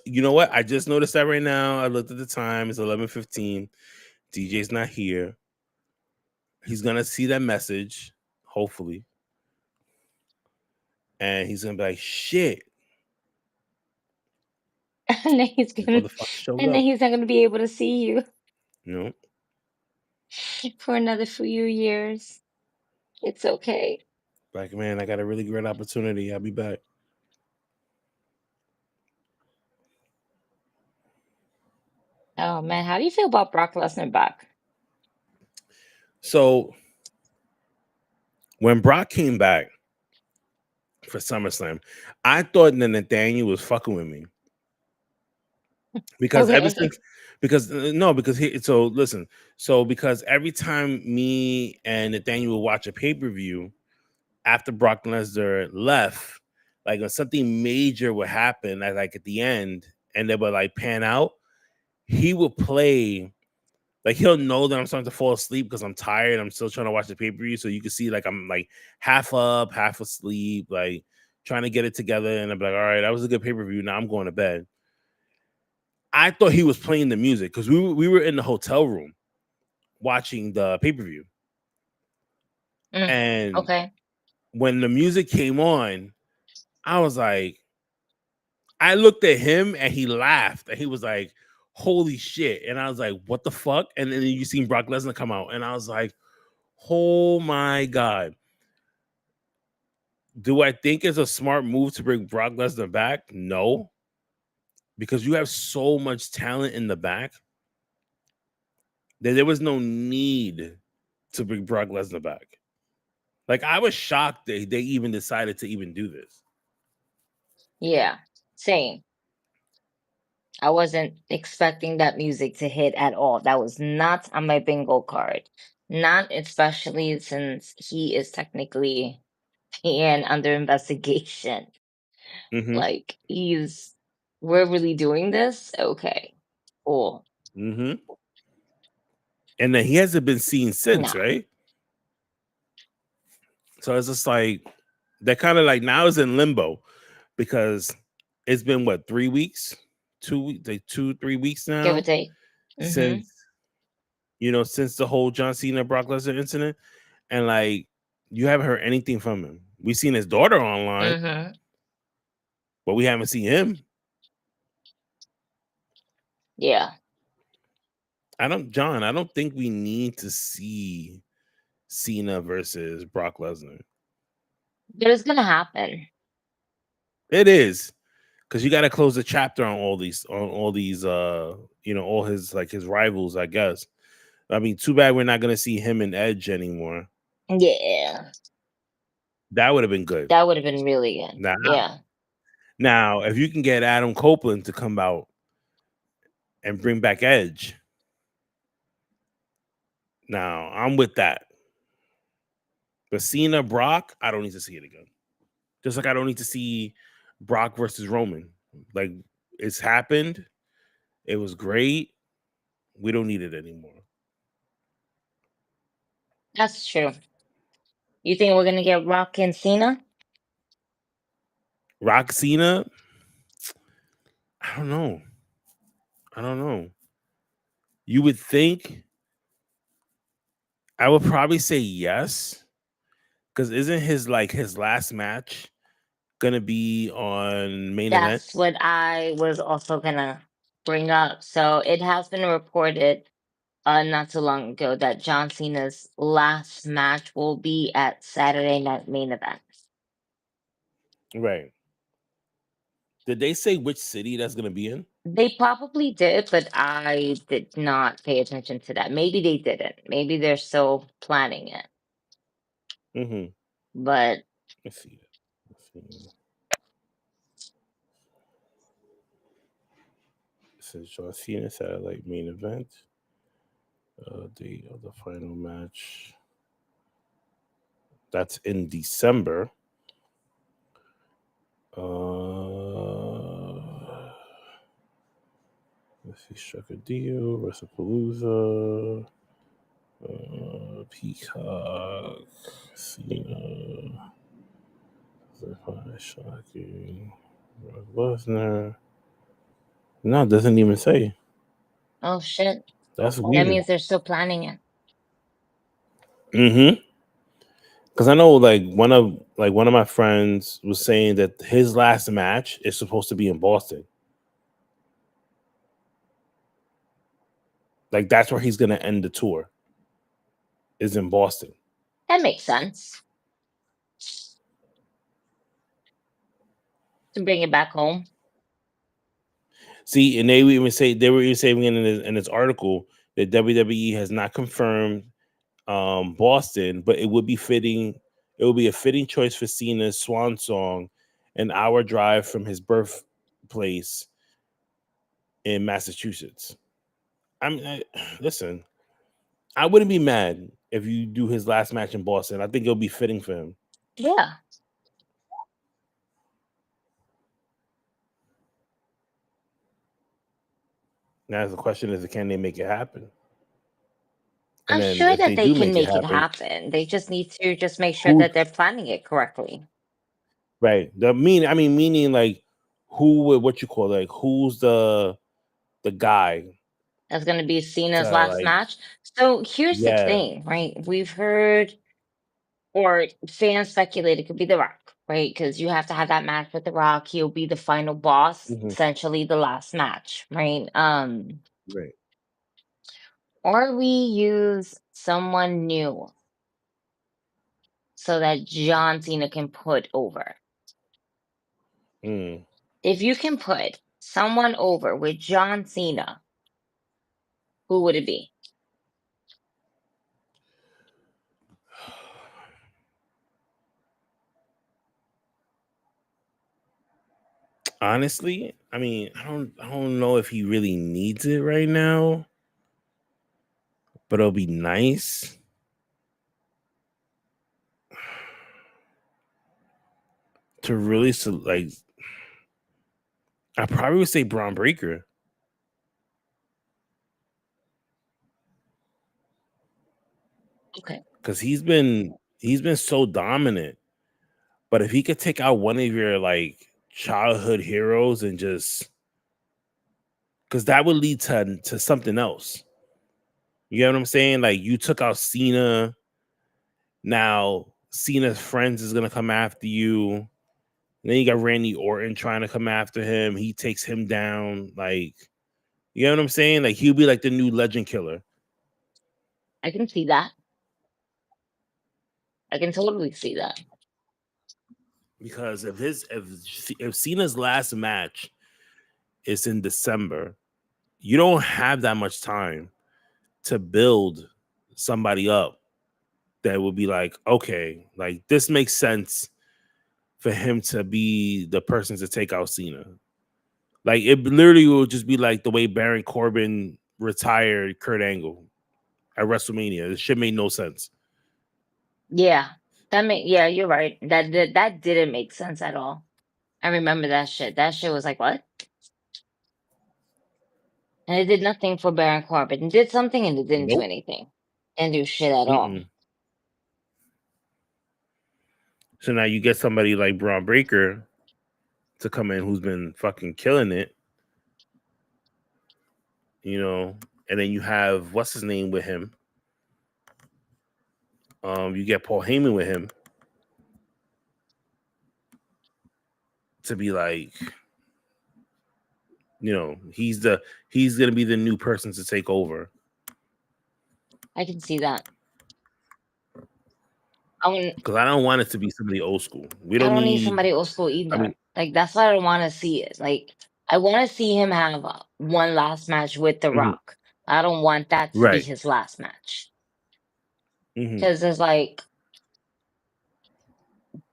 You know what? I just noticed that right now. I looked at the time. It's 11:15. DJ's not here. He's gonna see that message, hopefully, and he's gonna be like, "Shit, and then he's the gonna, motherfucker showed and then up." he's not gonna be able to see you No, for another few years. It's okay. like man, I got a really great opportunity. I'll be back. Oh man, how do you feel about Brock Lesnar back? So when Brock came back for SummerSlam, I thought that Nathaniel was fucking with me because ever Okay. since, because no, because so listen, so because every time me and Nathaniel would watch a pay per view after Brock Lesnar left, like when something major would happen, like at the end, and they would like pan out, he would play. Like he'll know that I'm starting to fall asleep because I'm tired. I'm still trying to watch the pay per view, so you can see like I'm like half up, half asleep, like trying to get it together. And I'm like, all right, that was a good pay per view. Now I'm going to bed. I thought he was playing the music because we were in the hotel room watching the pay per view, and Okay. when the music came on, I was like, I looked at him and he laughed and he was like, "Holy shit!" And I was like, "What the fuck?" And then you seen Brock Lesnar come out, and I was like, "Oh my god!" Do I think it's a smart move to bring Brock Lesnar back? No, because you have so much talent in the back that there was no need to bring Brock Lesnar back. Like I was shocked that they even decided to even do this. Yeah. Same. I wasn't expecting that music to hit at all. That was not on my bingo card. Not especially since he is technically and under investigation. Mm-hmm. Like we're really doing this? Okay. Cool. Mm-hmm. And then he hasn't been seen since, No. right? So it's just like they're kind of like now is in limbo because it's been what 3 weeks, 2 weeks, like 2-3 weeks Give or now take. Mm-hmm. since since the whole John Cena Brock Lesnar incident, and like you haven't heard anything from him. We've seen his daughter online, Mm-hmm. but we haven't seen him. Yeah. I don't think we need to see Cena versus Brock Lesnar. But it's gonna happen. It is because you got to close the chapter on all these all his rivals, I guess. I mean, too bad we're not gonna see him and Edge anymore. Yeah. That would have been good. That would have been really good. Yeah. Now, if you can get Adam Copeland to come out and bring back Edge, now I'm with that. But Cena Brock, I don't need to see it again. Just like I don't need to see Brock versus Roman. Like it's happened. It was great. We don't need it anymore. That's true. You think we're gonna get Rock and Cena? Rock Cena? I don't know. I don't know. You would think. I would probably say yes, because isn't his last match gonna be on main event? That's what I was also gonna bring up. So it has been reported not too long ago that John Cena's last match will be at Saturday Night Main Event. Right. Did they say which city that's gonna be in? They probably did, but I did not pay attention to that. Maybe they didn't. Maybe they're still planning it. Mm-hmm. But Let's see. Let's see. This is John Cena satellite main event. Date of the final match. That's in December. Let's see, struck a deal, WrestlePalooza, Peacock, Cena, Shocking, Brock Lesnar. No, it doesn't even say. oh shit. That's That weird. means they're still planning it. Mm-hmm. Because I know, one of my friends was saying that his last match is supposed to be in Boston. Like that's where he's gonna end the tour. Is in Boston. That makes sense. To bring it back home. See, and they were even saying in this article that WWE has not confirmed Boston, but it would be fitting. It would be a fitting choice for Cena's swan song, an hour drive from his birthplace in Massachusetts. Listen, I wouldn't be mad if you do his last match in Boston. I think it'll be fitting for him. Yeah. Now the question is, can they make it happen? I'm And then sure if that they they do can make it make it happen, happen. They just need to just make sure who that they're planning it correctly. right? Meaning like who would what you call who's the guy That's going to be Cena's to last match. So here's the yeah. thing, right? We've heard or fans speculate it could be The Rock, right? Because you have to have that match with The Rock. He'll be the final boss, Mhm, essentially the last match, right? right. Or we use someone new so that John Cena can put over. Mm. If you can put someone over with John Cena, who would it be? Honestly, I don't know if he really needs it right now, but it'll be nice. To really I probably would say Braun Breaker. Okay. Because he's been so dominant. But if he could take out one of your childhood heroes and just because that would lead to something else. You get what I'm saying? Like you took out Cena. Now Cena's friends is gonna come after you. And then you got Randy Orton trying to come after him. He takes him down. Like, you know what I'm saying? Like he'll be like the new legend killer. I can see that. I can totally see that. Because if Cena's last match is in December, you don't have that much time to build somebody up that would be like, okay, like this makes sense for him to be the person to take out Cena. Like it literally will just be like the way Baron Corbin retired Kurt Angle at WrestleMania. This shit made no sense. Yeah. Yeah, you're right. That didn't make sense at all. I remember that shit. That shit was like, what? And it did nothing for Baron Corbin. It did something and it didn't do Nope. anything. Didn't do shit at all. Mm-mm. So now you get somebody like Braun Breaker to come in who's been fucking killing it, you know, and then you have what's his name with him. You get Paul Heyman with him to be like, you know, he's gonna be the new person to take over. I can see that. I Because I don't want it to be somebody old school. We don't don't need need. somebody old school either. I mean, Like that's what I don't want to see. It like I want to see him have one last match with The mhm, Rock. I don't want that to be right. his last match Hmm. because it's like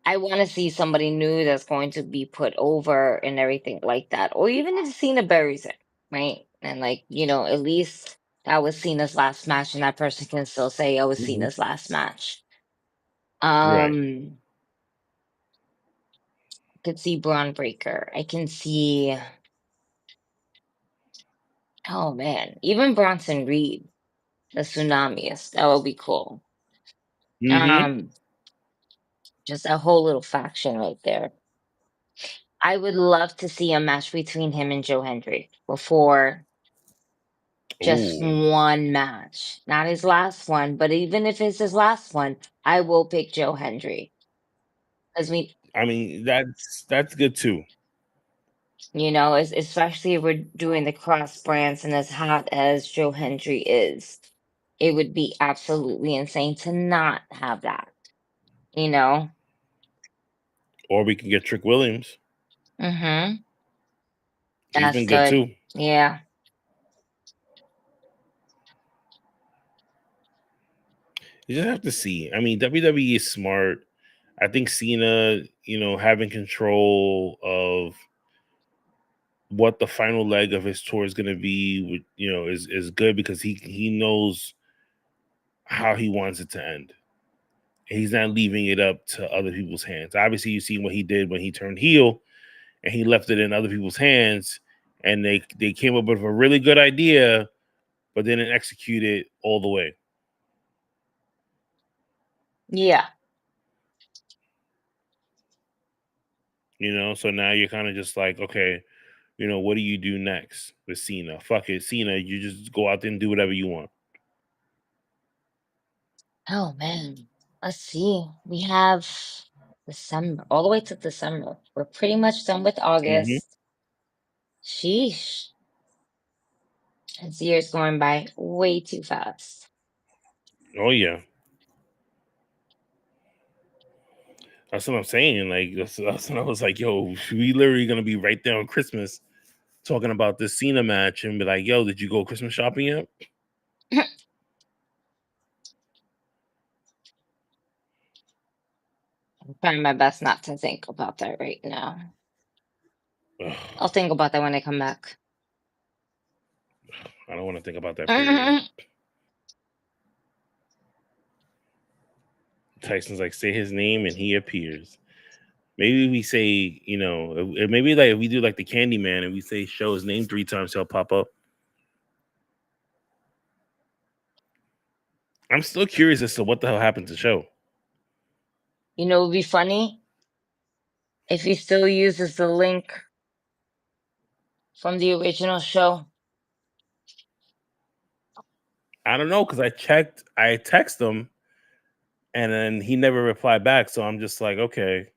I want to see somebody new that's going to be put over and everything like that, or even if Cena buries it, right? And like at least that was Cena's last match, and that person can still say, "Oh, it was Hmm. Cena's last match." Right. I could see Braun Breaker. I can see. Oh man, even Bronson Reed, the Tsunamis. That would be cool. Hmm. Um, just a whole little faction right there. I would love to see a match between him and Joe Hendry before just Oh, one match. Not his last one, but even if it's his last one, I will pick Joe Hendry. Because I mean that's good too. especially if we're doing the cross brands and as hot as Joe Hendry is, it would be absolutely insane to not have that, you know? Or we can get Trick Williams. Mm-hmm. He's That's been good good. too. Yeah. You just have to see. I mean, WWE is smart. I think Cena, having control of what the final leg of his tour is going to be, is good because he knows how he wants it to end. He's not leaving it up to other people's hands. Obviously, you see what he did when he turned heel and he left it in other people's hands, and they came up with a really good idea, but didn't execute it all the way. Yeah. So now you're kind of just like, okay, what do you do next with Cena? Fuck it, Cena, you just go out there and do whatever you want. Oh man. Let's see. We have December, all the way to December. We're pretty much done with Hmm. August. Sheesh. This year's going by way too fast. Oh yeah, that's what I'm saying. Like that's what I was like, yo, we literally gonna be right there on Christmas talking about this Cena match and be like, yo, did you go Christmas shopping yet? I'm trying my best not to think about that right now. Ugh, I'll think about that when I come back. I don't want to think about that period. Tyson's like, say his name and he appears. Maybe we say, maybe like if we do like the Candyman and we say show his name 3 times, he'll pop up. I'm still curious as to what the hell happened to Show. It would be funny if he still uses the link from the original show. I don't know because I text him, and then he never replied back. So I'm just like, okay,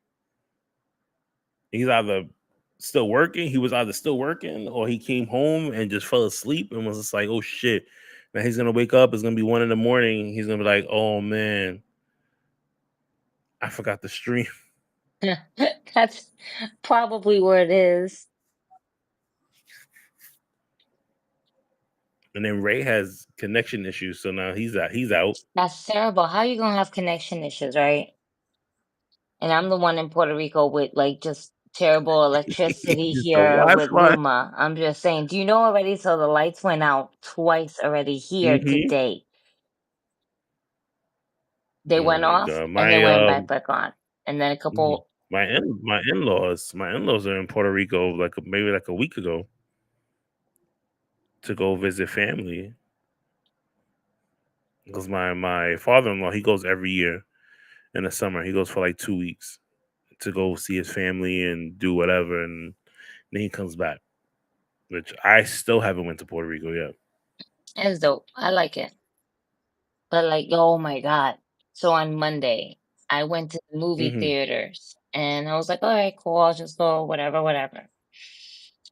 he's either still working. He was either still working, or he came home and just fell asleep and was just like, oh shit. Now he's gonna wake up. It's gonna be 1 a.m. He's gonna be like, oh man, I forgot the stream. That's probably where it is. And then Ray has connection issues, so now he's out. He's out. That's terrible. How you gonna have connection issues, right? And I'm the one in Puerto Rico with like just terrible electricity Just the here with Wi-Fi. Luma. I'm just saying, do you know already? So the lights went out twice already here Mm-hmm. today. They Oh went my off god, and they went back on. And then a couple, my in-laws are in Puerto Rico like maybe like a week ago to go visit family because my father-in-law he goes every year in the summer. He goes for like 2 weeks to go see his family and do whatever, and then he comes back. Which I still haven't went to Puerto Rico yet. It's dope. I like it. But like, oh my God. So on Monday, I went to the movie Hmm. theaters and I was like, all right, cool, I'll just go, whatever, whatever.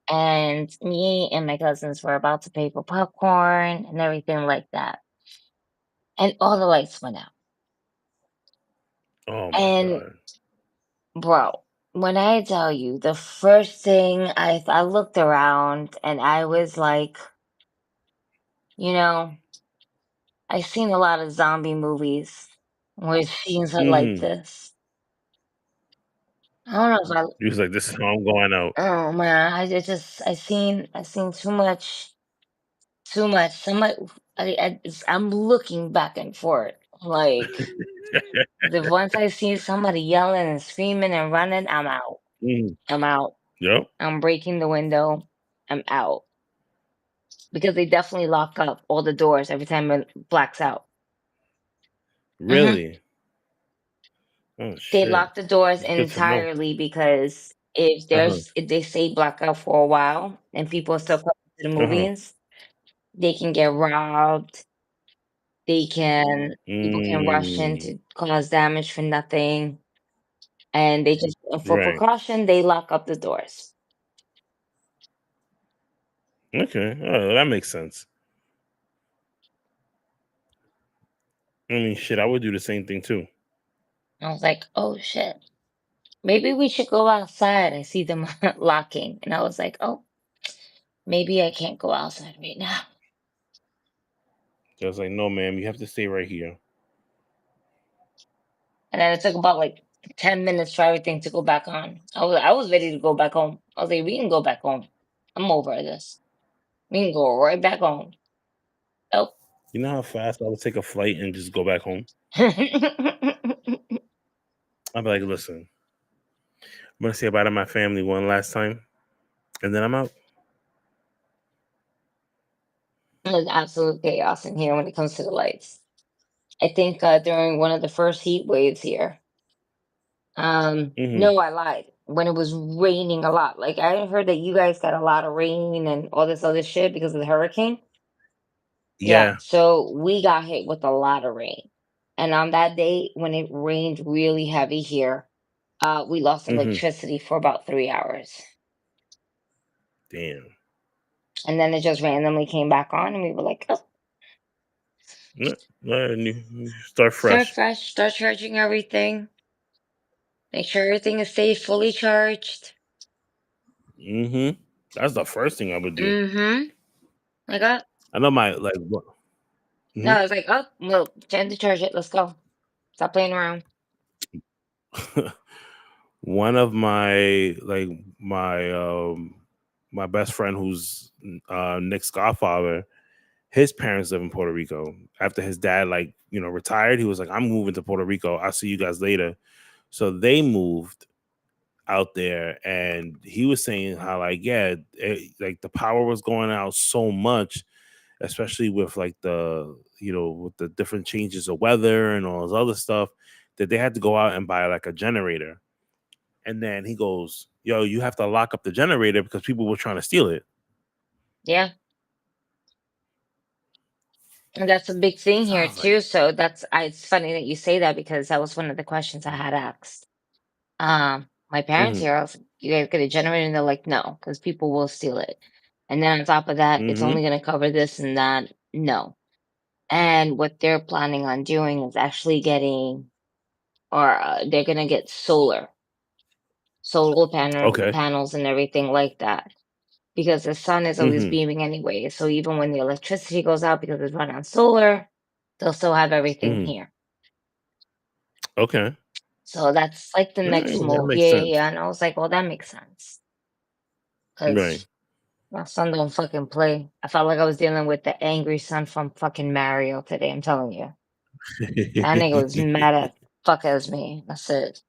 And me and my cousins were about to pay for popcorn and everything like that. And all the lights went out. Oh my And god. bro, when I tell you the first thing I looked around and I was like, you know, I've seen a lot of zombie movies where scenes are like Hmm. this. I don't know if I He was like, "This is how I'm going out." oh man, I seen too much. Somebody I'm looking back and forth. Like the once I see somebody yelling and screaming and running, I'm out. Mhm. I'm out. Yep. I'm breaking the window. I'm out. Because they definitely lock up all the doors every time it blacks out. Hmm. Really? Oh They shit. lock the doors It's good to know. entirely because if Uh-huh. if they stay blacked out for a while and people are still coming to the Uh-huh. movies, they can get robbed. People can rush in Mm. to cause damage for nothing. And they just, for Right. precaution, they lock up the doors. Okay. Oh, that makes sense. I mean, shit, I would do the same thing too. I was like, oh shit, maybe we should go outside. I see them locking. And I was like, oh, maybe I can't go outside right now. So I was like, "No, ma'am, you have to stay right here." And then it took about like 10 minutes for everything to go back on. I was ready to go back home. I was like, we can go back home. I'm over this. We can go right back home. Oh. You know how fast I would take a flight and just go back home? I'd be like, "Listen, I'm gonna say bye to my family one last time, and then I'm out." There's absolute chaos in here when it comes to the lights. I think during one of the first heat waves here. Hmm. No, I lied. When it was raining a lot. Like I heard that you guys got a lot of rain and all this other shit because of the hurricane. Yeah, Yeah. so we got hit with a lot of rain. And on that day when it rained really heavy here, we lost Hmm. electricity for about 3 hours. Damn. And then it just randomly came back on and we were like, oh, No, you start start fresh. fresh, start charging everything. Make sure everything is safe, fully charged. Hmm. That's the first thing I would do. Mm-hmm. Like, I know my like. no, Mhm. I was like, oh, well, time to charge it. Let's go. Stop playing around. One of my like my best friend who's Nick's godfather, his parents live in Puerto Rico. After his dad retired, he was like, "I'm moving to Puerto Rico. I'll see you guys later." So they moved out there, and he was saying how like the power was going out so much, especially with like with the different changes of weather and all this other stuff, that they had to go out and buy like a generator. And then he goes, "Yo, you have to lock up the generator because people were trying to steal it." Yeah. And that's a big thing So I here was like, too. So it's funny that you say that because that was one of the questions I had asked. My parents mm-hmm, here, I was like, you guys get a generator? And they're like, no, because people will steal it. And then on top of that, it's mm-hmm, only going to cover this and that. No. And what they're planning on doing is actually getting, or they're going to get solar okay, panels and everything like that. Because the sun is always mm-hmm, beaming anyway. So even when the electricity goes out because it's run on solar, they'll still have everything mm-hmm, here. okay, So that's like the all next right, that move. makes Yeah, yeah, sense, yeah. And I was like, well, that makes sense. right? Because my son don't fucking play. I felt like I was dealing with the angry son from fucking Mario today. I'm telling you. That nigga was mad at fuck as me. That's it.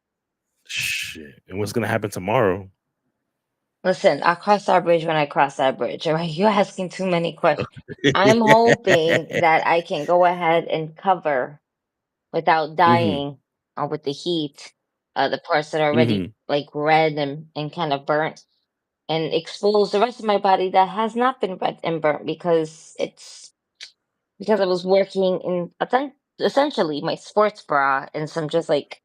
Shit, and what's gonna happen tomorrow? Listen, I'll cross that bridge when I cross that bridge. All right. You're asking too many questions. I'm hoping that I can go ahead and cover without Hmm. dying with the heat, the parts that are already Mm-hmm. like red and kind of burnt, and expose the rest of my body that has not been red and burnt because I was working in essentially my sports bra and some just like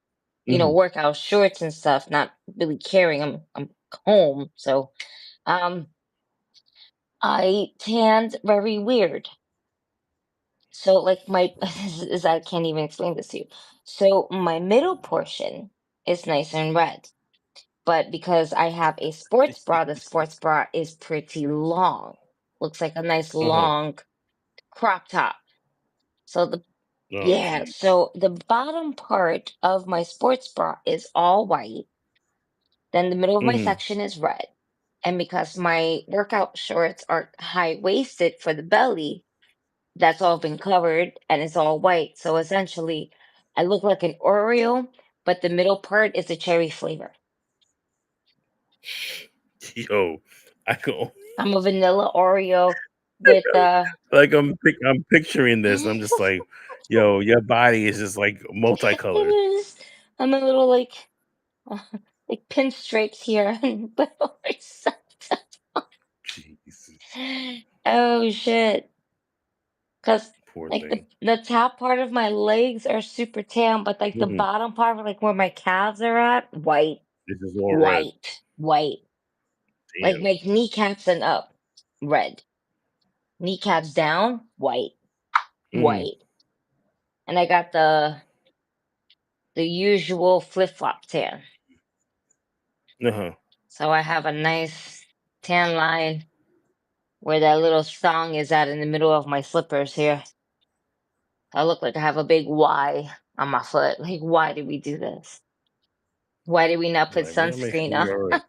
Mm-hmm. workout shorts and stuff, not really caring. I'm home, so um I tanned very weird. So like my is I can't even explain this to you. So my middle portion is nice and red, but because I have a sports bra, the sports bra is pretty long. Looks like a nice Uh-huh. long crop top. So Oh, yeah, jeez. so the bottom part of my sports bra is all white. Then the middle of my Mm-hmm. section is red. And because my workout shorts are high waisted for the belly, that's all been covered and it's all white. So essentially, I look like an Oreo, but the middle part is a cherry flavor. Yo, I go I'm a vanilla Oreo with like I'm picturing this. I'm just like, yo, your body is just like it multicolored. is. I'm a little uh, like pinstripes here, but Jesus, oh shit. Cause poor like the thing. the top part of my legs are super tan, but like the Mm-hmm. bottom part, like where my calves are at, white, This is all red. white, white. Like Damn. my kneecaps and up, red. Kneecaps down, white, Mm-hmm. white. And I got the usual flip flop tan. Uh-huh. So I have a nice tan line where that little thong is at in the middle of my slippers here. I look like I have a big Y on my foot. Like, why did we do this? Why did we not put Like, we gotta make sunscreen sure you're all on? right.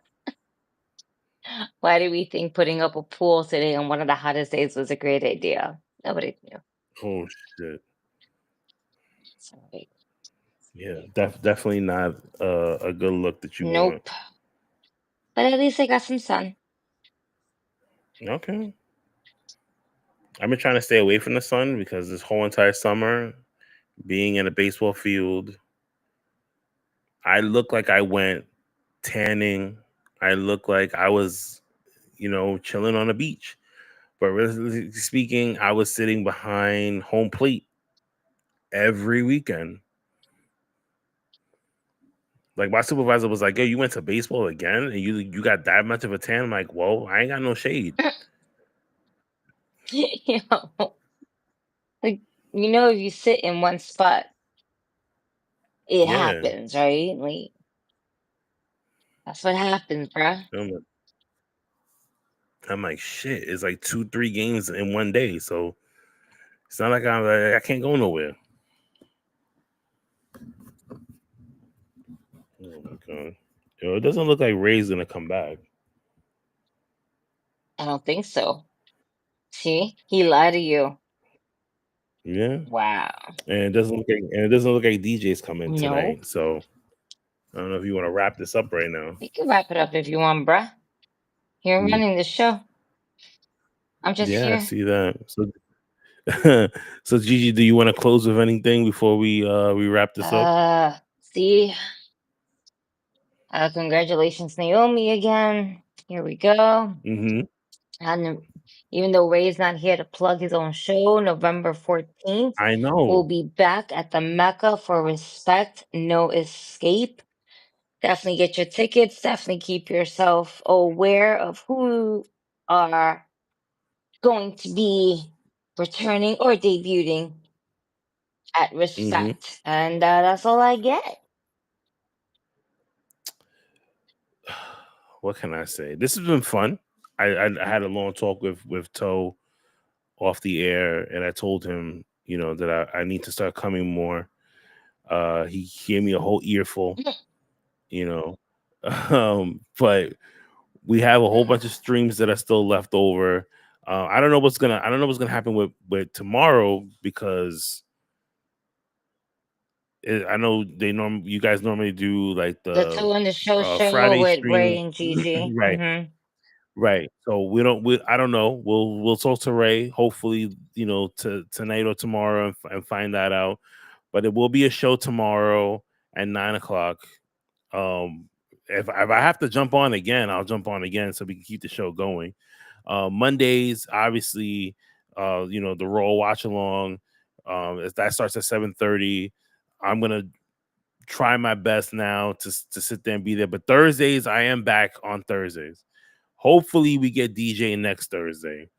Why did we think putting up a pool today on one of the hottest days was a great idea? Nobody knew. Oh shit. Sorry. Yeah, definitely not a good look that you want. Nope. But at least I got some sun. Okay. I've been trying to stay away from the sun because this whole entire summer, being in a baseball field, I look like I went tanning. I look like I was, chilling on a beach. But really speaking, I was sitting behind home plate every weekend. Like my supervisor was like, "Yo, you went to baseball again, and you got that much of a tan?" I'm like, "Whoa, I ain't got no shade." you know, like if you sit in one spot, it Yeah, happens, right? Like that's what happens, bruh. I'm like, shit. It's like 2, 3 games in one day, so it's not like I can't go nowhere. Oh my god, it doesn't look like Ray's gonna come back. I don't think so. See, he lied to you. Yeah, Wow. and it doesn't look like DJ's coming Nope. tonight. So I don't know if you want to wrap this up right now. You can wrap it up if you want, bruh. You're Mm, running the show. I'm just yeah, I here. see that. So so Gigi, do you want to close with anything before we wrap this up? See, congratulations, Naomi, again. Here we go. Mm-hmm. And even though Ray's not here to plug his own show, November 14th, I we'll know. be back at the Mecca for Respect No Escape. Definitely get your tickets. Definitely keep yourself aware of who are going to be returning or debuting at Mm-hmm. Respect. And that's all I get. What can I say? This has been fun. I had a long talk with Toe off the air, and I told him, that I need to start coming more. He gave me a whole earful, you know. But we have a whole bunch of streams that are still left over. I don't know what's gonna happen with tomorrow because I know you guys normally do like The the Two in the Show Friday with Ray stream, and Gigi. right? Right. So I don't know. We'll talk to Ray, hopefully, to tonight or tomorrow and find that out. But it will be a show tomorrow. at 9 o'clock. If I have to jump on again, I'll jump on again so we can keep the show going. Mondays, obviously, the Raw watch along. If that starts at 7:30, I'm gonna try my best now to sit there and be there. But Thursdays, I am back on Thursdays. Hopefully, we get DJ next Thursday,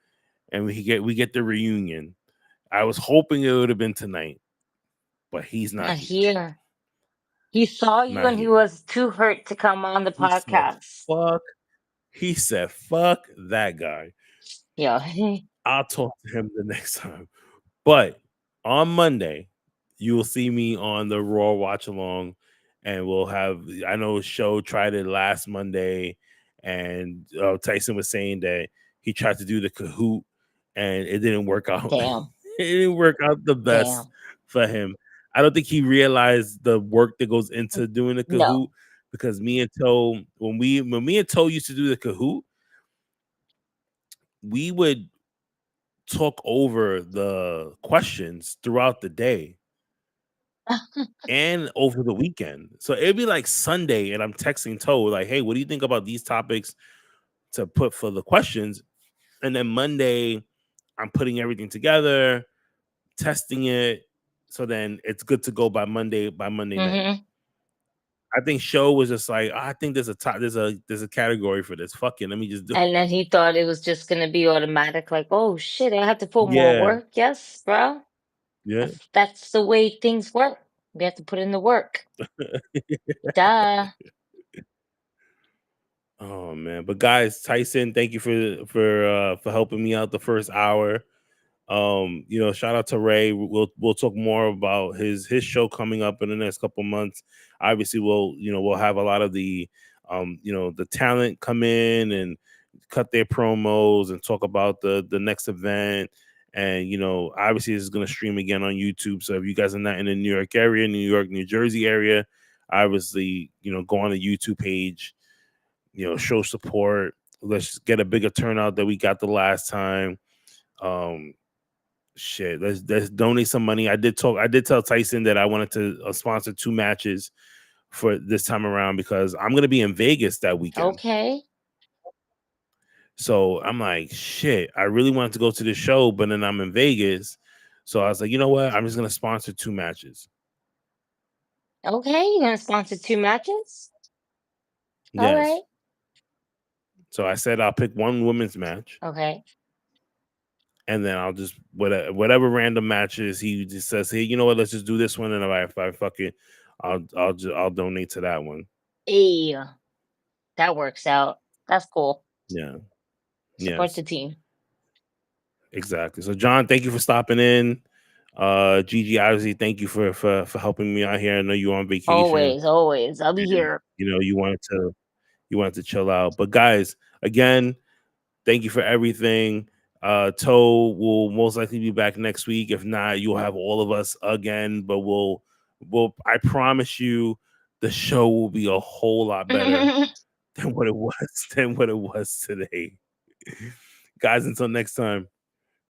and we get the reunion. I was hoping it would have been tonight, but he's not Not here. here. He saw you Not and he here. was too hurt to come on the He said, podcast. "Fuck." He said, "Fuck that guy." Yeah. I'll talk to him the next time. But on Monday, you will see me on the Raw watch along, and we'll have. I know Show tried it last Monday, and Tyson was saying that he tried to do the Kahoot, and it didn't work out. Damn. It didn't work out the best Damn. for him. I don't think he realized the work that goes into doing the No. Kahoot, because me and Toe, when me and Toe used to do the Kahoot, we would talk over the questions throughout the day and over the weekend. So it'd be like Sunday, and I'm texting Toe like, "Hey, what do you think about these topics to put for the questions?" And then Monday, I'm putting everything together, testing it, so then it's good to go by Monday night. Mm-hmm. I think Show was just like, I think there's a category for this. Fuck it, let me just do. And then he thought it was just gonna be automatic, like, oh shit, I have to put more Yeah, work. Yes, bro. yeah. That's the way things work. We have to put in the work. Duh. Oh man, but guys, Tyson, thank you for helping me out the first hour. Shout out to Ray. We'll talk more about his show coming up in the next couple months. Obviously, we'll have a lot of the the talent come in and cut their promos and talk about the next event. And obviously, this is going to stream again on YouTube. So if you guys are not in the New York area, New Jersey area, obviously, go on the YouTube page, show support. Let's get a bigger turnout that we got the last time. Shit, let's donate some money. I did tell Tyson that I wanted to sponsor 2 matches for this time around, because I'm gonna be in Vegas that weekend. Okay. So I'm like, shit, I really wanted to go to the show, but then I'm in Vegas. So I was like, you know what? I'm just gonna sponsor 2 matches. Okay, you're gonna sponsor 2 matches? All Yes. right. So I said I'll pick 1 women's match, Okay. and then I'll just whatever random matches he just says, hey, you know what? Let's just do this one, and if I fuck it, I'll donate to that one. Hey, that works out. That's cool. Yeah. Support Yes. the team. Exactly. So John, thank you for stopping in. Gigi, obviously, thank you for helping me out here. I know you're on vacation. Always. I'll be here. You wanted to chill out. But guys, again, thank you for everything. Toe will most likely be back next week. If not, you'll have all of us again. But we'll I promise you, the show will be a whole lot better than what it was today. Guys, until next time.